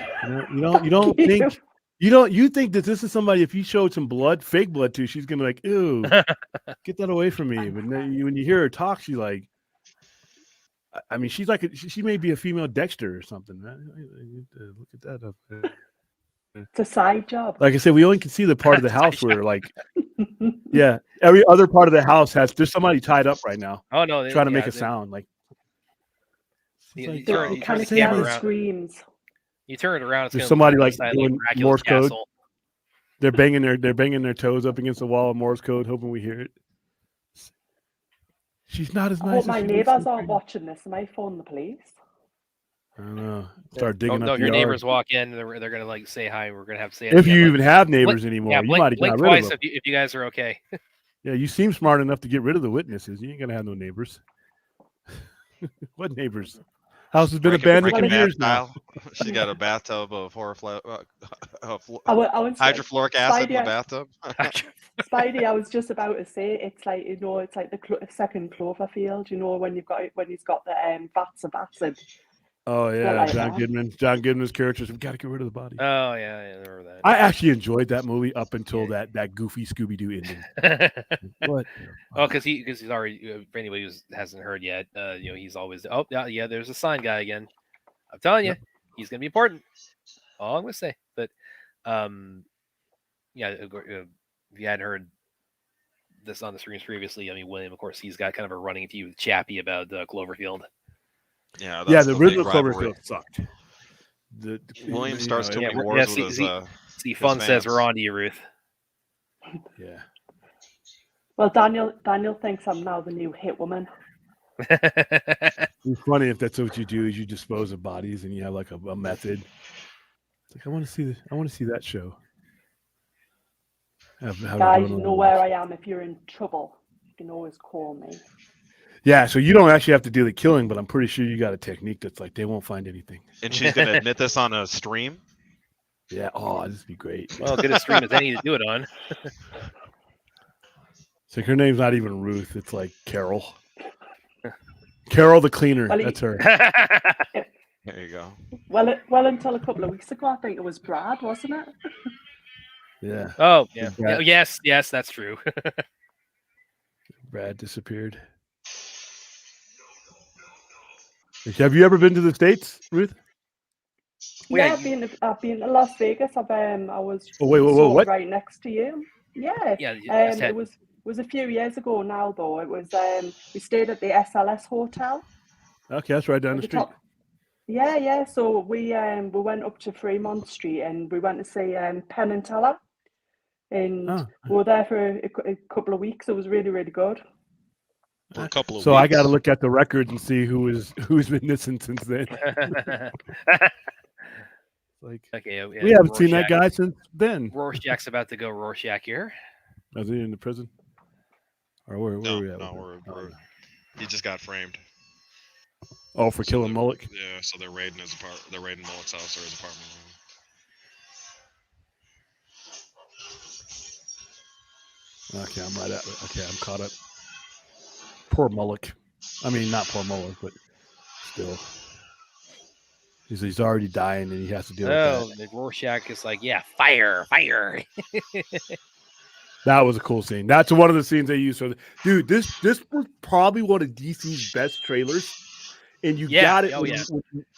A: don't think. You think that this is somebody, if you showed some blood, fake blood to, she's gonna be like, ew, get that away from me. But then when you hear her talk, she's like, I mean, she's like, she may be a female Dexter or something. Look at that up there.
C: It's a side job.
A: Like I said, we only can see the part of the house where, like, yeah, every other part of the house there's somebody tied up right now.
E: Oh no,
A: trying to make a sound. Like,
E: you
C: kind of hear the screams.
E: You turn it around. It's
A: there's somebody like doing
E: Dracula's
A: Morse code.
E: castle.
A: They're banging their toes up against the wall of Morse code, hoping we hear it. She's not as nice.
C: I hope
A: as
C: my
A: she
C: neighbours
A: looks.
C: aren't watching this. Am I phone the police?
A: I don't know. Start digging up
E: your
A: the yard.
E: neighbors walk in. They're gonna like say hi. We're gonna have to say it
A: If
E: again,
A: you
E: like,
A: even have neighbors anymore, you might have
E: blink
A: got rid
E: twice
A: of them.
E: if you guys are okay.
A: Yeah, you seem smart enough to get rid of the witnesses. You ain't gonna have no neighbors. What neighbors? House has been abandoned for years now.
B: She got a bathtub of hydrofluoric
C: Spidey,
B: acid in the bathtub.
C: Spidey, I was just about to say, it's like, you know, it's like the second Cloverfield, you know, when he's got the vats of acid.
A: Oh yeah,
C: like
A: John
C: that.
A: Goodman. John Goodman's characters. We got to get rid of the body.
E: Oh yeah, I remember that.
A: I actually enjoyed that movie up until that goofy Scooby Doo ending. What?
E: Oh, because he's already. For anybody who hasn't heard yet, you know, he's always. Oh yeah, there's a sign guy again. I'm telling you, he's gonna be important. All I'm gonna say, but yeah, if you hadn't heard this on the streams previously, I mean, William, of course, he's got kind of a running feud with Chappie about Cloverfield.
B: Yeah,
A: the original Cloverfield sucked.
B: William starts too many wars with his.
E: See, Fun says we're on to you, Ruth.
A: Yeah.
C: Well, Daniel thinks I'm now the new hit woman.
A: It's funny if that's what you do, is you dispose of bodies and you have like a method. It's like, I want to see this. I want to see that show.
C: Guys, you know where I am. If you're in trouble, you can always call me.
A: Yeah, so you don't actually have to do the killing, but I'm pretty sure you got a technique that's like they won't find anything.
B: And she's going to admit this on a stream?
A: Yeah, oh, this would be great.
E: Well, good a stream as any to do it on.
A: It's like her name's not even Ruth, it's like Carol. Carol the cleaner, that's her.
B: There you go.
C: Well, until a couple of weeks ago, I think it was Brad, wasn't it?
A: Yeah.
E: Oh, yeah. Yes, that's true.
A: Brad disappeared. Have you ever been to the States, Ruth?
C: Yeah, I've been to Las Vegas. I was
A: what?
C: right next to you. Yeah. It was a few years ago now, though. It was we stayed at the SLS Hotel.
A: Okay, that's right down the street.
C: Yeah. So we went up to Fremont Street and we went to see Penn and Teller, and we were there for a couple of weeks. It was really, really good.
B: For a couple of
A: so
B: weeks.
A: I got to look at the records and see who's been missing since then. Like,
E: okay,
A: we haven't seen that guy since then.
E: Rorschach's about to go Rorschach here.
A: Is he in the prison? Or where are we at?
B: No, he just got framed.
A: Oh, for killing Mullock?
B: Yeah, so they're raiding his apartment. They're raiding Mullock's house or his apartment.
A: Okay, I'm right at it. Okay, I'm caught up. Poor Mullock. I mean, not poor Mullock, but still. He's already dying and he has to deal with that.
E: Oh, the Rorschach is like, yeah, fire.
A: That was a cool scene. That's one of the scenes they used. So, dude, this was probably one of DC's best trailers. And you got it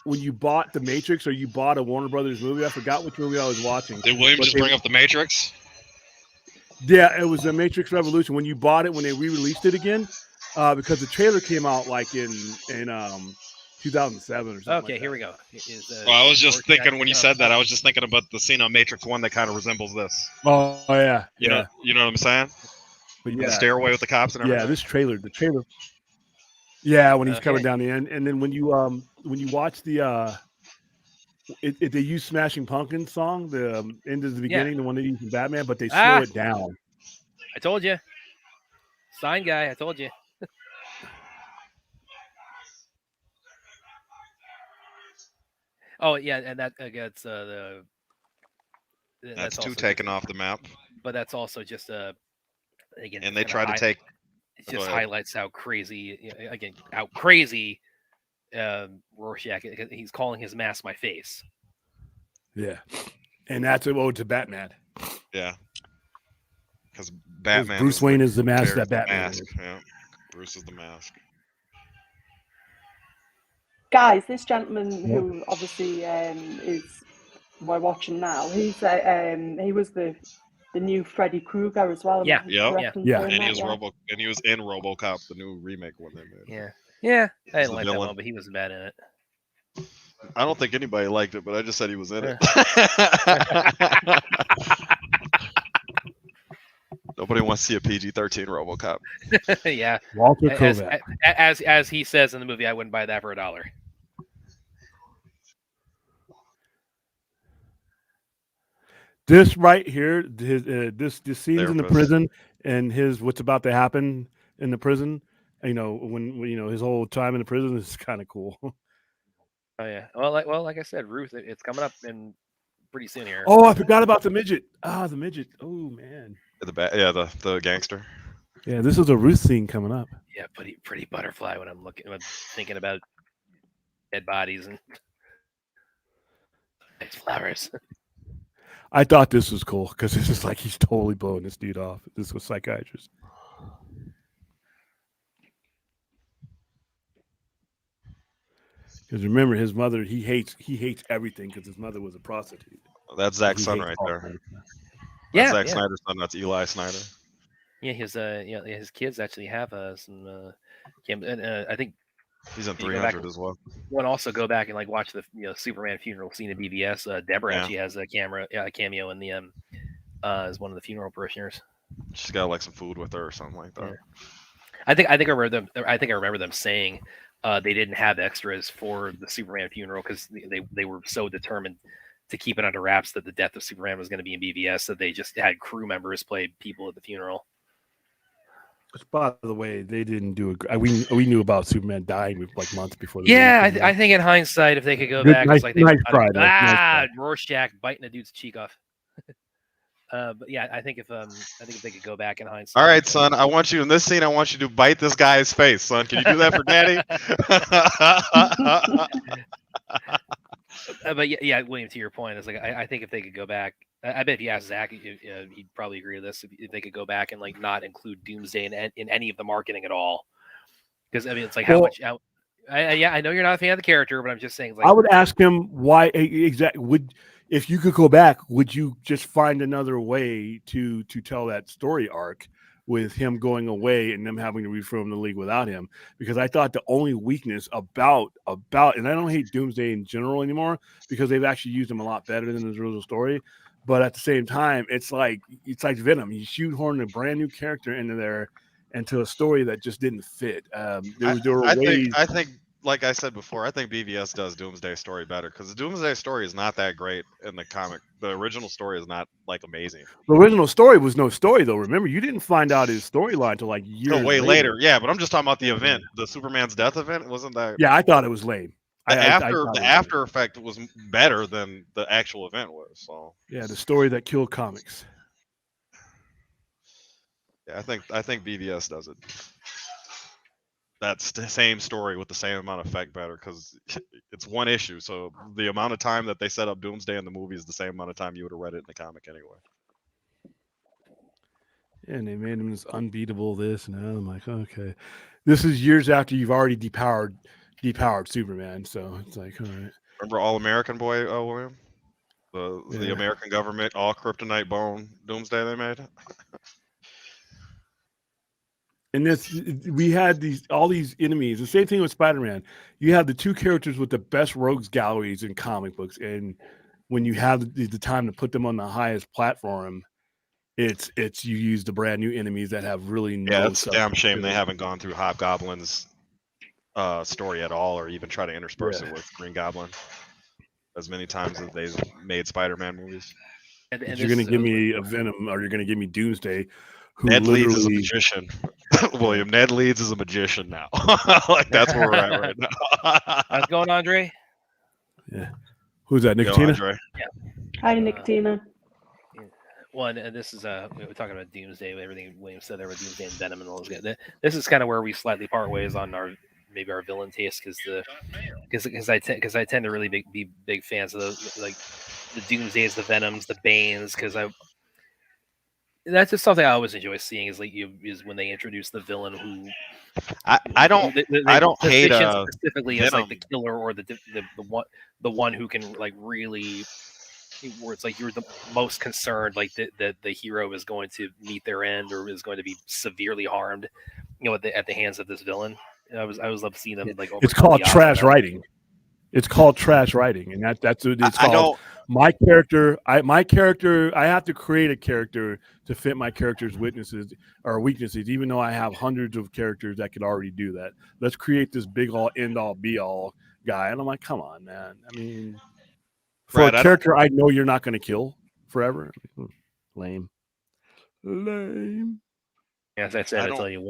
A: when you bought The Matrix or you bought a Warner Brothers movie. I forgot which movie I was watching.
B: Did William just bring up The Matrix?
A: Yeah, it was The Matrix Revolution. When you bought it, when they re-released it again, because the trailer came out like in 2007 or something.
E: Okay,
A: like
E: here
A: that.
E: we go.
B: Well, I was just
E: Rorschach
B: thinking when you
E: taking on
B: said that, I was just thinking about the scene on Matrix 1 that kind of resembles this.
A: Oh yeah,
B: You know what I'm saying?
A: But
B: The
A: yeah,
B: stairway with the cops and everything.
A: yeah, the trailer. Yeah, when he's coming
E: Okay.
A: down the end, and then when you watch the they use Smashing Pumpkins song, the end of the beginning, the one they use in Batman, but they slow it down.
E: I told you. Sign guy, I told you. Oh yeah, and that gets
B: That's two
E: also
B: taken
E: just,
B: off the map.
E: but that's also just again.
B: And they try to take.
E: It just highlights how crazy Rorschach. He's calling his mask my face.
A: Yeah, and that's an ode to Batman.
B: Yeah. Because Batman.
A: Bruce Wayne is the mask
B: carries
A: that Batman
B: mask.
A: is.
B: Yeah. Bruce is the mask.
C: Guys, this gentleman who obviously we're watching now, he was the new Freddy Krueger as well.
E: Yeah,
A: yeah.
B: And he was and he was in RoboCop, the new remake one they made.
E: Yeah. I
B: He's
E: didn't
B: the
E: like that
B: villain.
E: one, but he was bad in it.
B: I don't think anybody liked it, but I just said he was in it. Nobody wants to see a PG-13 RoboCop.
E: Yeah.
A: Walter Kovac.
E: As he says in the movie, I wouldn't buy that for $1.
A: This right here, this scenes in the
B: Therapist.
A: prison and what's about to happen in the prison. When his whole time in the prison is kind of cool.
E: Oh yeah. Well, like I said, Ruth, it's coming up in pretty soon here.
A: Oh, I forgot about the midget. The midget. Oh man.
B: The gangster.
A: Yeah, this is a Ruth scene coming up.
E: Yeah, pretty butterfly when I'm thinking about dead bodies and nice flowers.
A: I thought this was cool because this is like he's totally blowing this dude off. This was psychiatrist. Because remember, his mother, he hates everything because his mother was a prostitute.
B: That's Zack's son right there. That's Zack Snyder's son. That's Eli Snyder.
E: Yeah, his kids actually have some. I think
B: he's in 300 as well.
E: One also go back and watch the Superman funeral scene at BVS. Deborah actually has a cameo in the as one of the funeral parishioners.
B: She's got some food with her or something like that.
E: Yeah. I think I remember them saying they didn't have extras for the Superman funeral because they were so determined to keep it under wraps that the death of Superman was going to be in BVS that they just had crew members play people at the funeral.
A: Which, by the way, they didn't do it. We knew about Superman dying months before.
E: I think in hindsight, if they could go back, it's like Rorschach biting a dude's cheek off. But yeah, I think if they could go back in hindsight.
B: All right, son. I want you in this scene. I want you to bite this guy's face, son. Can you do that for Daddy?
E: But yeah, William, to your point, it's I think if they could go back, I bet if you ask Zach, he'd probably agree with this. If they could go back and not include Doomsday in any of the marketing at all, because it's how much. I know you're not a fan of the character, but I'm just saying.
A: I would ask him why exactly if you could go back, would you just find another way to tell that story arc with him going away and them having to reform the league without him? Because I thought the only weakness about, and I don't hate Doomsday in general anymore because they've actually used him a lot better than his original story. But at the same time, it's like Venom. You shoehorn a brand new character into a story that just didn't fit. I
B: think, like I said before, I think BVS does Doomsday story better because the Doomsday story is not that great in the comic. The original story is not amazing.
A: The original story was no story though. Remember, you didn't find out his storyline until years
B: later. Yeah, but I'm just talking about the event, the Superman's death event. It wasn't that.
A: Yeah, I thought it was lame.
B: The after effect was better than the actual event was. So
A: yeah, the story that killed comics.
B: Yeah, I think BVS does it. That's the same story with the same amount of effect better because it's one issue. So the amount of time that they set up Doomsday in the movie is the same amount of time you would have read it in the comic anyway.
A: Yeah, and they made him this unbeatable this and that. I'm like, okay, this is years after you've already depowered Superman. So it's like, all right.
B: Remember All American Boy, William? The American government, all kryptonite bone Doomsday they made?
A: And we had all these enemies. The same thing with Spider-Man. You have the two characters with the best rogues galleries in comic books, and when you have the time to put them on the highest platform, it's you use the brand new enemies that have really no.
B: It's a damn shame they haven't gone through Hobgoblin's story at all, or even try to intersperse it with Green Goblin as many times as they've made Spider-Man movies.
E: And
A: you're going to give me a Venom, or you're going to give me Doomsday, who
B: Ned
A: literally
B: Leeds is a magician. William, Ned Leeds is a magician now. Like, that's where we're at right now.
E: How's it going, Andre?
A: Yeah. Who's that, Nicotina?
E: Yeah.
C: Hi, Nicotina.
E: One, and this is we were talking about Doomsday, everything William said there with Doomsday and Venom and all those guys. This is kind of where we slightly part ways on our villain taste, because I tend to really be big fans of those, like the Doomsdays, the Venoms, the Banes, because that's just something I always enjoy seeing is when they introduce the villain who
B: I don't hate
E: specifically
B: Venom.
E: as like the killer or the one who can like really, where it's like you're the most concerned, like the hero is going to meet their end or is going to be severely harmed, at the hands of this villain. I was love seeing them like.
A: It's called trash writing. It's called trash writing, and that's what it's called. My character, I have to create a character to fit my character's weaknesses, even though I have hundreds of characters that could already do that. Let's create this big all end all be all guy, and I'm like, come on, man. I mean, for a character I know you're not going to kill forever, lame.
E: Yeah, that's it. I tell you,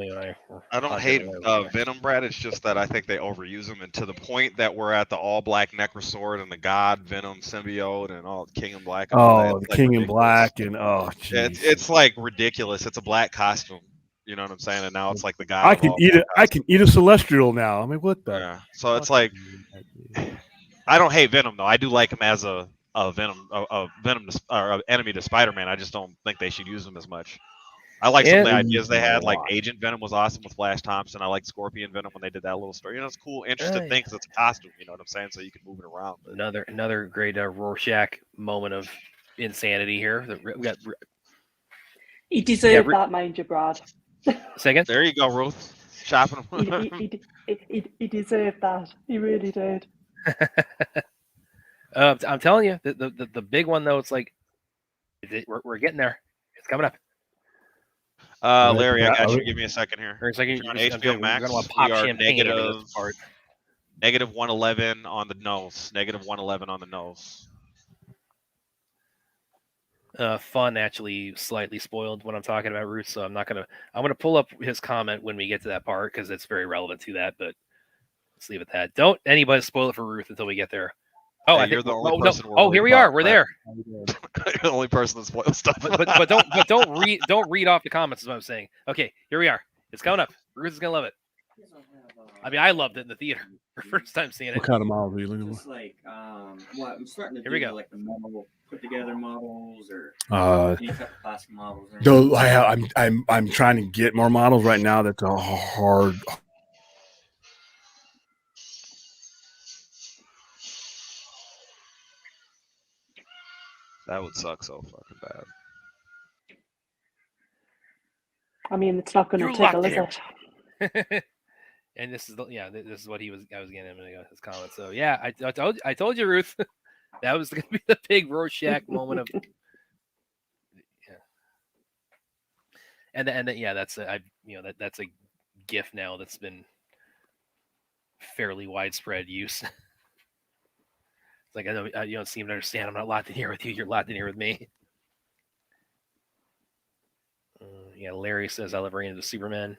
B: I don't hate Venom, Brad. It's just that I think they overuse him, and to the point that we're at the all-black Necrosword and the God Venom symbiote and all King in Black. And
A: all the King in Black and
B: it's like ridiculous. It's a black costume. You know what I'm saying? And now it's like the God.
A: I can eat a Celestial now. I mean, what the?
B: Yeah. So it's like, I don't hate Venom though. I do like him as a Venom or enemy to Spider-Man. I just don't think they should use him as much. I like some of the ideas they had, like Agent Venom was awesome with Flash Thompson. I like Scorpion Venom when they did that little story. It's cool, interesting thing because it's a costume. You know what I'm saying? So you can move it around. But...
E: Another great Rorschach moment of insanity here. We got.
C: He deserved that, mind you, Brad.
E: Second.
B: There you go, Ruth. Shopping him.
C: He deserved that. He really did.
E: I'm telling you, the big one though. It's like we're getting there. It's coming up.
B: Larry, I got you. Give me a second here.
E: For a second,
B: on HBO Max, we are negative 111 on the nose. Negative 111 on the nose.
E: Fun actually slightly spoiled when I'm talking about Ruth, so I'm gonna pull up his comment when we get to that part because it's very relevant to that. But let's leave it at that. Don't anybody spoil it for Ruth until we get there. Oh,
B: hey, you're the only person.
E: Oh, here we are. We're there.
B: You're the only person that spoils stuff.
E: but don't read off the comments. Is what I'm saying. Okay, here we are. It's coming up. Ruth is gonna love it. I mean, I loved it in the theater for first time seeing it.
A: What kind of models are you looking for?
I: Like, I'm starting to
E: here we go.
I: Like the model put together models or any type of plastic models.
A: No, I'm trying to get more models right now. That's a hard.
B: That would suck so fucking bad.
C: I mean, it's not going to tickle, is it?
E: And this is this is what I was getting him in his comments. So yeah, I told you, Ruth, that was going to be the big Rorschach moment of. And that's that's a GIF now that's been fairly widespread use. Like, I know you don't seem to understand. I'm not locked in here with you. You're locked in here with me. Larry says, I love Reign of the Superman.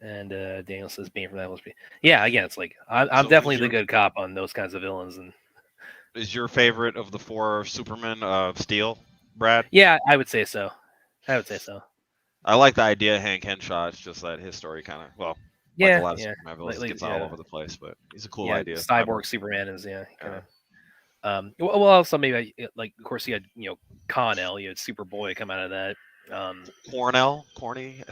E: And Daniel says, Bane from that must be. Yeah, again, it's like, I'm definitely the good cop on those kinds of villains. And
B: is your favorite of the four Supermen Steel, Brad?
E: Yeah, I would say so.
B: I like the idea of Hank Henshaw. It's just that his story kind of, like a lot of Superman villains, gets all over the place, but he's a cool idea.
E: Cyborg Superman is kind of. Well, also maybe like of course you had Con-El, you had Superboy come out of that.
B: Corny.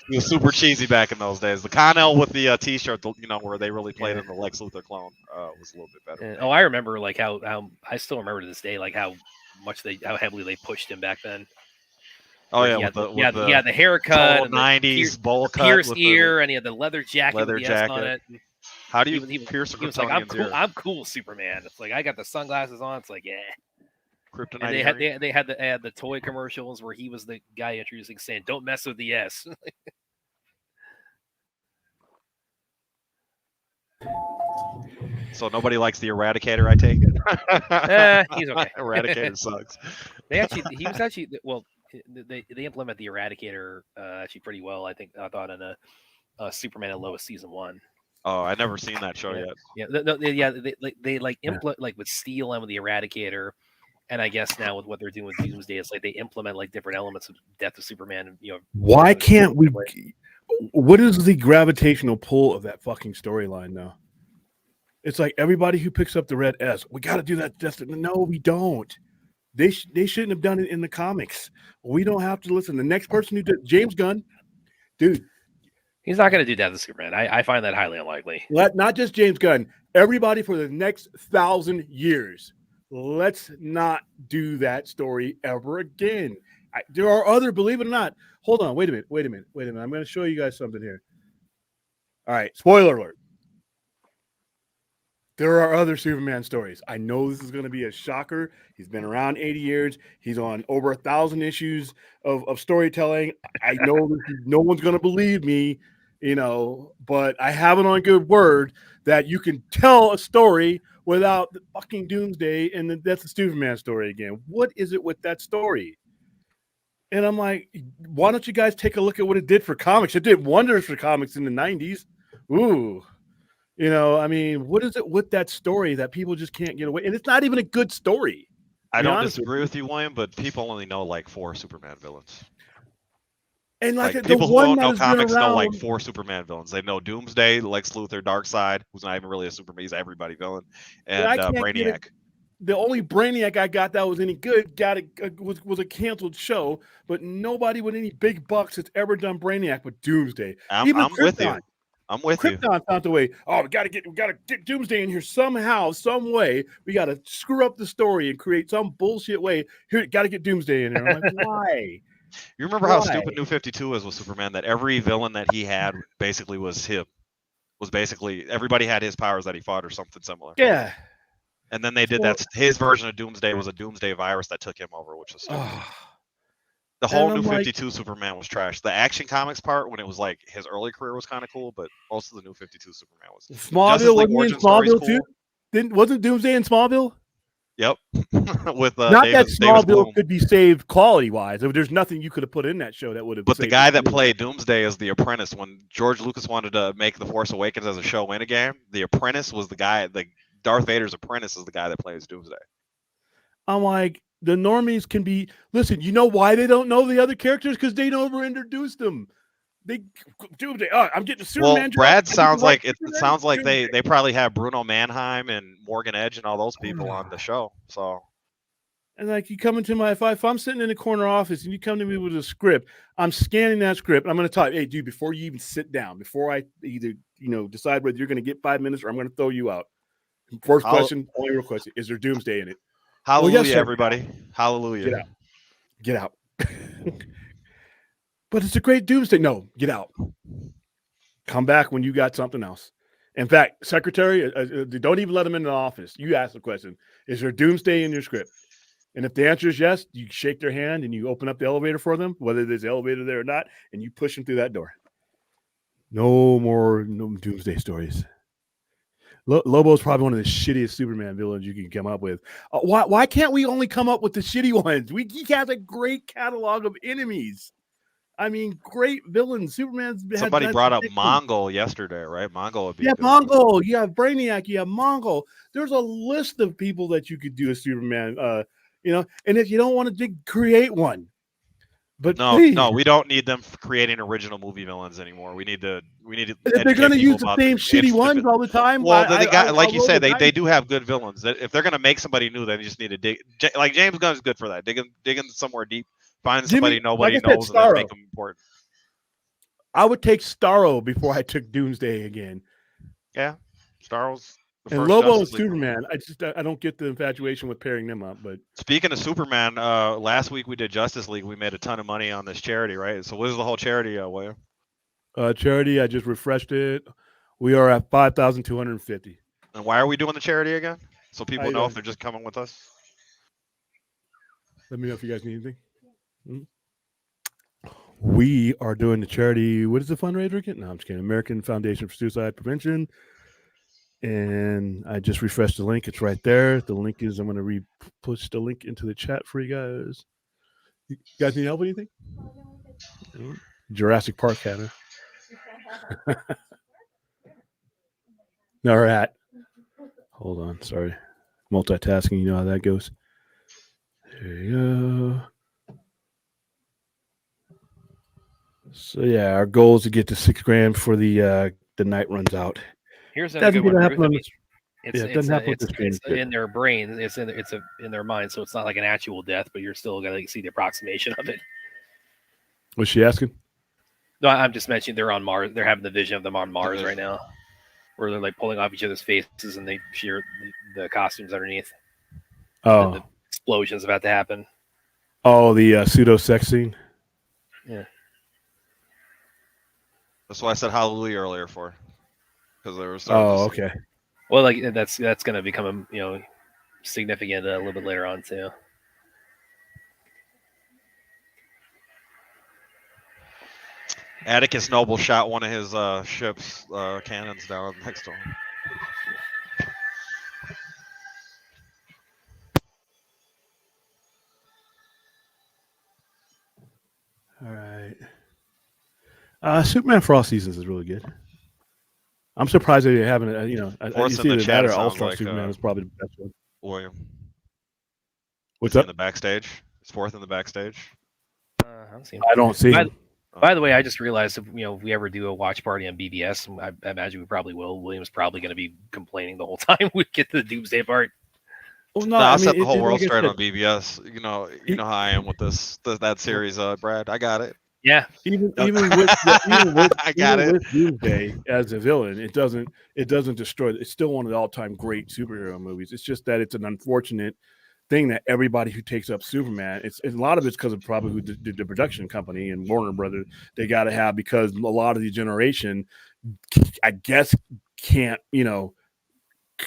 B: He was super cheesy back in those days. The Con-El with the T-shirt, where they really played in the Lex Luthor clone, was a little bit better.
E: I remember like how I still remember to this day like how heavily they pushed him back then.
B: Oh
E: where
B: yeah,
E: he had
B: with
E: he had the haircut
B: total
E: and the
B: 90s bowl cut
E: pierced
B: with
E: ear, and he had the leather jacket
B: leather
E: with the S on
B: jacket.
E: it. And
B: How do you
E: he
B: pierce a
E: he was like, "I'm
B: Kryptonian's
E: cool.
B: ear?
E: I'm cool, Superman." It's like I got the sunglasses on. It's like, yeah. And
B: Kryptonite
E: they had
B: earring?
E: they had the toy commercials where he was the guy introducing, saying, "Don't mess with the S."
B: So nobody likes the Eradicator, I take it.
E: He's okay.
B: Eradicator sucks.
E: He was actually well. They implement the Eradicator actually pretty well. I thought in a Superman and Lois season 1.
B: Oh, I never seen that show
E: Yeah.
B: yet.
E: They like implement like with Steel and with the Eradicator, and I guess now with what they're doing with Doomsday, it's like they implement like different elements of Death of Superman. And,
A: Why can't we? What is the gravitational pull of that fucking storyline, though? It's like everybody who picks up the red S, we got to do that. No, we don't. They shouldn't have done it in the comics. We don't have to listen. The next person who did, James Gunn, dude.
E: He's not going to do Death of Superman. I find that highly unlikely.
A: Not just James Gunn. Everybody for the next 1,000 years. Let's not do that story ever again. There are other, believe it or not. Hold on. Wait a minute. I'm going to show you guys something here. All right. Spoiler alert. There are other Superman stories. I know this is going to be a shocker. He's been around 80 years. He's on over 1,000 issues of storytelling. I know no one's going to believe me, but I have it on good word that you can tell a story without the fucking Doomsday, and that's the Superman story again. What is it with that story? And I'm like, why don't you guys take a look at what it did for comics? It did wonders for comics in the 90s. Ooh. What is it with that story that people just can't get away? And it's not even a good story.
B: I don't disagree with you, William, but people only know like 4 Superman villains.
A: And like
B: people who don't know comics know like 4 Superman villains. They know Doomsday, Lex Luthor, Darkseid, who's not even really a Superman, he's everybody villain, and Brainiac.
A: The only Brainiac I got that was any good was a canceled show, but nobody with any big bucks has ever done Brainiac with Doomsday.
B: I'm with you. I'm with you.
A: Krypton found the way. Oh, we gotta get Doomsday in here somehow, some way. We gotta screw up the story and create some bullshit way. Here, gotta get Doomsday in there. I'm like, why?
B: You remember how stupid New 52 was with Superman? That every villain that he had basically was him. Was basically everybody had his powers that he fought or something similar.
A: Yeah.
B: And then they did that. His version of Doomsday was a Doomsday virus that took him over, which was stupid. The whole New 52 Superman was trash. The Action Comics part, when it was like his early career, was kind of cool, but most of the New 52 Superman was.
A: Smallville wasn't in Smallville too? Wasn't Doomsday in Smallville?
B: Yep. With
A: not that Smallville could be saved quality wise. There's nothing you could have put in that show that would have.
B: But the guy that played Doomsday as the Apprentice, when George Lucas wanted to make The Force Awakens as a show in a game, the Apprentice was the guy. The Darth Vader's Apprentice is the guy that plays Doomsday.
A: I'm like, the normies can be. Listen, you know why they don't know the other characters? Because they never introduced them. Doomsday. I'm getting Superman.
B: Well, Brad sounds like it sounds like they probably have Bruno Mannheim and Morgan Edge and all those people on the show. So,
A: and like you come into my if I'm sitting in the corner office and you come to me with a script, I'm scanning that script. And I'm going to tell you, hey, dude, before you even sit down, before I either decide whether you're going to get 5 minutes or I'm going to throw you out. First question, only real question: is there Doomsday in it?
B: Hallelujah, yes, everybody! Hallelujah!
A: Get out! But it's a great Doomsday. No, get out. Come back when you got something else. In fact, secretary, don't even let them in the office. You ask the question: is there Doomsday in your script? And if the answer is yes, you shake their hand and you open up the elevator for them, whether there's an elevator there or not, and you push them through that door. No Doomsday stories. Lobo's probably one of the shittiest Superman villains you can come up with. Why can't we only come up with the shitty ones? He has a great catalog of enemies. I mean, great villains. Superman's.
B: Somebody brought up Mongol yesterday, right? Mongol would be.
A: Yeah, Mongol. You have Brainiac. You have Mongol. There's a list of people that you could do a Superman. And if you don't want to create one. But
B: no, we don't need them creating original movie villains anymore. We need to.
A: If they're going to use the same shitty ones all the time.
B: Well, like you said, they do have good villains. If they're going to make somebody new, then you just need to dig. Like James Gunn is good for that. Digging somewhere deep, finding somebody nobody knows, and then make them important.
A: I would take Starro before I took Doomsday again.
B: Yeah, Starro's
A: And
B: first
A: Lobo and
B: Justice League.
A: Superman, I don't get the infatuation with pairing them up, but
B: Speaking of Superman, last week we did Justice League. We made a ton of money on this charity, right? So what is the whole charity, William?
A: charity, I just refreshed it. We are at 5,250.
B: And why are we doing the charity again? So people
A: you
B: know
A: doing?
B: if they're just coming with us.
A: Let me know if you guys need anything. We are doing the charity. What is the fundraiser again? No, I'm just kidding. American Foundation for Suicide Prevention. And I just refreshed the link. It's right there. The link is, I'm going to push the link into the chat for you guys. You guys need help with anything? Jurassic Park had it. All right. Hold on. Sorry. Multitasking. You know how that goes. There you go. So yeah, our goal is to get to $6,000 before the night runs out.
E: Here's another good one.
A: Doesn't happen with this game.
E: It's in their brain. It's in their mind. So it's not like an actual death, but you're still gonna see the approximation of it.
A: Was she asking?
E: No, I'm just mentioning they're on Mars. They're having the vision of them on Mars right now, where they're like pulling off each other's faces and they shear the costumes underneath.
A: Oh,
E: and the explosion's about to happen.
A: Oh, the pseudo sex scene.
E: Yeah.
B: That's why I said hallelujah earlier for, because they were.
A: Oh, okay.
E: Well, like that's going to become significant a little bit later on too.
B: Atticus Noble shot one of his ship's cannons down next to him.
A: All right. Superman for all seasons is really good. I'm surprised they haven't.
B: Force in the chat,
A: All-Star
B: like,
A: Superman is probably the best one.
B: William.
A: What's
B: up?
A: up?
B: In the backstage. It's fourth in the backstage.
A: I don't see him.
E: By the way, I just realized if we ever do a watch party on BBS, I imagine we probably will. William's probably going to be complaining the whole time we get to the Doomsday part.
A: Well,
B: no, I'll set the whole world straight on BBS. You know how I am with that series, Brad. I got it.
E: Yeah.
A: Even with Doomsday as a villain, it doesn't destroy. It's still one of the all-time great superhero movies. It's just that it's an unfortunate thing that everybody who takes up Superman, a lot of it's because of probably who did the production company and Warner Brothers. They got to have, because a lot of the generation, I guess, can't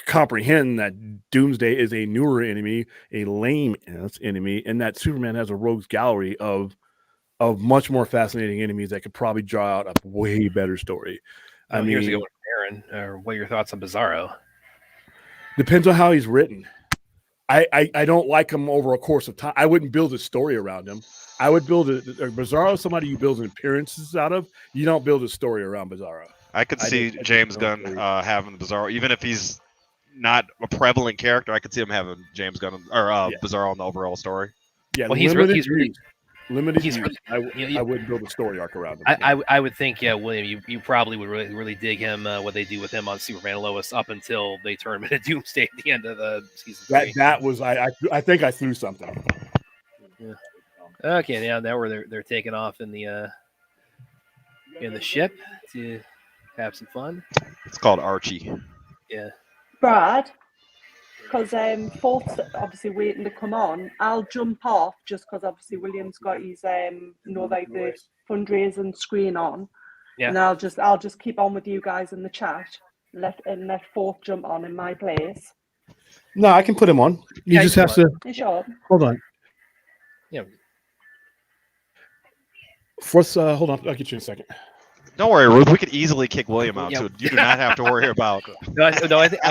A: comprehend that Doomsday is a newer enemy, a lame enemy, and that Superman has a rogues gallery of much more fascinating enemies that could probably draw out a way better story.
E: Here's a good one, Aaron. What are your thoughts on Bizarro?
A: Depends on how he's written. I don't like him over a course of time. I wouldn't build a story around him. I would build a Bizarro, somebody you build appearances out of. You don't build a story around Bizarro.
B: I could see James Gunn having Bizarro, even if he's not a prevalent character. I could see him having James Gunn or Bizarro in the overall story.
A: Yeah,
E: well, he's really
A: limited. I wouldn't build a story arc around him.
E: I would think, William, you probably would really dig him, what they do with him on Superman and Lois up until they turn him into Doomsday at the end of the season 3.
A: That was I think I threw something.
E: Yeah. Okay, now where they're taking off in the ship to have some fun.
B: It's called Archie.
E: Yeah.
C: Brad, because Fort's obviously waiting to come on, I'll jump off just because obviously William's got his the fundraising screen on.
E: Yeah.
C: And I'll just keep on with you guys in the chat. Let Fort jump on in my place.
A: No, I can put him on. You just have to.
C: You sure?
A: Hold on.
E: Yeah.
A: Forth, hold on. I'll get you in a second.
B: Don't worry, Ruth. We could easily kick William out, so you do not have to worry about.
E: No, I think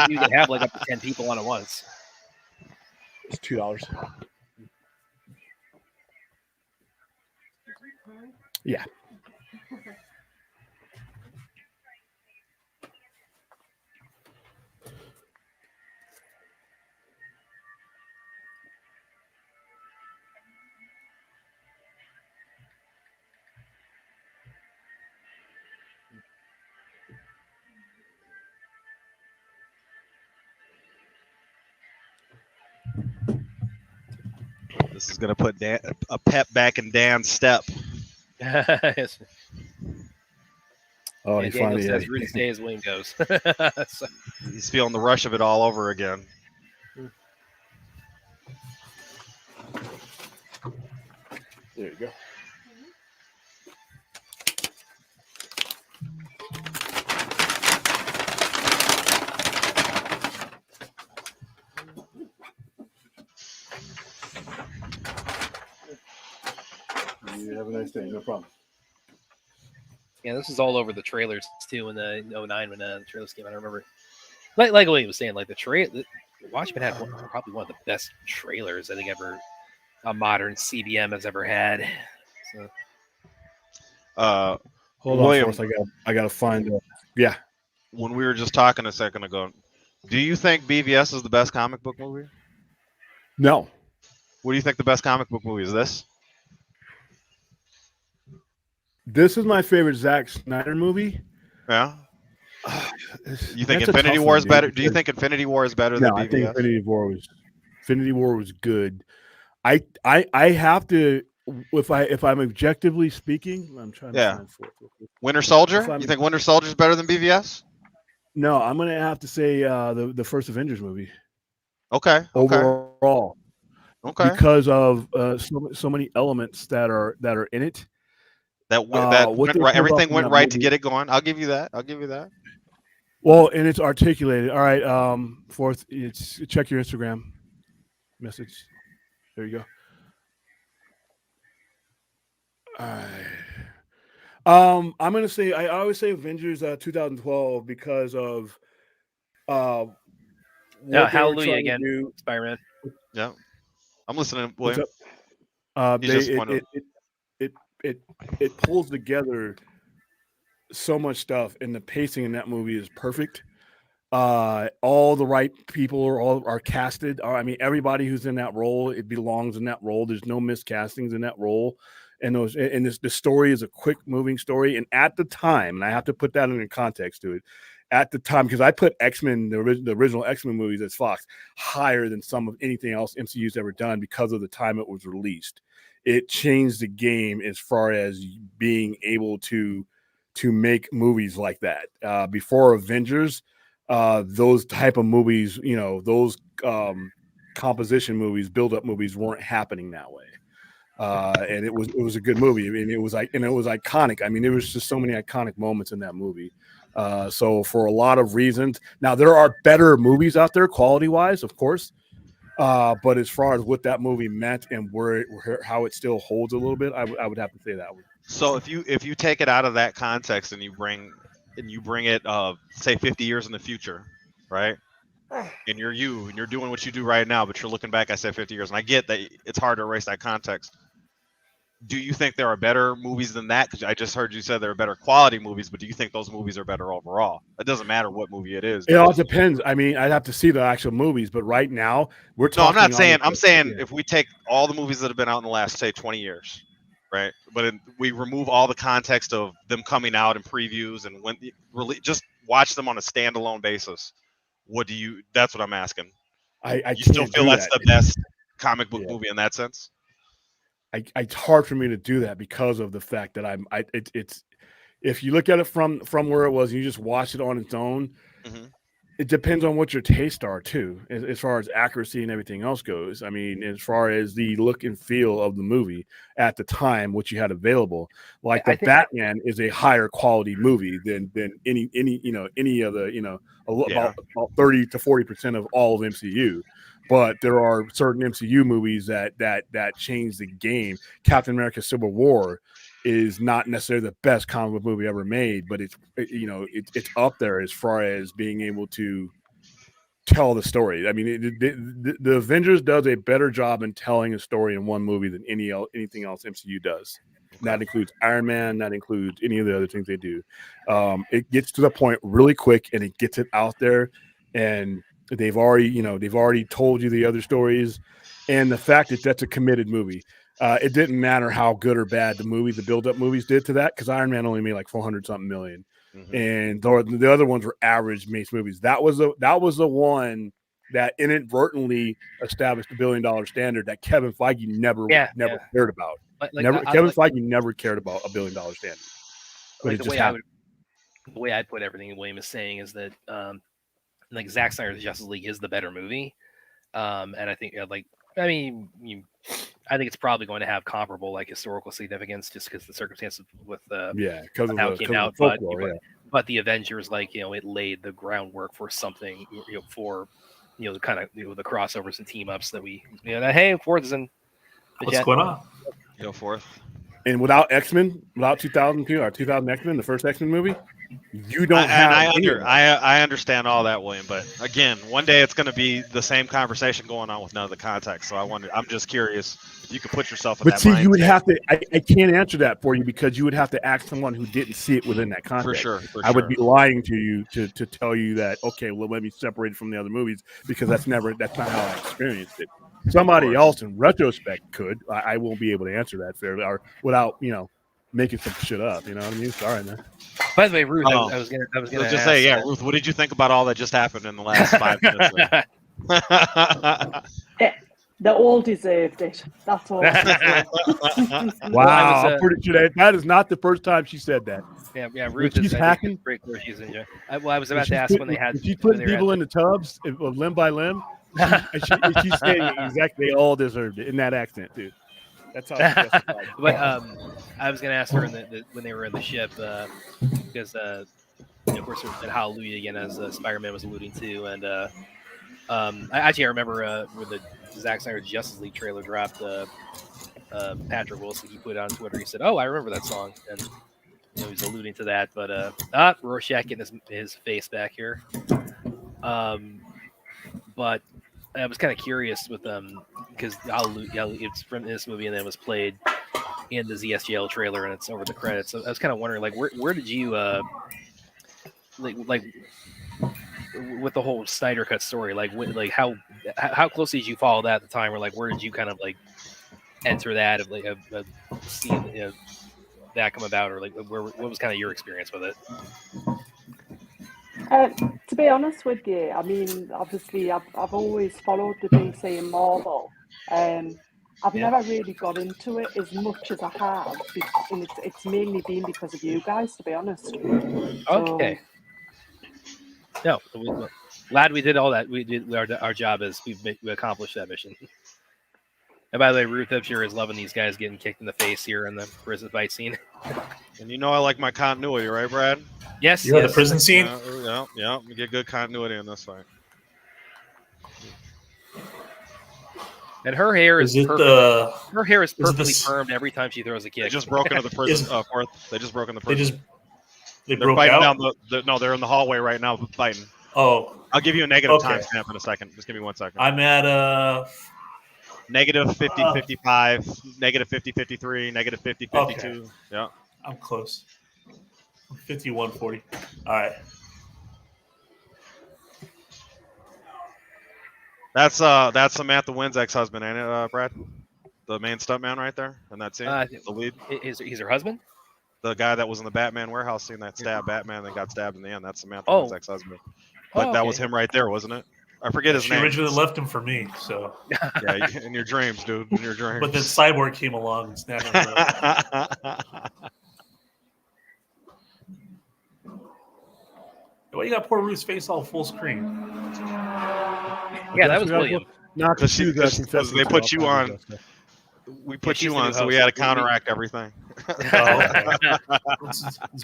E: you can have like up to 10 people on at once.
A: It's $2. Yeah.
B: This is going to put a pep back in Dan's step.
E: Yes.
A: Oh,
E: Yeah,
A: he
E: Daniel
A: finally
E: says Rudy stays, William goes. So,
B: He's feeling the rush of it all over again.
A: There you go. You have a nice day. No problem.
E: yeah, this is all over the trailers too in the 09 when the trailers came out. I remember, like William was saying, like the Watchmen had probably one of the best trailers I think ever a modern CBM has ever had. So,
A: Hold
B: William,
A: on, Forrest. I gotta find. Yeah.
B: when we were just talking a second ago, do you think BVS is the best comic book movie?
A: No.
B: What do you think the best comic book movie is? This?
A: This is my favorite Zack Snyder movie.
B: Yeah. You think
A: That's a
B: Infinity
A: tough
B: War
A: one,
B: is better?
A: dude,
B: Do you
A: because-
B: think Infinity War is better
A: No,
B: than
A: I think
B: BVS?
A: Infinity War was good. I have to, if I'm objectively speaking, I'm trying
B: Yeah.
A: to find Forrest.
B: Winter Soldier?
A: If I'm-
B: You think Winter Soldier is better than BVS?
A: No, I'm gonna have to say the first Avengers movie
B: Okay.
A: overall
B: Okay.
A: because of so many elements that are in it.
B: That
A: what
B: went
A: they
B: right.
A: pulled off
B: Everything
A: in
B: went
A: that
B: right to
A: movie-
B: get it going. I'll give you that. I'll give you that.
A: Well, and it's articulated. All right, Forrest, check your Instagram message. There you go. All right. I'm gonna say I always say Avengers 2012 because of what they were
E: Hallelujah
A: trying to
E: again,
A: do.
E: Spider-Man.
B: Yeah. I'm listening,
A: What's
B: William.
A: up?
B: You just wanna-
A: It pulls together so much stuff, and the pacing in that movie is perfect. All the right people are casted. I mean, everybody who's in that role, it belongs in that role. There's no miscastings in that role. And the story is a quick moving story. And at the time, and I have to put that in context to it, at the time, because I put X-Men, the original X-Men movies as Fox, higher than some of anything else MCU's ever done because of the time it was released. It changed the game as far as being able to make movies like that. Before Avengers, those type of movies, those composition movies, build-up movies weren't happening that way. And it was a good movie. I mean, it was iconic. I mean, there was just so many iconic moments in that movie. So for a lot of reasons, now there are better movies out there, quality-wise, of course. But as far as what that movie meant and how it still holds a little bit, I would have to say that one.
B: So if you take it out of that context and you bring it say 50 years in the future, right? And you're doing what you do right now, but you're looking back, I said 50 years, and I get that it's hard to erase that context. Do you think there are better movies than that? Because I just heard you say there are better quality movies, but do you think those movies are better overall? It doesn't matter what movie it is.
A: It all depends. I mean, I'd have to see the actual movies, but right now we're
B: No, I'm
A: talking.
B: not saying. I'm saying
A: yeah.
B: if we take all the movies that have been out in the last, say, 20 years, right? But we remove all the context of them coming out and previews and when just watch them on a standalone basis. That's what I'm asking.
A: I
B: You still
A: can't
B: feel
A: do
B: that's
A: that.
B: the best comic book
A: Yeah.
B: movie in that sense?
A: It's hard for me to do that because of the fact that it's if you look at it from where it was and you just watch it on its own,
B: Mhm.
A: it depends on what your tastes are too, as far as accuracy and everything else goes. I mean, as far as the look and feel of the movie at the time, what you had available, like
E: I
A: the
E: think-
A: Batman is a higher quality movie than any other, about 30 to 40% of all of MCU. But there are certain MCU movies that change the game. Captain America: Civil War is not necessarily the best comic book movie ever made, but it's up there as far as being able to tell the story. I mean, the Avengers does a better job in telling a story in one movie than anything else MCU does. And that includes Iron Man. That includes any of the other things they do. It gets to the point really quick, and it gets it out there. And they've already told you the other stories, and the fact that that's a committed movie. It didn't matter how good or bad the build-up movies did to that, because Iron Man only made like 400-something million, and the other ones were average mace movies. That was the one that inadvertently established the $1 billion standard that Kevin Feige never cared about. Kevin Feige never cared about $1 billion standard, but
E: like
A: it
E: the
A: just
E: way
A: happened.
E: the way I put everything William is saying is that like Zack Snyder's Justice League is the better movie, and I think I think it's probably going to have comparable like historical significance just because the circumstances with
A: because of
E: how
A: the,
E: it came
A: 'cause of
E: out,
A: the folklore,
E: but the Avengers, like, it laid the groundwork for something, for the kind of the crossovers and team ups that we hey, Fourth is in the
F: What's
E: chat.
F: going on?
B: Go forth.
A: And without X-Men, without 2002 or 2000 X-Men, the first X-Men movie, you don't
B: I understand all that, William, but again, one day it's going to be the same conversation going on with none of the context. So I'm just curious if you could put yourself in
A: But
B: that
A: see, you would
B: mindset.
A: have to. I can't answer that for you because you would have to ask someone who didn't see it within that context.
B: For sure.
A: I would be lying to you to tell you that, okay, well, let me separate it from the other movies because that's not how I experienced it. Somebody else in retrospect could. I won't be able to answer that fairly or without making some shit up. You know what I mean? Sorry, man.
E: By the way, Ruth, I was gonna
B: just
E: ask,
B: say, Ruth, what did you think about all that just happened in the last 5 minutes?
C: They all deserved it. That's all.
A: Wow, I'm pretty sure that is not the first time she said that.
E: Yeah, Ruth
A: she's hacking.
E: She's enjoying. I was about to ask when they had.
A: She's putting people in the tubs limb by limb. She's saying exactly they all deserved it in that accent too. That's how.
E: But I was going to ask her when they were in the ship because of course there's been Hallelujah again as Spider-Man was alluding to, and I remember when the Zack Snyder Justice League trailer dropped. Patrick Wilson, he put it on Twitter. He said, "Oh, I remember that song," and he was alluding to that. But Rorschach getting his face back here. But I was kind of curious with because it's from this movie and then it was played in the ZSGL trailer and it's over the credits. So I was kind of wondering, like, where did you like with the whole Snyder Cut story, like how closely did you follow that at the time, or like where did you kind of like enter that of seeing that come about, or like what was kind of your experience with it?
C: To be honest with you, I mean, obviously, I've always followed the DC and Marvel. I've never really got into it as much as I have, and it's mainly been because of you guys, to be honest.
E: Okay. No, glad we did all that. We did our job is we accomplished that mission. And by the way, Ruth, I'm sure is loving these guys getting kicked in the face here in the prison fight scene.
B: And I like my continuity, right, Brad?
E: Yes.
F: You know the prison scene?
B: Yeah. We get good continuity in this fight.
E: And her hair is perfect. Her hair is perfectly permed every time she throws a kick.
B: They just broke into the prison. They just broke in the prison.
F: They're
B: fighting
F: out?
B: down no, they're in the hallway right now fighting.
F: Oh.
B: I'll give you a negative timestamp in a second. Just give me 1 second.
F: I'm at
B: negative 50, 55, negative 50, 53, negative 50, 52.
F: Okay.
B: Yeah.
F: I'm close. 51-40. All right.
B: That's Samantha Wynn's ex-husband, ain't it, Brad? The main stuntman right there in that scene. The lead.
E: He's her husband?
B: The guy that was in the Batman warehouse scene that stabbed Batman and got stabbed in the end. That's Samantha Wynn's ex-husband. But that was him right there, wasn't it? I forget his name.
F: She originally left him for me, so.
B: Yeah, in your dreams, dude. In your dreams.
F: But then Cyborg came along and snatched him up. Why you got poor Ruth's face all full screen?
E: Yeah, that was William.
A: Not
B: because they put you on. We put you on, so we had to counteract everything.
F: It's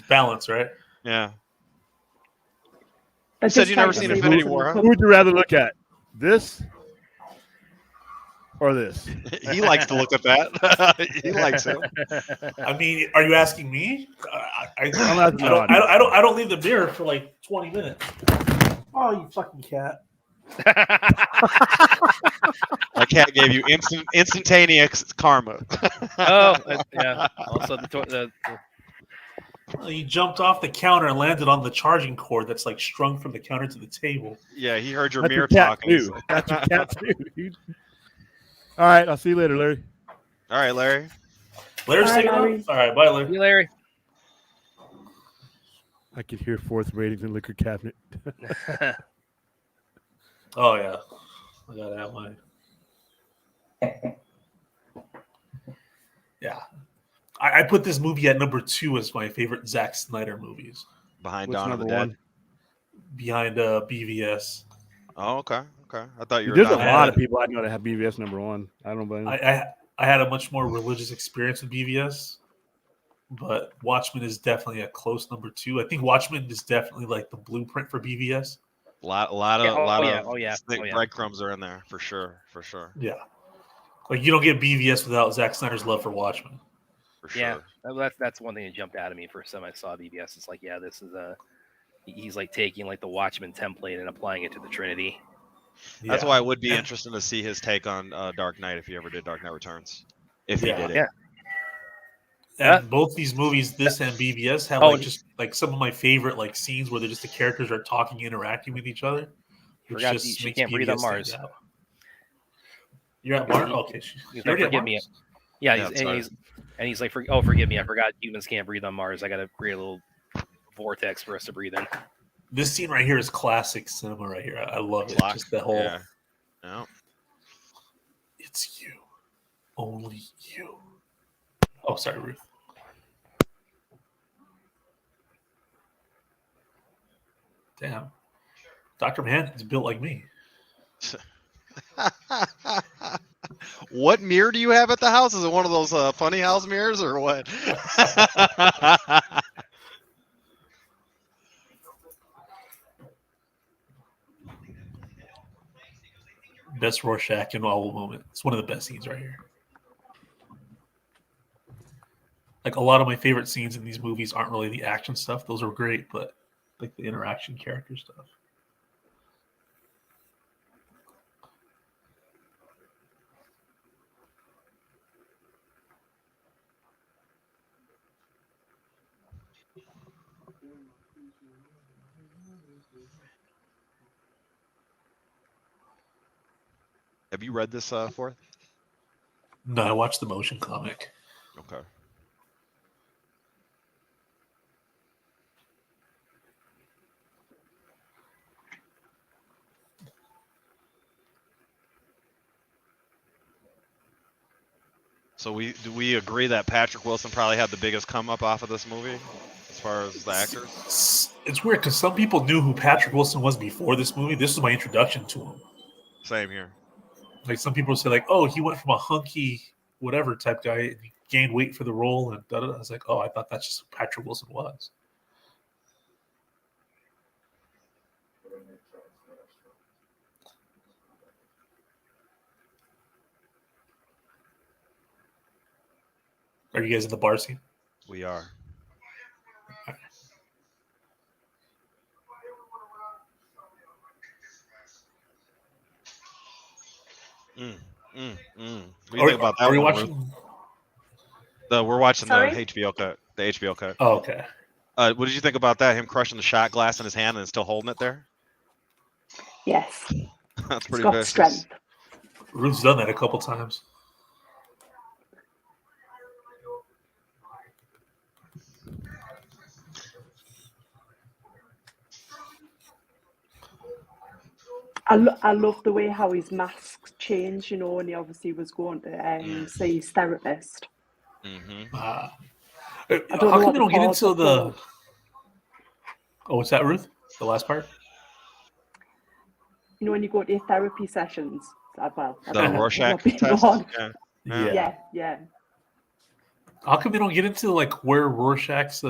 F: balance, right?
B: Yeah. You said you never seen Infinity War, huh?
A: Who would you rather look at? This or this?
B: He likes to look at that. He likes it.
F: I mean, are you asking me? I don't leave the mirror for like 20 minutes. Oh, you fucking cat.
B: My cat gave you instantaneous karma.
E: Yeah. Also,
F: he jumped off the counter and landed on the charging cord that's like strung from the counter to the table.
B: Yeah, he heard your
A: that's
B: mirror
A: talking.
B: talking.
A: That's your cat too, dude. All right, I'll see you later, Larry.
B: All right, Larry.
F: Larry's taking off? All right, bye, Larry.
E: See you, Larry.
A: I can hear fourth ratings in liquor cabinet.
F: Oh, yeah. I got that one. Yeah. I put this movie at number 2 as my favorite Zack Snyder movies.
B: behind
A: What's
B: Dawn of the
A: number
B: Dead?
A: one?
F: behind BVS.
B: Oh, okay. I thought you were.
A: There's a
B: Dawn of
A: lot
B: the
A: of people I know that have BVS number one. I don't blame them.
F: I had a much more religious experience with BVS, but Watchmen is definitely a close number 2. I think Watchmen is definitely like the blueprint for BVS.
B: A lot of breadcrumbs are in there for sure.
F: Yeah, like you don't get BVS without Zack Snyder's love for Watchmen.
B: For sure.
E: Yeah, that's one thing that jumped out at me first time I saw BBS. It's like, yeah, this is he's like taking like the Watchmen template and applying it to the Trinity.
B: That's why it would be interesting to see his take on Dark Knight if he ever did Dark Knight Returns. If he did it.
E: Yeah.
F: And both these movies, this and BVS, have like just like some of my favorite like scenes where they're just the characters are talking, interacting with each other. Which
E: Forgot
F: just
E: she
F: makes
E: can't breathe on
F: BVS
E: Mars.
F: stand out. You're at Mars? Okay.
E: He's like, forgive me. Yeah, he's like, forgive me. I forgot humans can't breathe on Mars. I got to create a little vortex for us to breathe in.
F: This scene right here is classic cinema right here. I love it. Just the whole.
B: Yeah.
F: It's you. Only you. Oh, sorry, Ruth. Damn. Dr. Manhattan is built like me.
B: What mirror do you have at the house? Is it one of those funny house mirrors or what?
F: Best Rorschach in all moment. It's one of the best scenes right here. Like a lot of my favorite scenes in these movies aren't really the action stuff. Those are great, but like the interaction character stuff.
B: Have you read this, Fourth?
F: No, I watched the motion comic.
B: Okay. So do we agree that Patrick Wilson probably had the biggest come up off of this movie as far as the actors?
F: It's weird because some people knew who Patrick Wilson was before this movie. This was my introduction to him.
B: Same here.
F: Like some people say, like, "Oh, he went from a hunky whatever type guy and he gained weight for the role," and da-da-da. I was like, "Oh, I thought that's just who Patrick Wilson was." Are you guys in the bar scene?
B: We are. What do you think about that?
F: Are we
B: one,
F: watching?
B: We're watching
C: Sorry?
B: the HBO cut. The HBO cut.
F: Oh, okay.
B: What did you think about that? Him crushing the shot glass in his hand and still holding it there?
C: Yes.
B: That's pretty
C: It's got
B: vicious.
C: strength.
F: Ruth's done that a couple times.
C: I love the way how his masks changed, and he obviously was going to see his therapist.
B: Mm-hmm.
F: How
C: don't know
F: come
C: what
F: we
C: the
F: don't get
C: cause
F: into
C: of
F: the? Oh, what's that, Ruth? The last part?
C: When you go to your therapy sessions. I
B: The
C: don't know
B: Rorschach
C: what people
B: test.
C: want.
F: Yeah.
C: Yeah.
F: How come they don't get into like where Rorschach's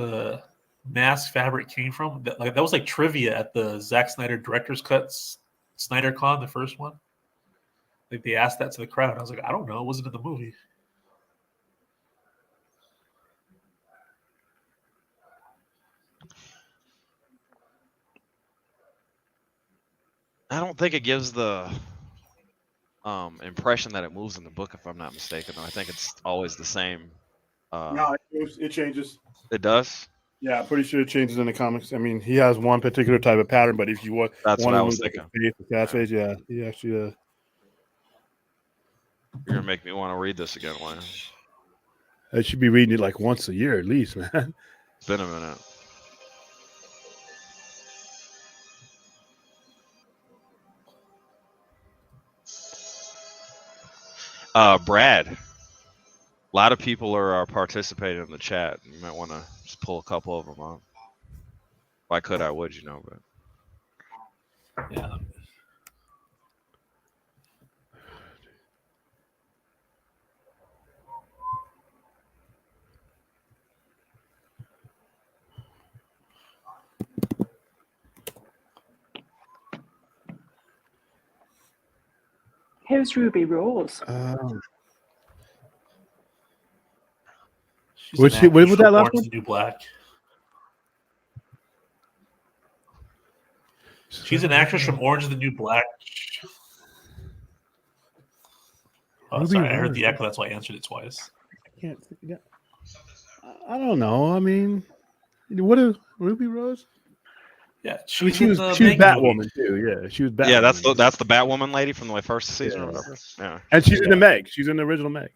F: mask fabric came from? That was like trivia at the Zack Snyder director's cuts, SnyderCon, the first one. Like they asked that to the crowd. I was like, I don't know. It wasn't in the movie.
B: I don't think it gives the impression that it moves in the book, if I'm not mistaken. Though I think it's always the same.
A: No, it changes.
B: It does.
A: Yeah, I'm pretty sure it changes in the comics. I mean, he has one particular type of pattern, but if you want,
B: That's
A: one
B: what I
A: of
B: was
A: them like
B: thinking.
A: a face, a cat face, yeah, he actually.
B: You're gonna make me want to read this again, Wayne.
A: I should be reading it like once a year at least, man.
B: It's been a minute. Brad, a lot of people are participating in the chat. You might want to just pull a couple of them up. If I could, I would, but
F: Yeah.
C: Who's Ruby Rose?
F: She's
A: Was
F: an
A: she- what
F: actress
A: was
F: from
A: that last
F: Orange
A: one?
F: is the New Black. She's an actress from Orange is the New Black. Oh,
A: Ruby
F: sorry, I heard
A: Rose.
F: the echo. That's why I answered it twice.
A: I don't know. I mean, what is Ruby Rose?
F: Yeah,
A: I mean,
F: she's
A: she
F: in
A: was
F: the
A: she was
F: Megan movie.
A: Batwoman too. Yeah, she was Batwoman.
B: yeah, that's the Batwoman lady from the first season or
A: Yeah.
B: whatever. Yeah.
A: And she's in the Meg. She's in the original Meg.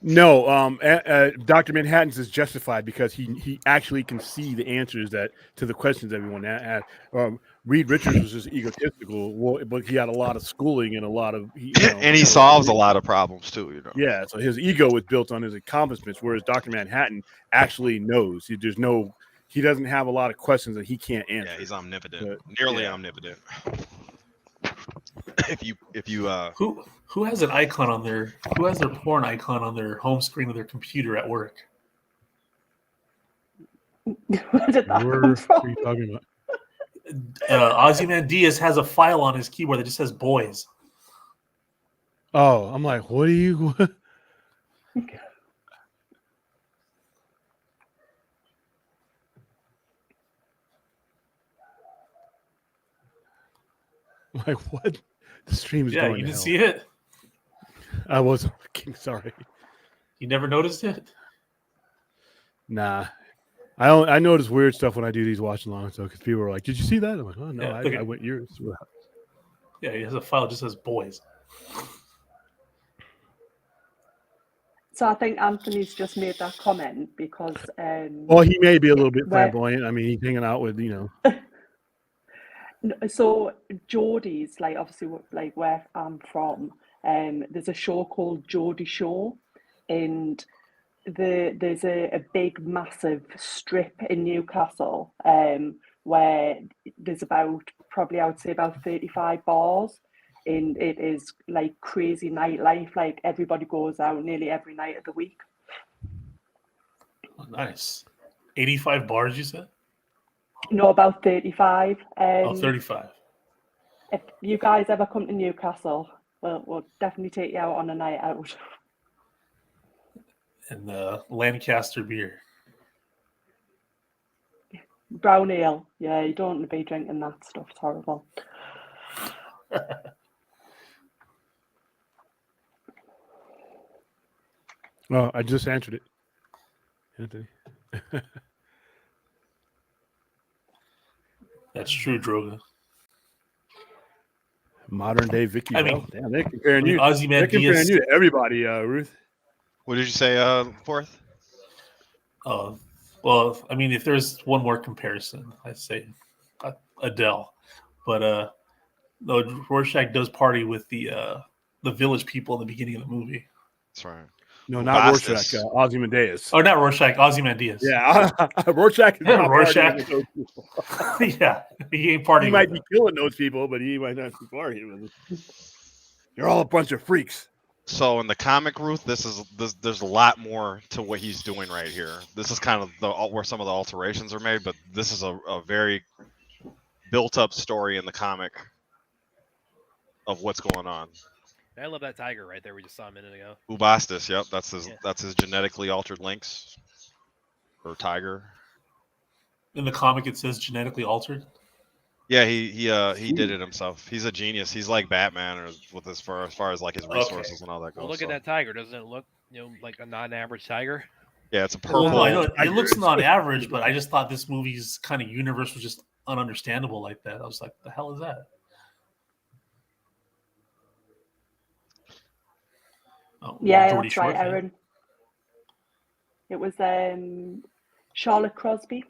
A: No, Dr. Manhattan's is justified because he actually can see the answers to the questions everyone had. Reed Richards was just egotistical, but he had a lot of schooling and a lot of
B: And he solves a lot of problems too,
A: Yeah, so his ego is built on his accomplishments, whereas Dr. Manhattan actually knows. He doesn't have a lot of questions that he can't answer.
B: Yeah, he's omnipotent,
A: But,
B: nearly
A: yeah.
B: omnipotent. if you
F: Who has an icon on their who has their porn icon on their home screen of their computer at work?
C: Where did that come
A: What are
C: from?
A: you talking about?
F: Ozymandias has a file on his keyboard that just says "boys."
A: Oh, I'm like, what are you? Like, what? The stream is
F: Yeah,
A: going
F: you
A: to
F: didn't
A: hell.
F: see it.
A: I wasn't looking. Sorry.
F: You never noticed it.
A: Nah. I notice weird stuff when I do these watch alongs, though, because people are like, "Did you see that?" I'm like, "Oh no,
F: Yeah,
A: I
F: look at-
A: went yours."
F: Yeah, he has a file that just says "boys."
C: So I think Anthony's just made that comment because
A: Well, he may be a little bit
C: where-
A: flamboyant. I mean, he's hanging out with
C: so Geordie's like obviously like where I'm from. There's a show called Geordie Show, and there's a big massive strip in Newcastle where there's probably I would say about 35 bars, and it is like crazy nightlife. Like everybody goes out nearly every night of the week.
F: Oh, nice. 85 bars, you said?
C: No, about 35.
F: 35.
C: If you guys ever come to Newcastle, we'll definitely take you out on a night out.
F: And Lancaster beer.
C: Brown ale. Yeah, you don't want to be drinking that stuff. It's horrible.
A: Oh, I just answered it, Anthony.
F: That's true, Droga.
A: Modern day Vicky.
F: I mean-
A: Damn, they're comparing you. They're
F: Ozymandias.
A: comparing you to everybody, Ruth.
B: what did you say, Fourth?
F: Oh, well, I mean, if there's one more comparison, I'd say Adele. But no, Rorschach does party with the village people in the beginning of the movie.
B: That's right.
A: No, not
B: Vastus.
A: Rorschach. Ozymandias.
F: Oh, not Rorschach, Ozymandias.
A: Yeah, Rorschach is not
F: Rorschach.
A: partying with those people.
F: Yeah, he ain't partying.
A: He might
F: with
A: be killing those people, but he might not be partying with them. You're all a bunch of freaks.
B: So in the comic, Ruth, there's a lot more to what he's doing right here. This is kind of where some of the alterations are made, but this is a very built-up story in the comic of what's going on.
E: I love that tiger right there we just saw a minute ago.
B: Ubastis, yep, that's his
E: Yeah.
B: that's his genetically altered lynx or tiger.
F: In the comic, it says genetically altered.
B: Yeah, he did it himself. He's a genius. He's like Batman, or with as far as like his resources and all that goes.
E: Well, look at that tiger. Doesn't it look, like a non-average tiger?
B: Yeah, it's a
F: Well,
B: purple.
F: I know it looks not average, but I just thought this movie's kind of universe was just ununderstandable like that. I was like, the hell is that? Oh,
C: Yeah,
F: Geordie
C: that's right,
F: Shore fan.
C: Aaron. It was Charlotte Crosby.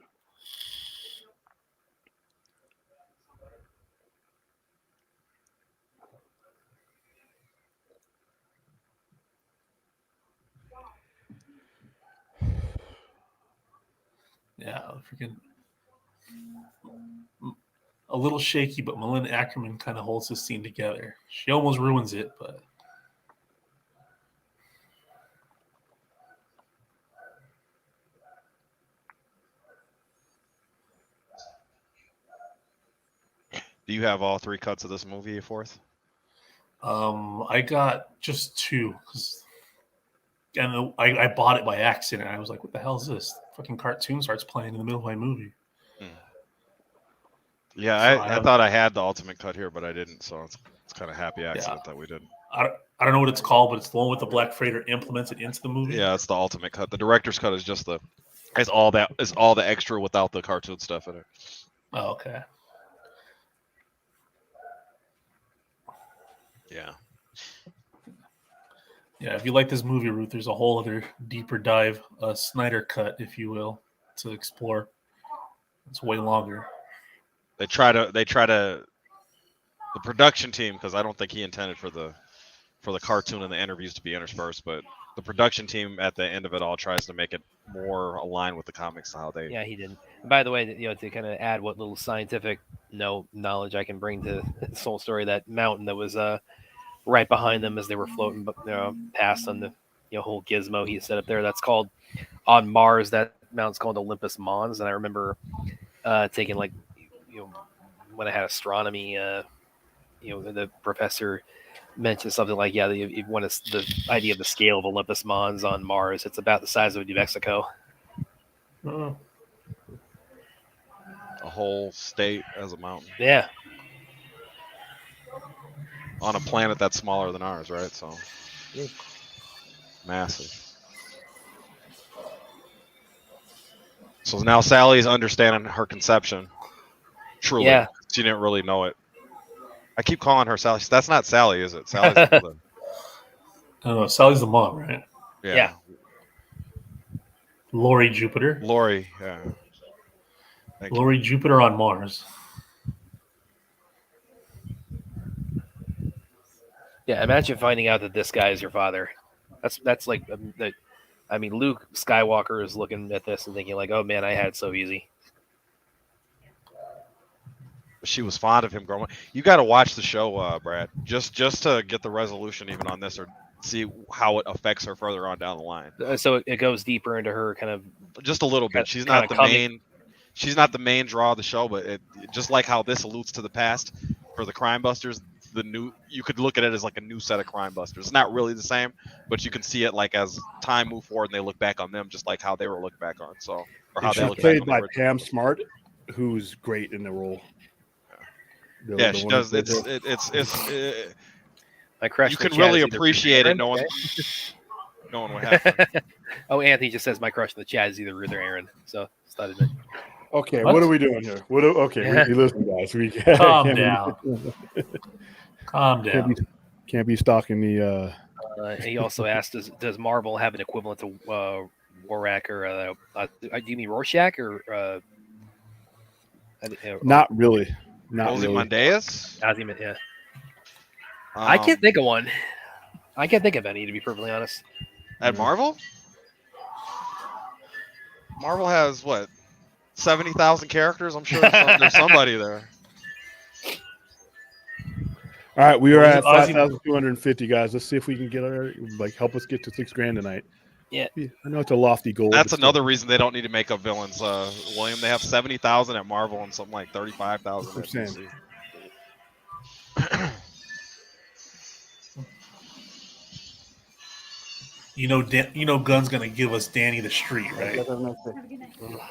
F: Yeah, freaking a little shaky, but Malin Ackerman kind of holds this scene together. She almost ruins it, but
B: Do you have all 3 cuts of this movie, Fourth?
F: I got just 2 and I bought it by accident. I was like, "What the hell is this?" Fucking cartoon starts playing in the middle of my movie.
B: Yeah,
F: So
B: I thought I had the ultimate cut here, but I didn't. So it's kind of happy accident that we didn't.
F: I don't know what it's called, but it's the one with the Black Freighter implemented into the movie.
B: Yeah, it's the ultimate cut. The director's cut is just it's all the extra without the cartoon stuff in it.
F: Oh, okay.
B: Yeah.
F: Yeah, if you like this movie, Ruth, there's a whole other deeper dive, Snyder cut, if you will, to explore. It's way longer.
B: They try to the production team, because I don't think he intended for the cartoon and the interviews to be interspersed, but the production team at the end of it all tries to make it more aligned with the comics, how they.
E: Yeah, he didn't. By the way, to kind of add what little scientific knowledge I can bring to this whole story, that mountain that was right behind them as they were floating past on the whole gizmo he set up there, that's called on Mars. That mountain's called Olympus Mons, and I remember taking when I had astronomy, the professor mentioned something like, the idea of the scale of Olympus Mons on Mars, it's about the size of New Mexico.
F: Oh.
B: A whole state as a mountain.
E: Yeah.
B: On a planet that's smaller than ours, right? So massive. So now Sally's understanding her conception. Truly.
E: Yeah.
B: She didn't really know it. I keep calling her Sally. That's not Sally, is it? Sally's the mother.
F: No, Sally's the mom, right?
B: Yeah.
F: Lori Jupiter.
B: Lori, yeah.
F: Lori Jupiter on Mars.
E: Yeah, imagine finding out that this guy is your father. That's like Luke Skywalker is looking at this and thinking like, "Oh man, I had it so easy."
B: She was fond of him growing up. You got to watch the show, Brad, just to get the resolution even on this, or see how it affects her further on down the line.
E: So it goes deeper into her kind of
B: just a little bit. She's not the main. She's not the main draw of the show, but it just like how this alludes to the past for the Crime Busters. You could look at it as like a new set of Crime Busters. It's not really the same, but you can see it like as time moved forward and they look back on them, just like how they were looked back on. So, or how they look
A: played
B: back on
A: by Pam Smart, who's great in the role.
B: Yeah, she does. It's
E: my crush.
B: You can really appreciate it knowing what happened.
E: Oh, Anthony just says my crush in the chat is either Ruth or Aaron. So started it.
A: Okay, what are we doing here? We listen, guys. We
F: calm down. Calm down.
A: Can't be stalking the.
E: He also asked, "Does Marvel have an equivalent to Warrack or do you mean Rorschach or?"
A: Not really. Not
B: Ozymandias?
E: Ozymandias, yeah. I can't think of one. I can't think of any, to be perfectly honest.
B: At Marvel? Marvel has what? 70,000 characters? I'm sure there's somebody there.
A: All right, we are at 5,250 guys. Let's see if we can get help us get to $6,000 tonight.
E: Yeah,
A: I know it's a lofty goal.
B: That's another reason they don't need to make up villains, William. They have 70,000 at Marvel and something like 35,000 at DC.
F: Gunn's gonna give us Danny the Street, right?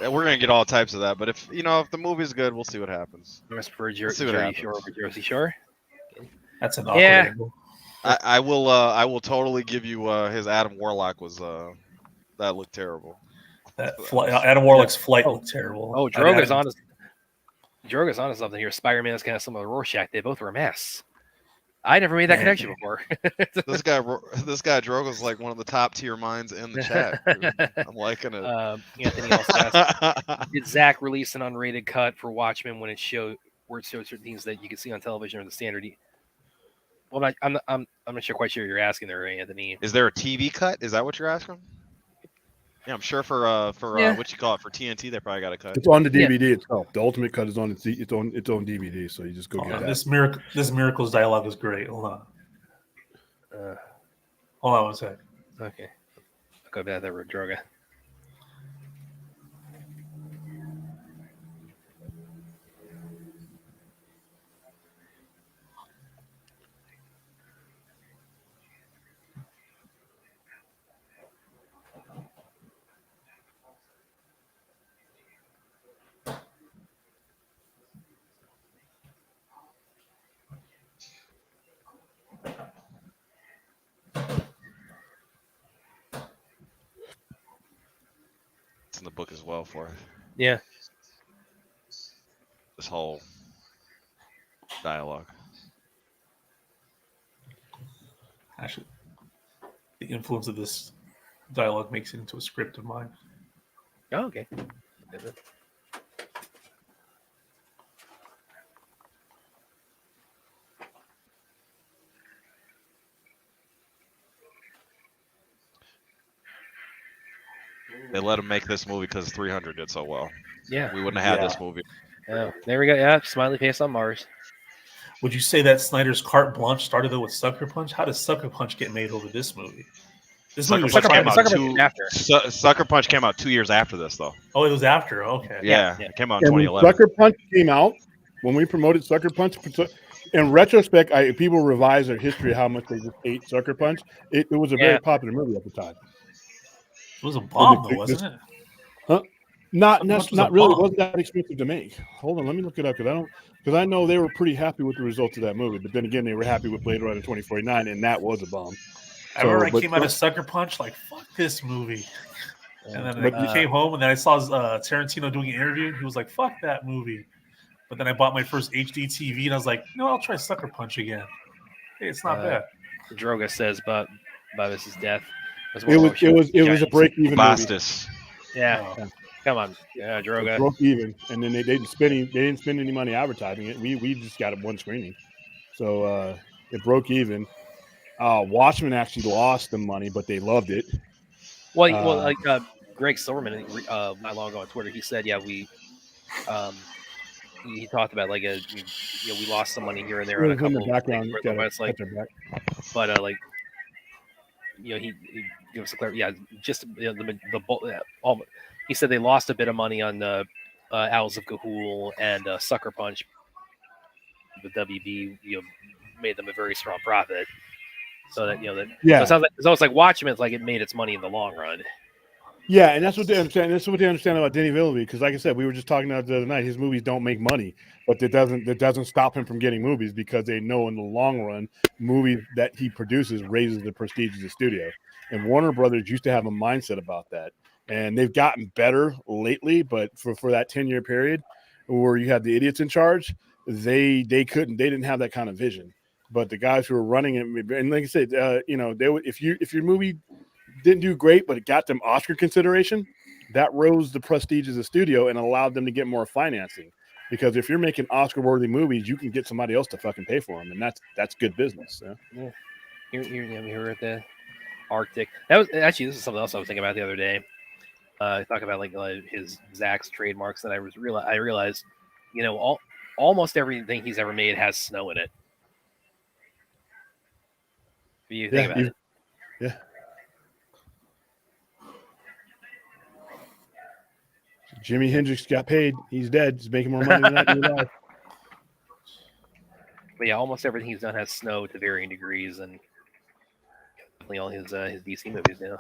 B: Yeah, we're gonna get all types of that, but if the movie's good, we'll see what happens.
E: Jersey Shore.
F: That's an awkward angle.
B: I will totally give you his Adam Warlock was that looked terrible.
F: Adam Warlock's flight looked terrible.
E: Oh, Droga's on something here. Spider-Man's kind of similar to Rorschach. They both wear masks. I never made that connection before.
B: This guy Drogo's like one of the top tier minds in the chat. I'm liking it.
E: Anthony also asked, did Zack release an unrated cut for Watchmen when it showed certain things that you can see on television or the standard? Well, I'm not quite sure you're asking there, Anthony.
B: Is there a TV cut? Is that what you're asking? Yeah, I'm sure for what you call it, for TNT, they probably got a cut.
A: It's on the DVD itself. The ultimate cut is on its own DVD, so you just go get that.
F: This Miracle's dialogue is great. Hold on. Hold on one second.
E: Okay. I'll go back there with Droga.
B: It's in the book as well for it.
E: Yeah.
B: This whole dialogue.
F: Actually, the influence of this dialogue makes it into a script of mine.
E: Oh, okay.
B: They let him make this movie because 300 did so well.
E: Yeah.
B: We wouldn't have had this movie.
E: Yeah. There we go. Yeah. Smiley face on Mars.
F: Would you say that Snyder's carte blanche started though with Sucker Punch? How does Sucker Punch get made over this movie? This movie was
B: Sucker Punch came out 2 years after this, though.
F: Oh, it was after. Okay.
B: Yeah. It came out in
A: And when
B: 2011.
A: Sucker Punch came out, when we promoted Sucker Punch, in retrospect, people revise their history of how much they just ate Sucker Punch. It was a very popular movie at the time.
F: It was a bomb, though, wasn't it?
A: Huh? Not really. It
F: bomb.
A: wasn't that expensive to make. Hold on, let me look it up because I know they were pretty happy with the results of that movie. But then again, they were happy with Blade Runner 2049, and that was a bomb.
F: I remember I came out of Sucker Punch like, fuck this movie. And then I came home, and then I saw Tarantino doing an interview, and he was like, fuck that movie. But then I bought my first HD TV, and I was like, no, I'll try Sucker Punch again. Hey, it's not bad.
E: Droga says, but Bubba's death.
A: It was a break even movie.
E: Yeah. Come on, Droga.
A: It broke even, and then they didn't spend any money advertising it. We just got one screening, so it broke even. Watchmen actually lost the money, but they loved it.
E: Well, like Greg Silverman, not long ago on Twitter, he said, yeah, we, he talked about like we lost some money here and there on a couple of things, but it's like, but like, he gives us a clear, just he said they lost a bit of money on the Owls of Ga'Hoole and Sucker Punch. The WB, made them a very strong profit. So that so it sounds like it's almost like Watchmen. It's like it made its money in the long run.
A: Yeah, and that's what they understand. That's what they understand about Denis Villeneuve. Because, like I said, we were just talking about the other night. His movies don't make money, but that doesn't stop him from getting movies because they know in the long run, movies that he produces raises the prestige of the studio. And Warner Brothers used to have a mindset about that, and they've gotten better lately. But for that 10-year period where you had the idiots in charge, they didn't have that kind of vision. But the guys who were running it, and like I said, they would, if your movie didn't do great, but it got them Oscar consideration, that rose the prestige of the studio and allowed them to get more financing. Because if you're making Oscar-worthy movies, you can get somebody else to fucking pay for them, and that's good business. So.
E: Yeah, here at the Arctic. That was actually, this is something else I was thinking about the other day. Talk about like his Zack's trademarks, and I realized, almost everything he's ever made has snow in it. What do you think about it?
A: Yeah. Jimi Hendrix got paid. He's dead. He's making more money than that in real life.
E: But yeah, almost everything he's done has snow to varying degrees, and definitely all his DC movies now.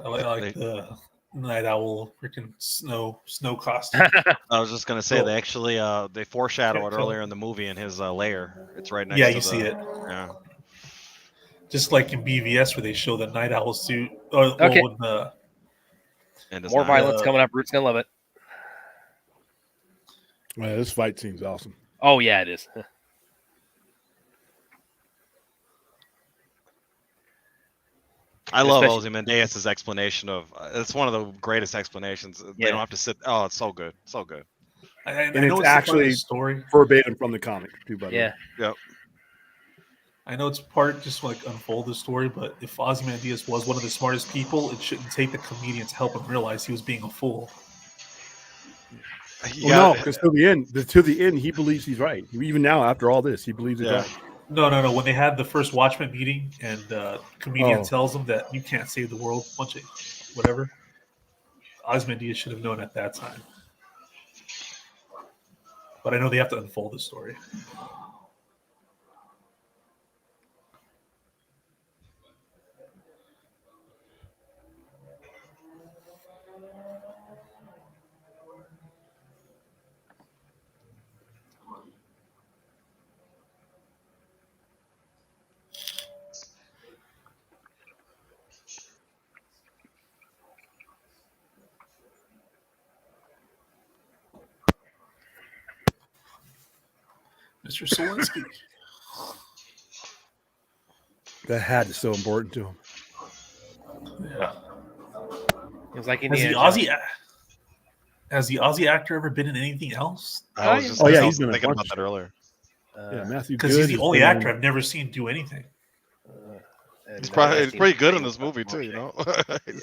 F: I like the Night Owl freaking snow costume.
B: I was just gonna say they actually they foreshadow it earlier in the movie in his lair. It's right next.
F: Yeah,
B: to
F: you see it.
B: Yeah.
F: Just like in BVS where they show the Night Owl suit.
E: Okay.
B: More
E: violence coming up. Root's gonna love it.
A: Yeah, this fight seems awesome.
E: Oh yeah, it is.
B: I love Ozymandias' explanation of it's one of the greatest explanations. They don't have to sit. Oh, it's so good, so good.
A: And it's actually
F: story
A: verbatim from the comic, too, buddy.
E: Yeah.
B: Yep.
F: I know it's part just like unfold the story, but if Ozymandias was one of the smartest people, it shouldn't take the comedian to help him realize he was being a fool.
A: No, because to the end, he believes he's right. Even now, after all this, he believes he's right.
F: No. When they had the first Watchmen meeting, and comedian tells him that you can't save the world, bunch of whatever. Ozymandias should have known at that time. But I know they have to unfold the story. Mr. Solinsky.
A: That hat is so important to him.
F: Yeah.
E: It was like
F: Has the Aussie actor ever been in anything else?
B: I was just
A: he's been
B: thinking about that earlier.
A: Matthew.
F: Because he's the only actor I've never seen do anything.
B: He's pretty good in this movie too, you know.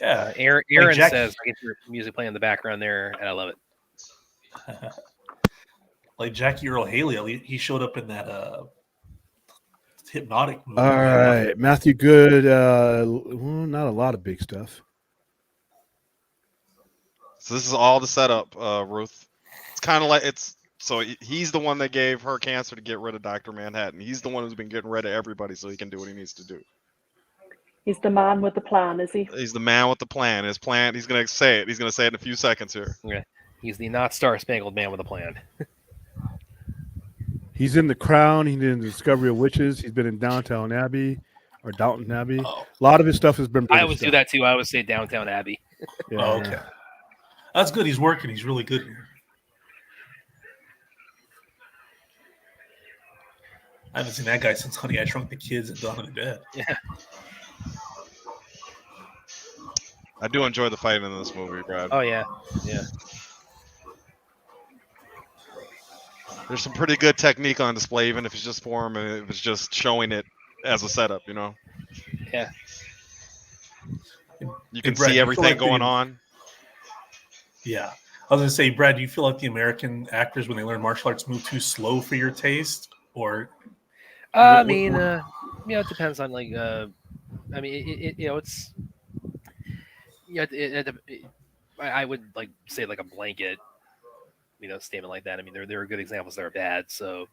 F: Yeah.
E: Aaron
F: Like
E: says, "I get your music playing in the background there, and I love it."
F: Like Jackie Earl Haley, he showed up in that Hypnotic movie.
A: All right, Matthew Good. Not a lot of big stuff.
B: So this is all the setup, Ruth. It's kind of like he's the one that gave her cancer to get rid of Dr. Manhattan. He's the one who's been getting rid of everybody so he can do what he needs to do.
C: He's the man with the plan, is he?
B: He's the man with the plan. His plan, he's going to say it. He's going to say it in a few seconds here.
E: Yeah. He's the not star-spangled man with a plan.
A: He's in The Crown. He's in The Discovery of Witches. He's been in Downton Abbey. A lot of his stuff has been.
E: I always do that too. I always say Downton Abbey.
A: Yeah,
F: okay. That's good. He's working. He's really good here. I haven't seen that guy since Honey, I Shrunk the Kids and Dawn of the Dead.
E: Yeah.
B: I do enjoy the fight in this movie, Brad.
E: Oh yeah.
B: There's some pretty good technique on display, even if it's just for him and if it's just showing it as a setup, you know?
E: Yeah.
B: You can see everything going on.
F: Yeah. I was going to say, Brad, do you feel like the American actors, when they learn martial arts, move too slow for your taste? Or
E: it depends on I would say like a blanket, statement like that. I mean, there are good examples that are bad. So,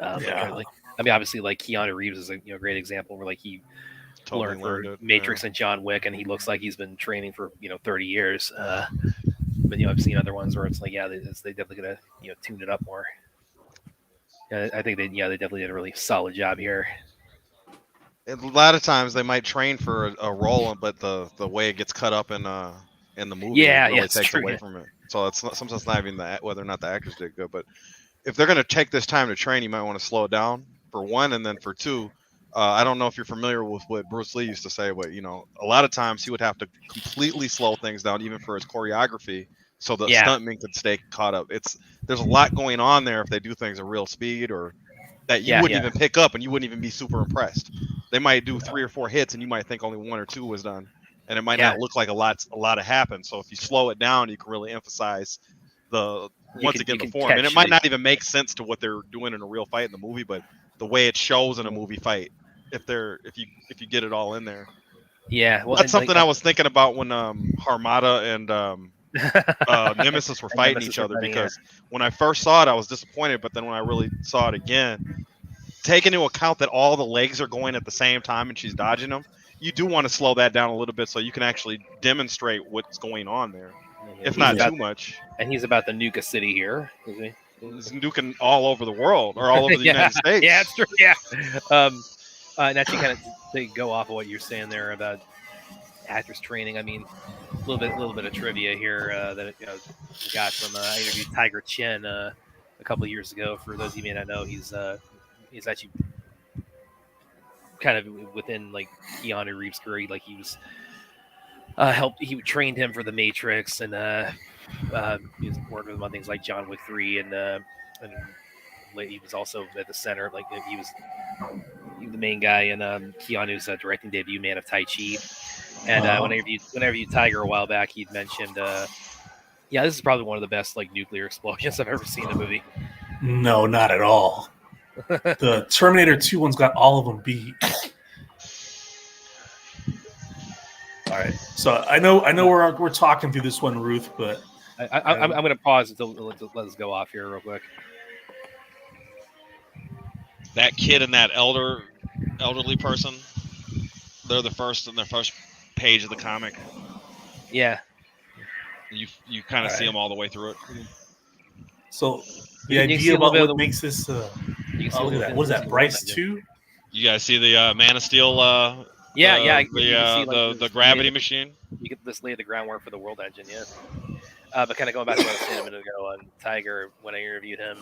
E: obviously, like Keanu Reeves is a great example where he totally learned for Matrix and John Wick, and he looks like he's been training for 30 years. But I've seen other ones where it's like, they definitely gotta tune it up more. I think they definitely did a really solid job here.
B: A lot of times they might train for a role, but the way it gets cut up in the movie really takes away from it. So it's sometimes not even whether or not the actors did good, but if they're going to take this time to train, you might want to slow it down for one, and then for two, I don't know if you're familiar with what Bruce Lee used to say, but a lot of times he would have to completely slow things down, even for his choreography, so the stuntmen could stay caught up. There's a lot going on there if they do things at real speed, or that you wouldn't even pick up, and you wouldn't even be super impressed. They might do 3 or 4 hits, and you might think only 1 or 2 was done, and it might not look like a lot have happened. So if you slow it down, you can really emphasize once again the form. And it might not even make sense to what they're doing in a real fight in the movie, but the way it shows in a movie fight, if you get it all in there.
E: Yeah, well,
B: that's something I was thinking about when Armada and Nemesis were fighting each other, because when I first saw it, I was disappointed, but then when I really saw it again, take into account that all the legs are going at the same time and she's dodging them, you do want to slow that down a little bit so you can actually demonstrate what's going on there, if not too much.
E: And he's about to nuke a city here, is he?
B: He's nuking all over the world, or all over the United States.
E: Yeah, it's true. Yeah. And actually, kind of to go off of what you're saying there about actors training. I mean, a little bit of trivia here that we got from I interviewed Tiger Chen a couple of years ago. For those of you who may not know, he's actually kind of within like Keanu Reeves' career. Like he was he trained him for the Matrix, and he was working with him on things like John Wick 3, and he was also at the center. Like he was the main guy in Keanu's directing debut, Man of Tai Chi. And whenever you Tiger a while back, he'd mentioned, yeah, this is probably one of the best like nuclear explosions I've ever seen in a movie.
F: No, not at all. The Terminator 2 one's got all of them beat. All right, so I know we're talking through this one, Ruth, but
E: I'm going to pause until let us go off here real quick.
B: That kid and that elderly person, they're the first in their first page of the comic.
E: Yeah.
B: You kind of see them all the way through it.
F: So the
E: You can see
F: idea
E: a little
F: about
E: bit of
F: what
E: the-
F: makes this
E: You can see
F: oh,
E: a
F: look at
E: little
F: that.
E: bit
F: What is
E: of
F: that,
E: the
F: Bryce
E: world,
F: 2?
B: You guys see the Man of Steel?
E: Yeah,
B: the,
E: yeah. You
B: The
E: can see, like,
B: the gravity machine.
E: You get this lay the groundwork for the world engine, yeah. But kind of going back to what I was saying a minute ago on Tiger, when I interviewed him,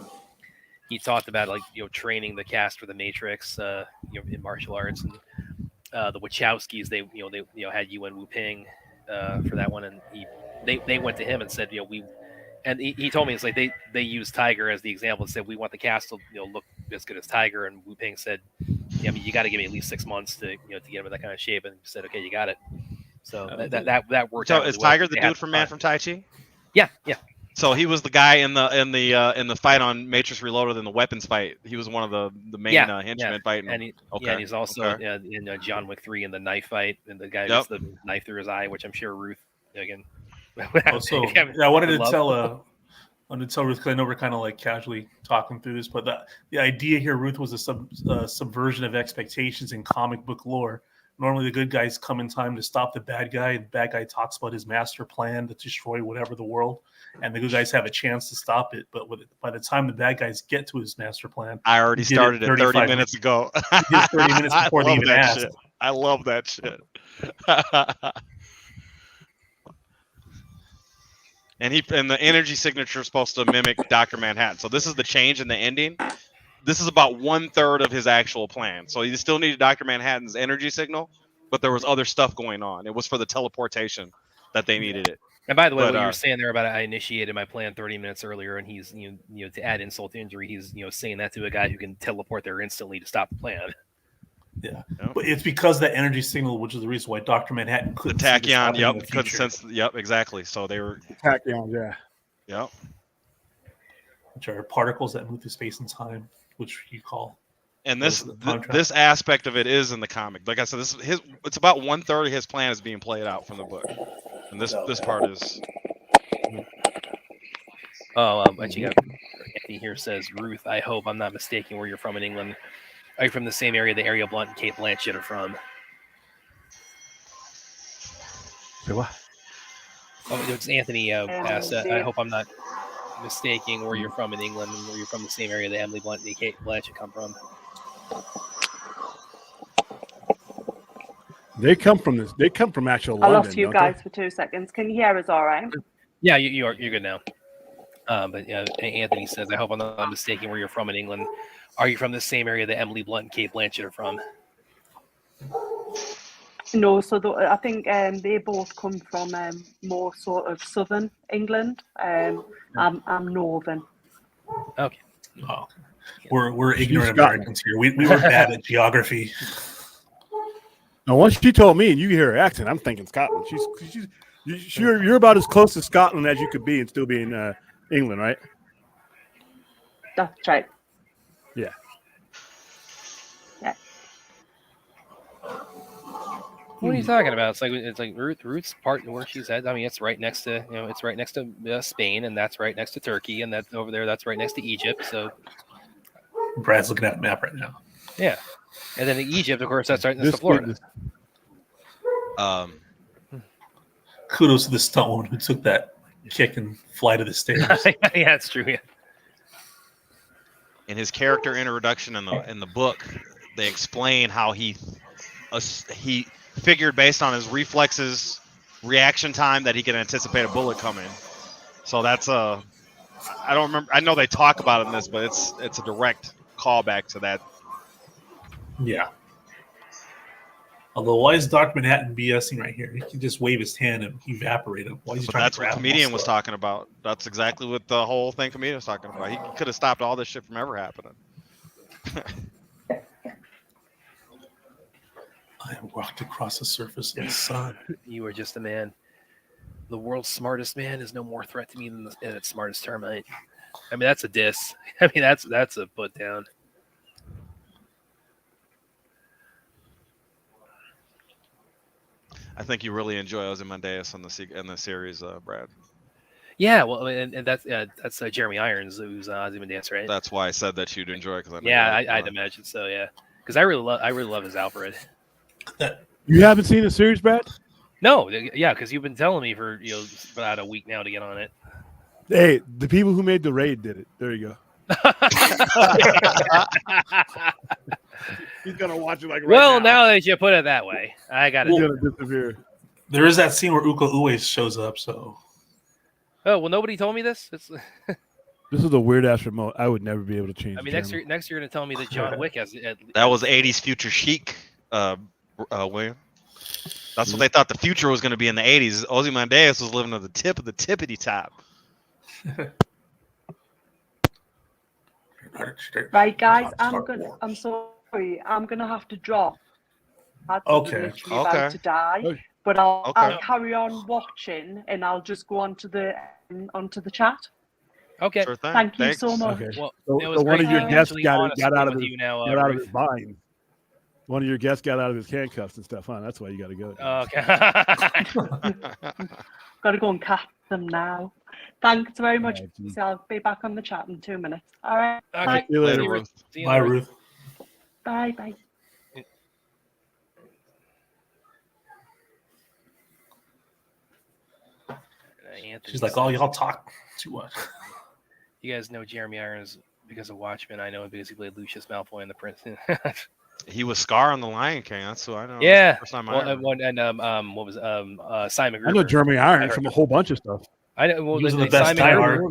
E: he talked about like training the cast for the Matrix, in martial arts, and the Wachowskis. They had Yuan Wu Ping for that one, and they went to him and said, and he told me it's like they used Tiger as the example and said we want the cast to look as good as Tiger, and Wu Ping said, yeah, I mean you got to give me at least 6 months to get him in that kind of shape, and he said, okay, you got it. So that worked out.
B: So is
E: really well.
B: Tiger the dude from Man from Tai Chi?
E: Yeah.
B: So he was the guy in the fight on Matrix Reloaded in the weapons fight. He was one of the main henchmen fighting.
E: And and he's also in John Wick 3 in the knife fight, and the guy gets the knife through his eye, which I'm sure Ruth again.
F: Also, I wanted to tell Ruth, because I know we're kind of like casually talking through this, but the idea here, Ruth, was a subversion of expectations in comic book lore. Normally, the good guys come in time to stop the bad guy. The bad guy talks about his master plan to destroy whatever the world, and the good guys have a chance to stop it. But by the time the bad guys get to his master plan,
B: I already started it 30 minutes ago.
F: He did 30 minutes before they even asked.
B: Shit. I love that shit. And the energy signature is supposed to mimic Dr. Manhattan. So this is the change in the ending. This is about 1/3 of his actual plan. So he still needed Dr. Manhattan's energy signal, but there was other stuff going on. It was for the teleportation that they needed it.
E: And by the way, what you were saying there about I initiated my plan 30 minutes earlier, and he's to add insult to injury, he's saying that to a guy who can teleport there instantly to stop the plan.
F: Yeah, but it's because that energy signal, which is the reason why Dr. Manhattan couldn't.
B: The tachyon, couldn't sense. Yep, exactly. So they were
A: tachyons, yeah.
B: Yep.
F: Which are particles that move through space and time, which you call.
B: And this aspect of it is in the comic. Like I said, it's about 1/3 of his plan is being played out from the book, and this part is.
E: Anthony here says, Ruth, I hope I'm not mistaken where you're from in England. Are you from the same area that Ariel Blunt and Kate Blanchett are from?
A: Say what?
E: Oh, it's Anthony asked, I hope I'm not mistaking where you're from in England and where you're from the same area that Emily Blunt and Kate Blanchett come from.
A: They come from actual London.
C: I lost you guys for 2 seconds. Can you hear us all right?
E: Yeah, you're good now. But yeah, Anthony says, I hope I'm not mistaken where you're from in England. Are you from the same area that Emily Blunt and Kate Blanchett are from?
C: No, so I think they both come from more sort of southern England. I'm northern.
E: Okay.
F: Oh, we're ignorant Americans here. We were bad at geography.
A: Now, once she told me, and you hear her accent, I'm thinking Scotland. You're about as close to Scotland as you could be and still be in England, right?
C: That's right.
A: Yeah.
C: Yeah.
E: What are you talking about? It's like Ruth's part where she's at. I mean, it's right next to it's right next to Spain, and that's right next to Turkey, and that's over there. That's right next to Egypt. So
F: Brad's looking at the map right now.
E: Yeah, and then in Egypt, of course, that's right next to Florida.
F: Kudos to the stunt woman who took that kick and fly to the stairs.
E: Yeah, it's true. Yeah.
B: In his character introduction in the book, they explain how he figured based on his reflexes, reaction time, that he could anticipate a bullet coming. So that's I don't remember. I know they talk about it in this, but it's a direct callback to that.
F: Yeah. Although, why is Dr. Manhattan BSing right here? He can just wave his hand and evaporate him. Why is he trying
B: That's
F: to
B: what
F: grab
B: Comedian was talking about. That's exactly what the whole thing Comedian was talking about. He could have stopped all this shit from ever happening.
F: I walked across the surface of the sun.
E: You are just a man. The world's smartest man is no more threat to me than its smartest termite. I mean, that's a diss. I mean, that's a put down.
B: I think you really enjoy Ozymandias in the series, Brad.
E: Yeah, well, and that's Jeremy Irons, who's Ozymandias, right?
B: That's why I said that you'd enjoy it.
E: I'd imagine so. Yeah, because I really love his Alfred.
A: You haven't seen the series, Brad?
E: No, yeah, because you've been telling me for about a week now to get on it.
A: Hey, the people who made the raid did it. There you go. He's gonna watch it like right
E: now that you put it that way, I got it.
A: He's gonna disappear.
F: There is that scene where Uko Uwais shows up. So.
E: Oh well, nobody told me this. This
A: is a weird ass remote. I would never be able to change.
E: I mean, next year you're gonna tell me that John Wick has.
B: That was '80s future chic, William. That's what they thought the future was going to be in the '80s. Ozymandias was living at the tip of the tippity top.
C: Right, guys, I'm sorry. I'm gonna have to drop.
F: Okay.
C: About to die, but I'll carry on watching, and I'll just go onto the chat.
E: Okay.
B: Sure thing.
C: Thank you so much.
A: Okay.
E: Well,
A: so one of your guests got out of his
E: Ruth.
A: bind. One of your guests got out of his handcuffs and stuff, huh? That's why you got to go.
E: Okay.
C: Got to go and catch them now. Thanks very much.
A: Right,
C: So I'll be back on the chat in 2 minutes. All right.
E: Okay.
C: Bye.
A: See you later,
B: Ruth.
F: Bye, Ruth.
C: Bye. Bye.
F: She's like, "Oh, y'all talk too much."
E: You guys know Jeremy Irons because of Watchmen. I know him because he played Lucius Malfoy in The Prince.
B: He was Scar on The Lion King. That's who I know.
E: Yeah.
B: First time
E: Well, what was Simon Gruber?
A: I know Jeremy Irons from a whole bunch of stuff.
E: I know. Well,
F: He was in the best Die Hard.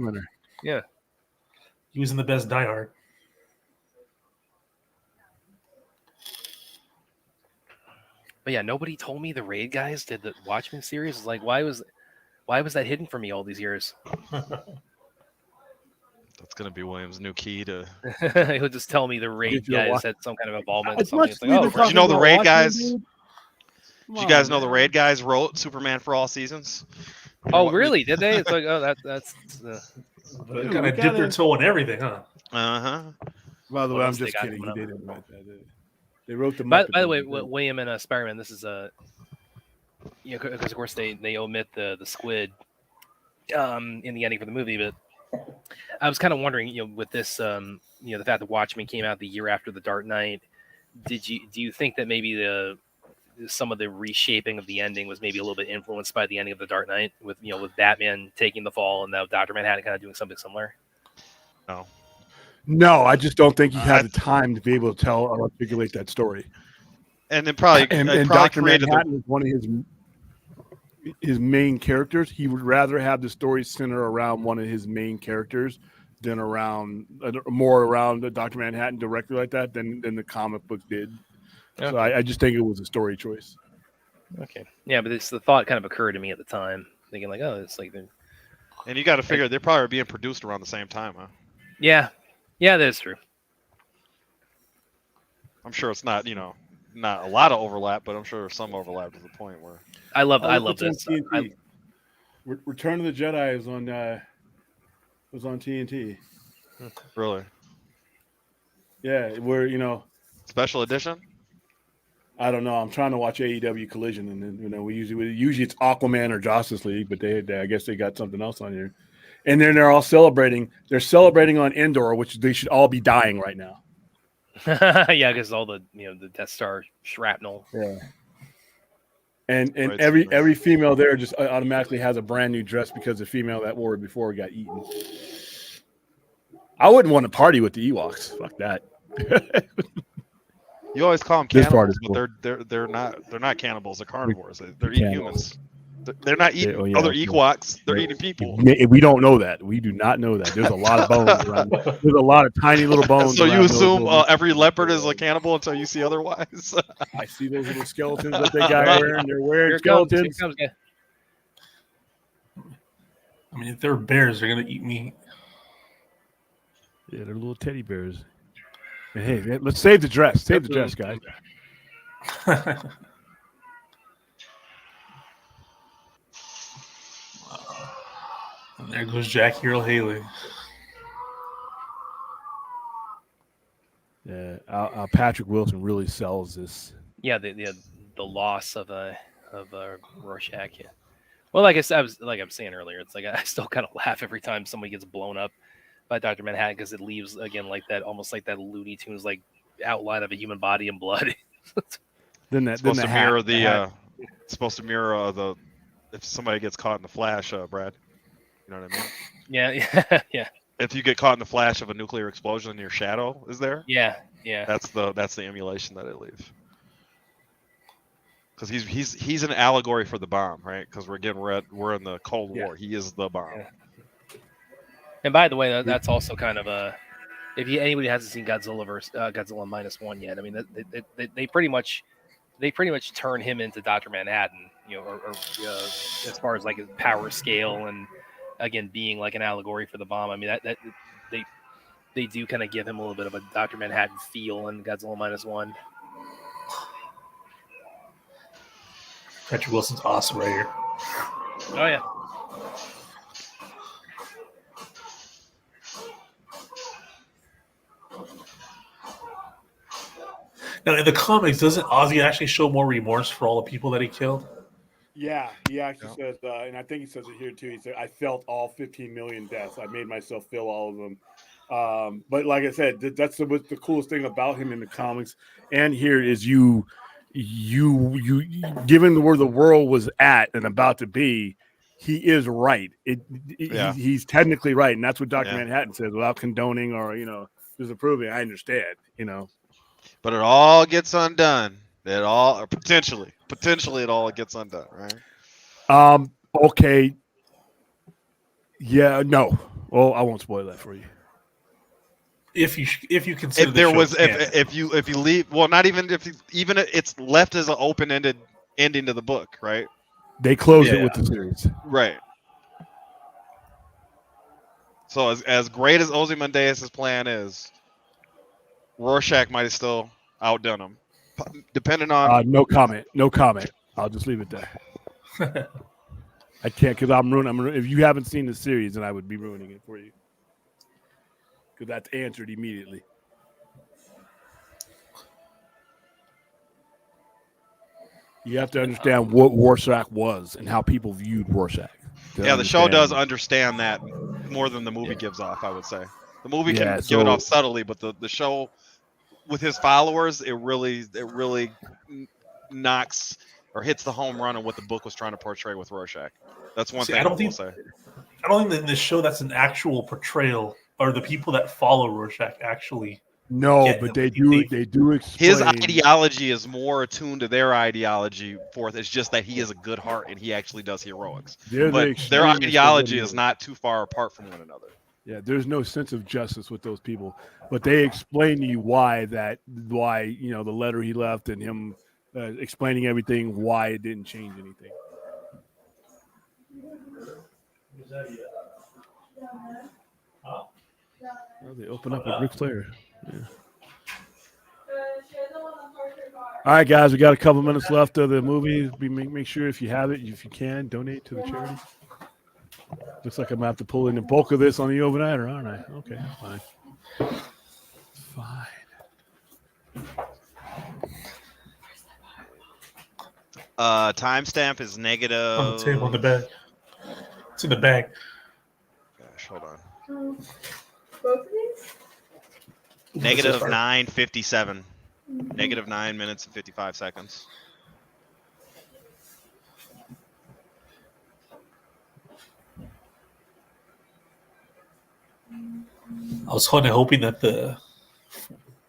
E: Yeah.
F: He was in the best Die Hard.
E: But yeah, nobody told me the Raid guys did the Watchmen series. It's like, why was that hidden from me all these years?
B: That's gonna be William's new key to.
E: He'll just tell me the Raid guys had some kind of involvement.
A: As
E: In something.
A: much
E: It's like,
A: as
E: oh,
B: Did you know the Raid guys?
A: Dude.
B: Did you guys know the Raid guys wrote Superman for All Seasons?
E: oh, really? Did they? It's like, oh, that's.
F: They kind of dipped their toe in everything, huh?
B: Uh huh.
A: By the
E: What
A: way, I'm
E: else they
A: just
E: got
A: kidding. He
E: coming up?
A: didn't write that. They wrote the.
E: By the way, William and Spider-Man, this is because of course they omit the squid in the ending for the movie, but I was kind of wondering, with this, the fact that Watchmen came out the year after The Dark Knight, do you think that maybe some of the reshaping of the ending was maybe a little bit influenced by the ending of The Dark Knight with Batman taking the fall and now Dr. Manhattan kind of doing something similar?
A: No, I just don't think he had the time to be able to tell or articulate that story.
B: And then probably
A: And Dr. Manhattan is one of his main characters. He would rather have the story center around one of his main characters than more around Dr. Manhattan directly like that than the comic book did.
E: Okay.
A: So I just think it was a story choice.
E: Okay. Yeah, but the thought kind of occurred to me at the time, thinking like, oh, it's like
B: And you got to figure they're probably being produced around the same time, huh?
E: Yeah, that is true.
B: I'm sure it's not not a lot of overlap, but I'm sure there's some overlap to the point where.
E: I love this.
A: Return of the Jedi was on TNT.
B: Really?
A: Yeah, where
B: Special edition?
A: I don't know. I'm trying to watch AEW Collision, and then we usually it's Aquaman or Justice League, but they I guess they got something else on here. And then they're all celebrating. They're celebrating on Endor, which they should all be dying right now.
E: Yeah, because all the the Death Star shrapnel.
A: Yeah. And
B: Right,
A: every female there just automatically has a brand new dress because the female that wore it before got eaten. I wouldn't want to party with the Ewoks. Fuck that.
B: You always call them
A: This part
B: cannibals,
A: is
B: but they're not cannibals. They're carnivores. They're eating humans. They're not eating other Ewoks. They're eating people.
A: We don't know that. We do not know that. There's a lot of bones around. There's a lot of tiny little bones.
B: So you
A: around
B: assume
A: those
B: every leopard is a cannibal until you see otherwise.
A: I see those little skeletons that they got wearing. They're wearing
E: Here
A: skeletons.
E: comes, yeah.
F: I mean, if they're bears, they're gonna eat me.
A: Yeah, they're little teddy bears. And hey, let's save the dress. Save the dress, guys.
F: There goes Jackie Earl Haley.
A: Yeah, Patrick Wilson really sells this.
E: Yeah, the loss of Rorschach. Yeah. Well, like I was saying earlier, it's like I still kind of laugh every time somebody gets blown up by Dr. Manhattan because it leaves again like that, almost like that Looney Tunes like outline of a human body and blood.
B: It's supposed to mirror the if somebody gets caught in the flash, Brad. You know what I mean?
E: Yeah.
B: If you get caught in the flash of a nuclear explosion and your shadow is there,
E: yeah.
B: That's the emulation that it leaves. Because he's an allegory for the bomb, right? Because we're in the Cold War. He is the bomb.
E: Yeah. And by the way, that's also kind of a anybody hasn't seen Godzilla -1 yet, I mean they pretty much turn him into Dr. Manhattan, or as far as like his power scale and again being like an allegory for the bomb. I mean that they do kind of give him a little bit of a Dr. Manhattan feel in Godzilla -1.
F: Patrick Wilson's awesome right here.
E: Oh yeah.
F: Now, in the comics, doesn't Ozzy actually show more remorse for all the people that he killed?
A: Yeah, he actually says, and I think he says it here too. He said, "I felt all 15 million deaths. I made myself feel all of them." But like I said, that's the coolest thing about him in the comics and here is you given where the world was at and about to be, he is right. He's technically right, and that's what Dr. Manhattan says without condoning or disapproving. I understand,
B: But it all gets undone. Potentially it all gets undone, right?
A: Okay. Yeah, no. Well, I won't spoil that for you.
F: If you consider
B: if you leave, well, not even even it's left as an open-ended ending to the book, right?
A: They close it with the series,
B: right? So as great as Ozymandias' plan is, Rorschach might have still outdone him, depending on.
A: No comment. I'll just leave it there. I can't because I'm ruining. If you haven't seen the series, then I would be ruining it for you. Because that's answered immediately. You have to understand what Rorschach was and how people viewed Rorschach.
B: Yeah, the show does understand that more than the movie gives off, I would say. The movie can give it off subtly, but the show with his followers, it really knocks or hits the home run on what the book was trying to portray with Rorschach. That's one thing I will say.
F: I don't think that in this show that's an actual portrayal, or the people that follow Rorschach actually.
A: No, but they do explain.
B: His ideology is more attuned to their ideology. It's just that he is a good heart and he actually does heroics. But their ideology is not too far apart from one another.
A: Yeah, there's no sense of justice with those people, but they explain to you why the letter he left and him explaining everything, why it didn't change anything. Oh, they open up with Ric Flair. Yeah. All right, guys, we got a couple minutes left of the movie. Make sure if you have it, if you can, donate to the charity. Looks like I'm going to have to pull in the bulk of this on the overnighter, aren't I? Okay, fine.
B: Timestamp is negative.
F: On the table, on the bag. It's in the bag.
B: Gosh, hold on.
J: Both of these?
B: Negative 9:57. Negative 9 minutes and 55 seconds.
F: I was kind of hoping that the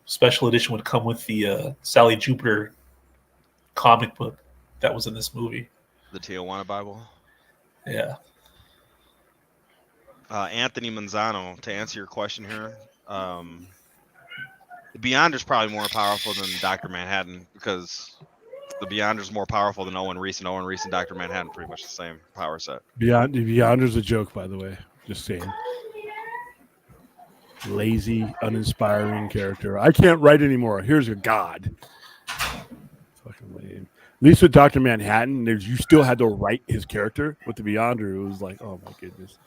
F: special edition would come with the Sally Jupiter comic book that was in this movie.
B: The Tijuana Bible?
F: Yeah.
B: Anthony Manzano, to answer your question here, the Beyonder's probably more powerful than Dr. Manhattan because the Beyonder's more powerful than Owen Reese, and Owen Reese and Dr. Manhattan pretty much the same power set.
A: Beyonder's a joke, by the way. Just saying. Lazy, uninspiring character. I can't write anymore. Here's a god. Fucking lame. At least with Dr. Manhattan, you still had to write his character. With the Beyonder, it was like, oh my goodness.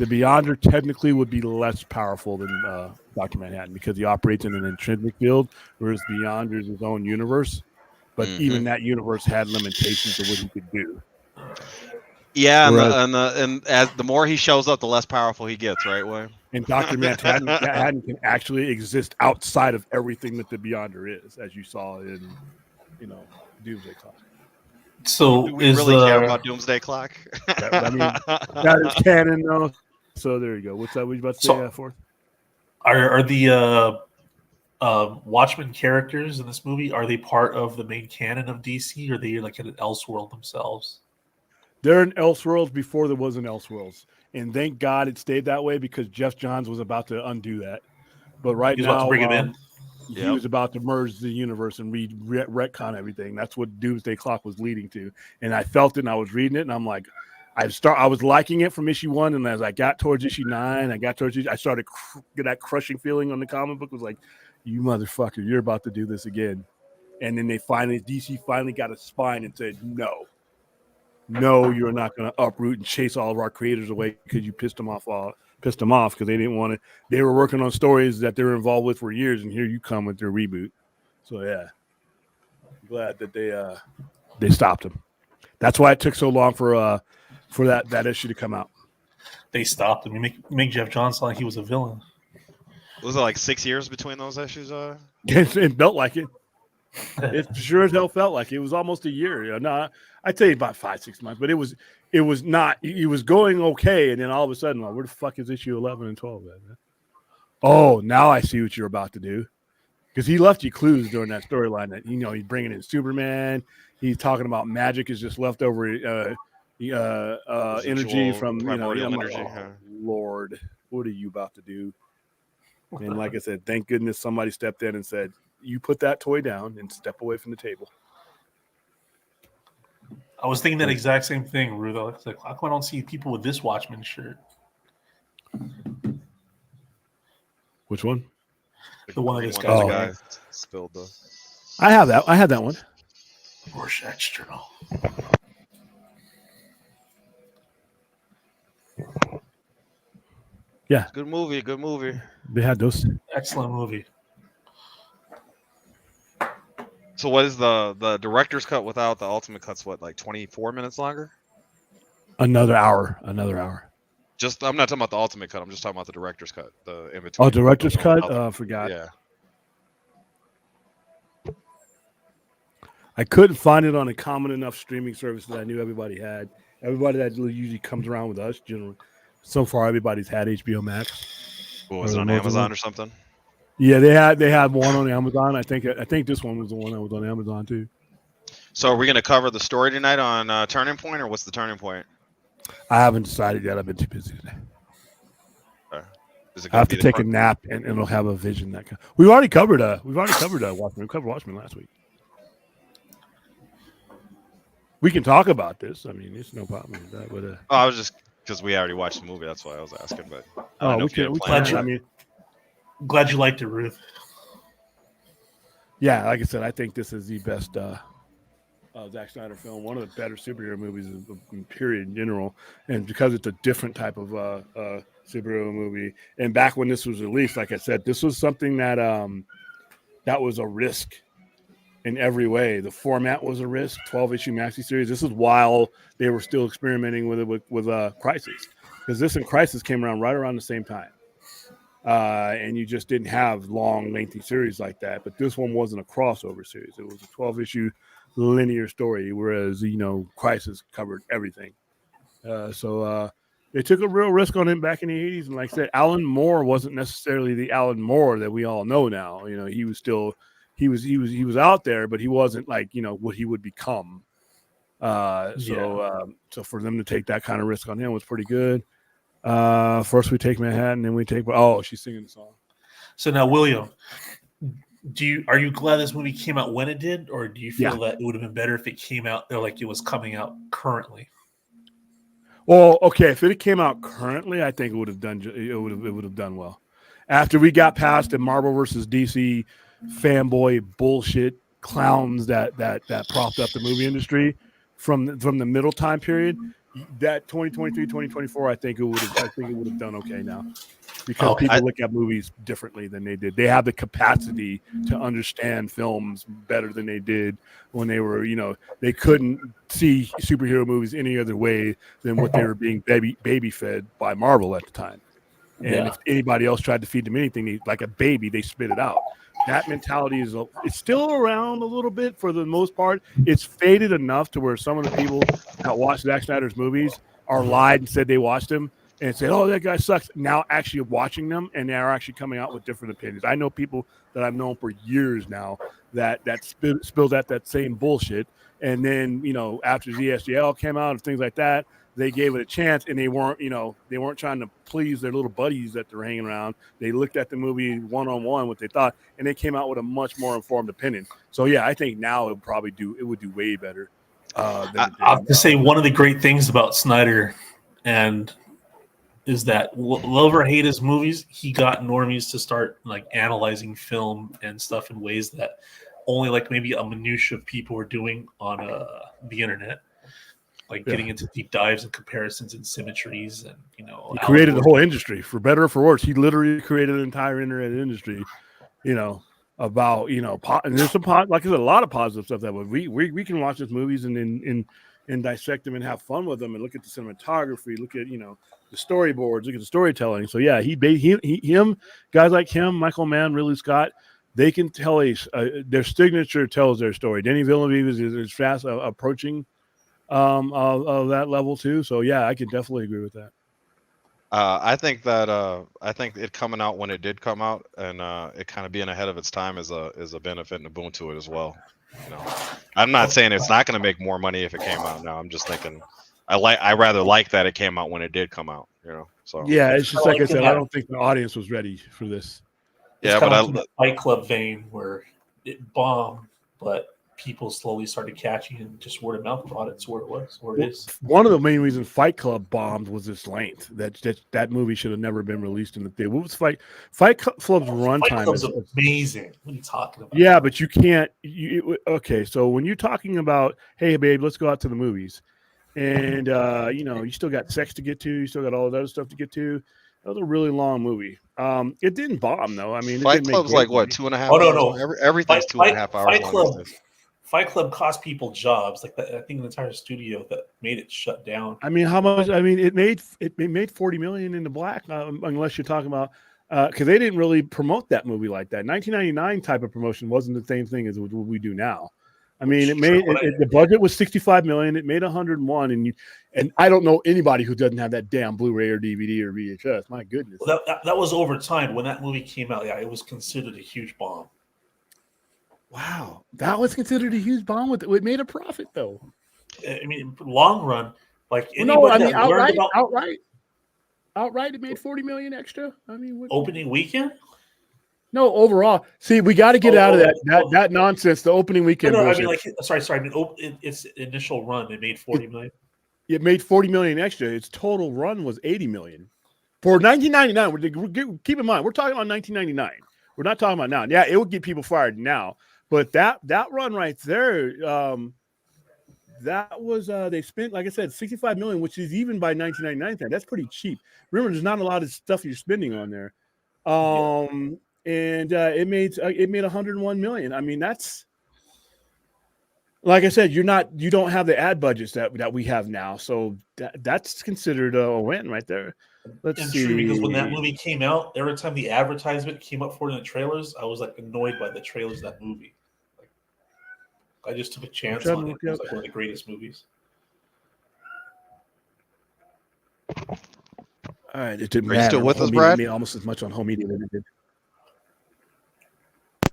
A: The Beyonder technically would be less powerful than Dr. Manhattan because he operates in an intrinsic field, whereas Beyonder is his own universe. But even that universe had limitations of what he could do.
B: Yeah,
A: Whereas,
B: and as the more he shows up, the less powerful he gets, right, Wayne?
A: and Dr. Manhattan can actually exist outside of everything that the Beyonder is, as you saw in, Doomsday Clock.
F: So
B: Do we really care about Doomsday Clock?
A: That is canon, though. So there you go. What's that? What you about to say, Fourth?
F: Are the Watchmen characters in this movie, are they part of the main canon of DC, or are they like in an Elseworld themselves?
A: They're in Elseworlds before there was an Elseworlds. And thank God it stayed that way because Jeff Johns was about to undo that. But right
F: He was
A: now,
F: about to bring him in.
A: He was about to merge the universe and retcon everything. That's what Doomsday Clock was leading to. And I felt it and I was reading it and I'm like, I was liking it from issue 1. And as I got towards issue 9, I started get that crushing feeling on the comic book. Was like, you motherfucker, you're about to do this again. And then DC finally got a spine and said, no, you're not going to uproot and chase all of our creators away because you pissed them off because they didn't want to. They were working on stories that they were involved with for years, and here you come with their reboot. So yeah, I'm glad that they stopped them. That's why it took so long for that issue to come out.
F: They stopped him. You make Jeff Johns sound like he was a villain.
B: Was it like 6 years between those issues?
A: It felt like it. It sure as hell felt like it was almost a year. No, I'd say about 5-6 months, but it was not. It was going okay, and then all of a sudden, where the fuck is issue 11 and 12 at, man? Oh, now I see what you're about to do, because he left you clues during that storyline that he's bringing in Superman. He's talking about magic is just leftover energy from
B: energy.
A: Lord, what are you about to do? And like I said, thank goodness somebody stepped in and said, you put that toy down and step away from the table.
F: I was thinking that exact same thing, Ruth. I was like, how come I don't see people with this Watchmen shirt?
A: Which one?
F: The one that this guy
B: spilled the.
A: I have that. I had that one.
F: Rorschach's Journal.
A: Yeah.
B: Good movie. Good movie.
A: They had those.
F: Excellent movie.
B: So what is the director's cut without the ultimate cut's what, like 24 minutes longer?
A: Another hour.
B: Just I'm not talking about the ultimate cut. I'm just talking about the director's cut. The in between.
A: Oh, director's cut? Forgot.
B: Yeah.
A: I couldn't find it on a common enough streaming service that I knew everybody had. Everybody that usually comes around with us, generally. So far, everybody's had HBO Max.
B: Was it on Amazon or something?
A: Yeah, they had one on Amazon. I think this one was the one that was on Amazon too.
B: So are we going to cover the story tonight on Turning Point, or what's the turning point?
A: I haven't decided yet. I've been too busy today.
B: Is it
A: I have to take a nap, and it'll have a vision that we've already covered. Watchmen. We covered Watchmen last week. We can talk about this. I mean, it's no problem with that. But
B: I was just because we already watched the movie. That's why I was asking. But
A: we can.
F: Glad you liked it, Ruth.
A: Yeah, like I said, I think this is the best Zack Snyder film. One of the better superhero movies in period in general, and because it's a different type of superhero movie. And back when this was released, like I said, this was something that that was a risk in every way. The format was a risk. 12-issue maxi series. This is while they were still experimenting with it with Crisis, because this and Crisis came around right around the same time. And you just didn't have long, lengthy series like that. But this one wasn't a crossover series. It was a 12-issue linear story, whereas, Crisis covered everything. So they took a real risk on him back in the 80s. And like I said, Alan Moore wasn't necessarily the Alan Moore that we all know now. He was still, he was out there, but he wasn't like, what he would become. So for them to take that kind of risk on him was pretty good. First we take Manhattan, then we take. Oh, she's singing the song.
F: So now, William, are you glad this movie came out when it did, or do you feel that it would have been better if it came out there like it was coming out currently?
A: Well, okay, if it came out currently, I think it would have done well. After we got past the Marvel versus DC fanboy bullshit clowns that propped up the movie industry from the middle time period. that 2023, 2024, I think it would have done okay now, because people look at movies differently than they did. They have the capacity to understand films better than they did when they were, they couldn't see superhero movies any other way than what they were being baby fed by Marvel at the time. And if anybody else tried to feed them anything, like a baby, they spit it out. That mentality it's still around a little bit for the most part. It's faded enough to where some of the people that watch Zack Snyder's movies are lied and said they watched them and said, "Oh, that guy sucks." Now actually watching them, and they're actually coming out with different opinions. I know people that I've known for years now that spilled out that same bullshit, and then after ZSGL came out and things like that, they gave it a chance, and they weren't trying to please their little buddies that they're hanging around. They looked at the movie one-on-one, what they thought, and they came out with a much more informed opinion. So yeah, I think now it would do way better.
F: I have to say, one of the great things about Snyder is that love or hate his movies, he got normies to start like analyzing film and stuff in ways that only like maybe a minutia of people were doing on the internet. Like getting into deep dives and comparisons and symmetries, and
A: he created the whole industry, for better or for worse. He literally created an entire internet industry, about and there's some like I said, a lot of positive stuff that we can watch these movies and dissect them and have fun with them and look at the cinematography, look at the storyboards, look at the storytelling. So yeah, him guys like him, Michael Mann, Ridley Scott, they can tell their signature tells their story. Denis Villeneuve is fast approaching of that level too. So yeah, I can definitely agree with that.
B: I think it coming out when it did come out, and it kind of being ahead of its time is a benefit and a boon to it as well. I'm not saying it's not going to make more money if it came out now. I'm just thinking I rather like that it came out when it did come out. So
A: yeah, it's just like I said, I don't think the audience was ready for this.
F: It's kind of like the Fight Club vein where it bombed, but people slowly started catching and just word of mouth about it. It's where it was, where it is.
A: One of the main reasons Fight Club bombed was its length. That movie should have never been released in the theater. What was Fight Club's runtime?
F: Fight Club's amazing. What are you talking about?
A: Yeah, but you can't. Okay, so when you're talking about, hey, babe, let's go out to the movies, and you still got sex to get to, you still got all that other stuff to get to. That was a really long movie. It didn't bomb though. I mean,
B: Fight Club's like what, 2.5 hours?
F: Oh no.
B: Everything's 2.5 hours.
F: Fight Club cost people jobs. Like I think the entire studio that made it shut down.
A: I mean, how much? I mean, it made $40 million in the black, unless you're talking about because they didn't really promote that movie like that. 1999 type of promotion wasn't the same thing as what we do now. I mean, the budget was $65 million. It made 101, and I don't know anybody who doesn't have that damn Blu-ray or DVD or VHS. My goodness.
F: Well, that was over time. When that movie came out, yeah, it was considered a huge bomb.
A: Wow, that was considered a huge bomb. It made a profit though.
F: I mean, long run, like
A: outright, it made $40 million extra. I mean,
F: opening weekend.
A: No, overall. See, we got to get out of that nonsense. The opening weekend.
F: No, I mean, sorry. I mean, its initial run, it made $40 million.
A: It made $40 million extra. Its total run was $80 million for 1999. Keep in mind, we're talking about 1999. We're not talking about now. Yeah, it would get people fired now, but that run right there, that was they spent, like I said, $65 million, which is even by 1999. That's pretty cheap. Remember, there's not a lot of stuff you're spending on there. And it made $101 million. I mean, that's, like I said, you don't have the ad budgets that we have now, so that's considered a win right there. Let's see.
F: True, because when that movie came out, every time the advertisement came up for it in the trailers, I was like annoyed by the trailers of that movie. Like, I just took a chance on it. It was like one of the greatest movies.
A: All right, it didn't
B: matter. Are you still with us, Brad?
A: Almost as much on home media than it did.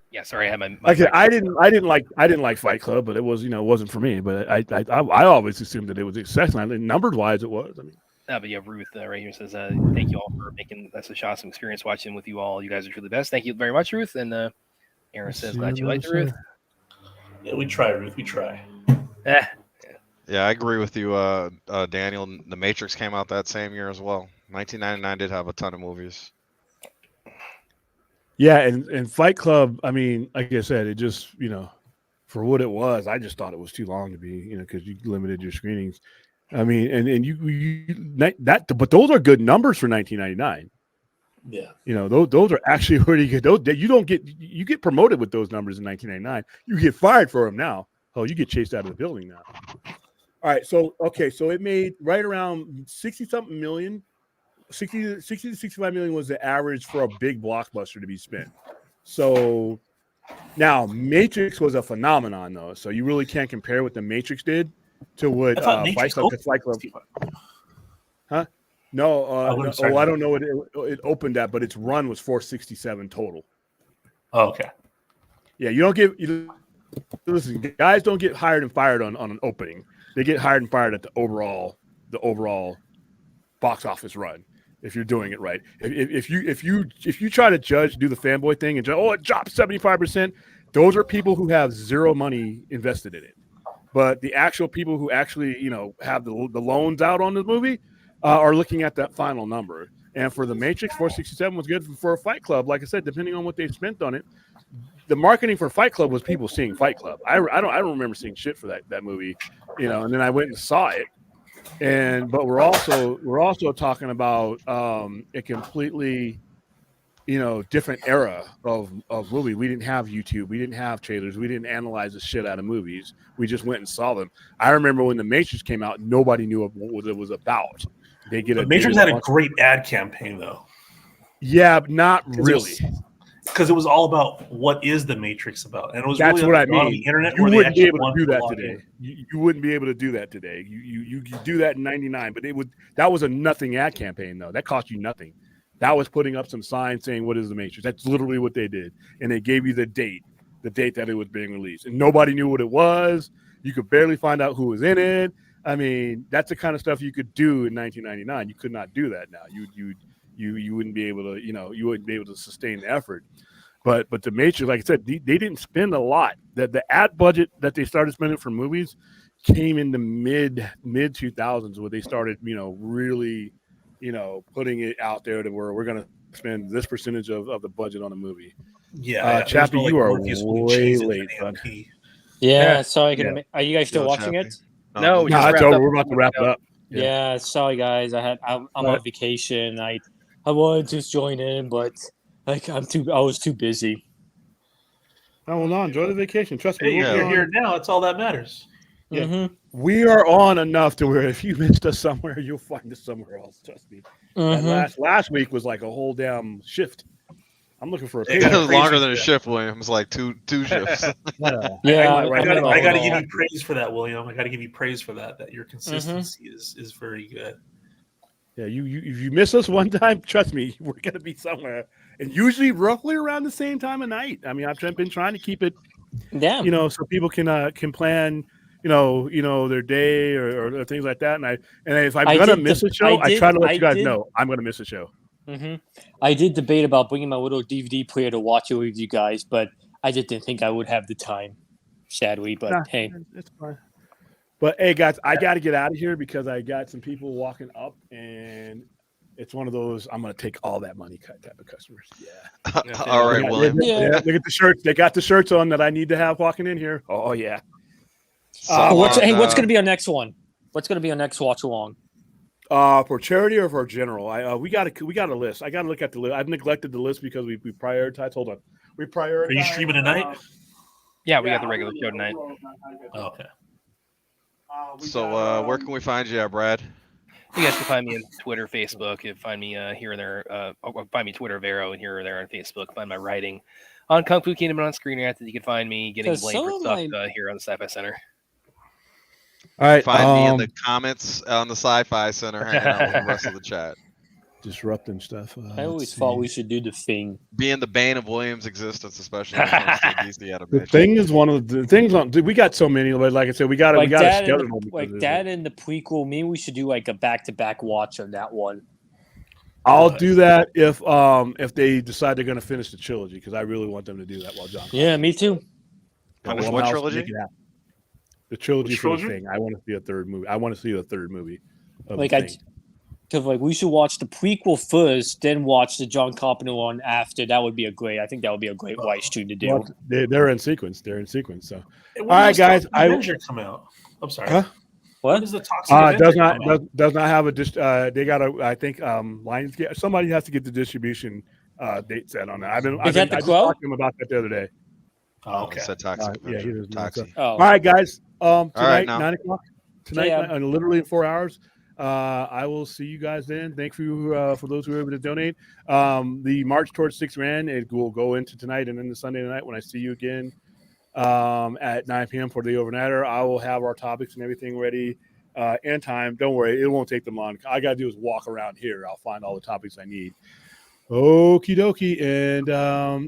E: Yeah, sorry, I had my
A: I didn't like Fight Club, but it was, it wasn't for me. But I always assumed that it was exceptional. Numbered wise, it was. I mean,
E: but yeah, Ruth right here says, "Thank you all for making this a awesome experience watching with you all. You guys are truly the best. Thank you very much, Ruth." And Aaron says, "Glad you liked it, Ruth."
F: Yeah, we try, Ruth. We try.
B: Yeah, I agree with you, Daniel. The Matrix came out that same year as well. 1999 did have a ton of movies.
A: Yeah, and Fight Club, I mean, like I said, it just, for what it was, I just thought it was too long to be, because you limited your screenings. I mean, and but those are good numbers for 1999.
F: Yeah.
A: You know, those are actually pretty good. Those you get promoted with those numbers in 1999. You get fired for them now. Oh, you get chased out of the building now. All right, so it made right around 60-something million. 60 to 65 million was the average for a big blockbuster to be spent. So now Matrix was a phenomenon, though. So you really can't compare what the Matrix did to what Fight Club. Huh? No, I don't know what it opened at, but its run was 467 total.
F: Oh, okay.
A: Yeah, listen, guys don't get hired and fired on an opening. They get hired and fired at the overall box office run. If you're doing it right, if you try to do the fanboy thing and judge, it dropped 75%, those are people who have zero money invested in it. But the actual people who actually have the loans out on the movie are looking at that final number. And for the Matrix, 467 was good for a Fight Club. Like I said, depending on what they spent on it, the marketing for Fight Club was people seeing Fight Club. I don't remember seeing shit for that movie, and then I went and saw it. But we're also talking about a completely different era of movie. We didn't have YouTube, we didn't have trailers, we didn't analyze the shit out of movies. We just went and saw them. I remember when the Matrix came out, nobody knew what it was about.
F: The Matrix had a great ad campaign though.
A: Yeah, but not really.
F: Because it was all about what is the Matrix about, and it was
A: that's
F: really
A: what I
F: on
A: mean.
F: the internet.
A: You
F: where
A: wouldn't
F: they
A: be able to do that
F: log
A: today.
F: in.
A: You wouldn't be able to do that today. You do that in '99, but that was a nothing ad campaign though. That cost you nothing. That was putting up some signs saying what is the Matrix. That's literally what they did, and they gave you the date that it was being released, and nobody knew what it was. You could barely find out who was in it. I mean, that's the kind of stuff you could do in 1999. You could not do that now. You wouldn't be able to, you wouldn't be able to sustain the effort. But the Matrix, like I said, they didn't spend a lot. The ad budget that they started spending for movies came in the mid 2000s, where they started, really, putting it out there to where we're going to spend this percentage of the budget on a movie.
F: Yeah,
A: Chappie, you are way late, bud.
K: Yeah, sorry. Are you guys still watching
B: Chappie.
K: it?
E: No,
A: it's over. We're about to wrap it up.
K: Yeah, sorry guys. I'm on vacation. I wanted to join in, but I was too busy.
A: Oh, well, no, enjoy the vacation. Trust me.
F: Hey, you're here now. It's all that matters.
A: Yeah. Mm-hmm. We are on enough to where if you missed us somewhere, you'll find us somewhere else. Trust me. Mm-hmm. Last week was like a whole damn shift. I'm looking for a
B: paycheck. It was longer than a shift, William. It was like two shifts.
F: I got to give you praise for that, William. I got to give you praise for that. That your consistency is very good.
A: Yeah, if you miss us one time, trust me, we're gonna be somewhere, and usually roughly around the same time of night. I mean, I've been trying to keep it, so people can plan, their day or things like that. And if I'm gonna miss a show, I try to let you guys know I'm gonna miss a show.
K: Mm-hmm. I did debate about bringing my little DVD player to watch it with you guys, but I just didn't think I would have the time, sadly. But hey,
A: it's fine. But hey, guys, I got to get out of here because I got some people walking up, and it's one of those I'm going to take all that money type of customers. Yeah.
B: All right, William.
A: Yeah. Look at the shirts. They got the shirts on that I need to have walking in here. Oh yeah.
K: What's going to be our next one? What's going to be our next watch along?
A: For charity or for general? We got a list. I got to look at the list. I've neglected the list because we prioritize. Hold on. We prioritize.
F: Are you streaming tonight?
E: Yeah, we got the regular show tonight.
F: Oh, okay.
B: So where can we find you at, Brad?
E: You guys can find me on Twitter, Facebook. You can find me here and there. Find me Twitter, Vero, and here or there on Facebook. Find my writing on Kung Fu Kingdom and on Screen Rant. You can find me getting blamed for stuff here on the Sci-Fi Center.
A: All right.
B: Find me in the comments on the Sci-Fi Center, hanging out with the rest of the chat.
A: Disrupting stuff.
K: I always thought we should do the thing.
B: Being the bane of William's existence, especially when it comes to DC animation.
A: The thing is one of the things we got so many, but like I said, we got to schedule
K: that and the prequel. Maybe we should do like a back-to-back watch on that one.
A: I'll do that if they decide they're going to finish the trilogy, because I really want them to do that while John.
K: Yeah, me too.
B: What trilogy?
A: The trilogy for the thing. I want to see a third movie. I want to see the third movie.
K: Because we should watch the prequel first, then watch the John Carpenter one after. That would be I think that would be a great live stream to do.
A: Well, they're in sequence. So, all right, guys.
F: Avenger come out. I'm sorry.
A: Huh?
K: What
F: is the Toxic
A: does
F: Avenger
A: not does not have a they got a I think Lionsgate somebody has to get the distribution date set on that. I just talked to him about that the other day.
F: Oh, okay.
B: Said Toxic
A: Yeah, he
B: Avenger.
A: doesn't know.
B: Toxic.
A: All right, guys. Tonight,
B: right, now.
A: 9 o'clock. Tonight,
K: Yeah.
A: literally in 4 hours. I will see you guys then. Thank you for those who were able to donate. The March towards 6 Rand, it will go into tonight and then the Sunday night when I see you again at 9 p.m. for the overnighter. I will have our topics and everything ready in time. Don't worry, it won't take them long. All I got to do is walk around here. I'll find all the topics I need. Okie dokie. And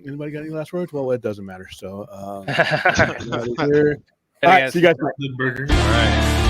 A: anybody got any last words? Well, it doesn't matter. So, all right, see you guys.
F: All right.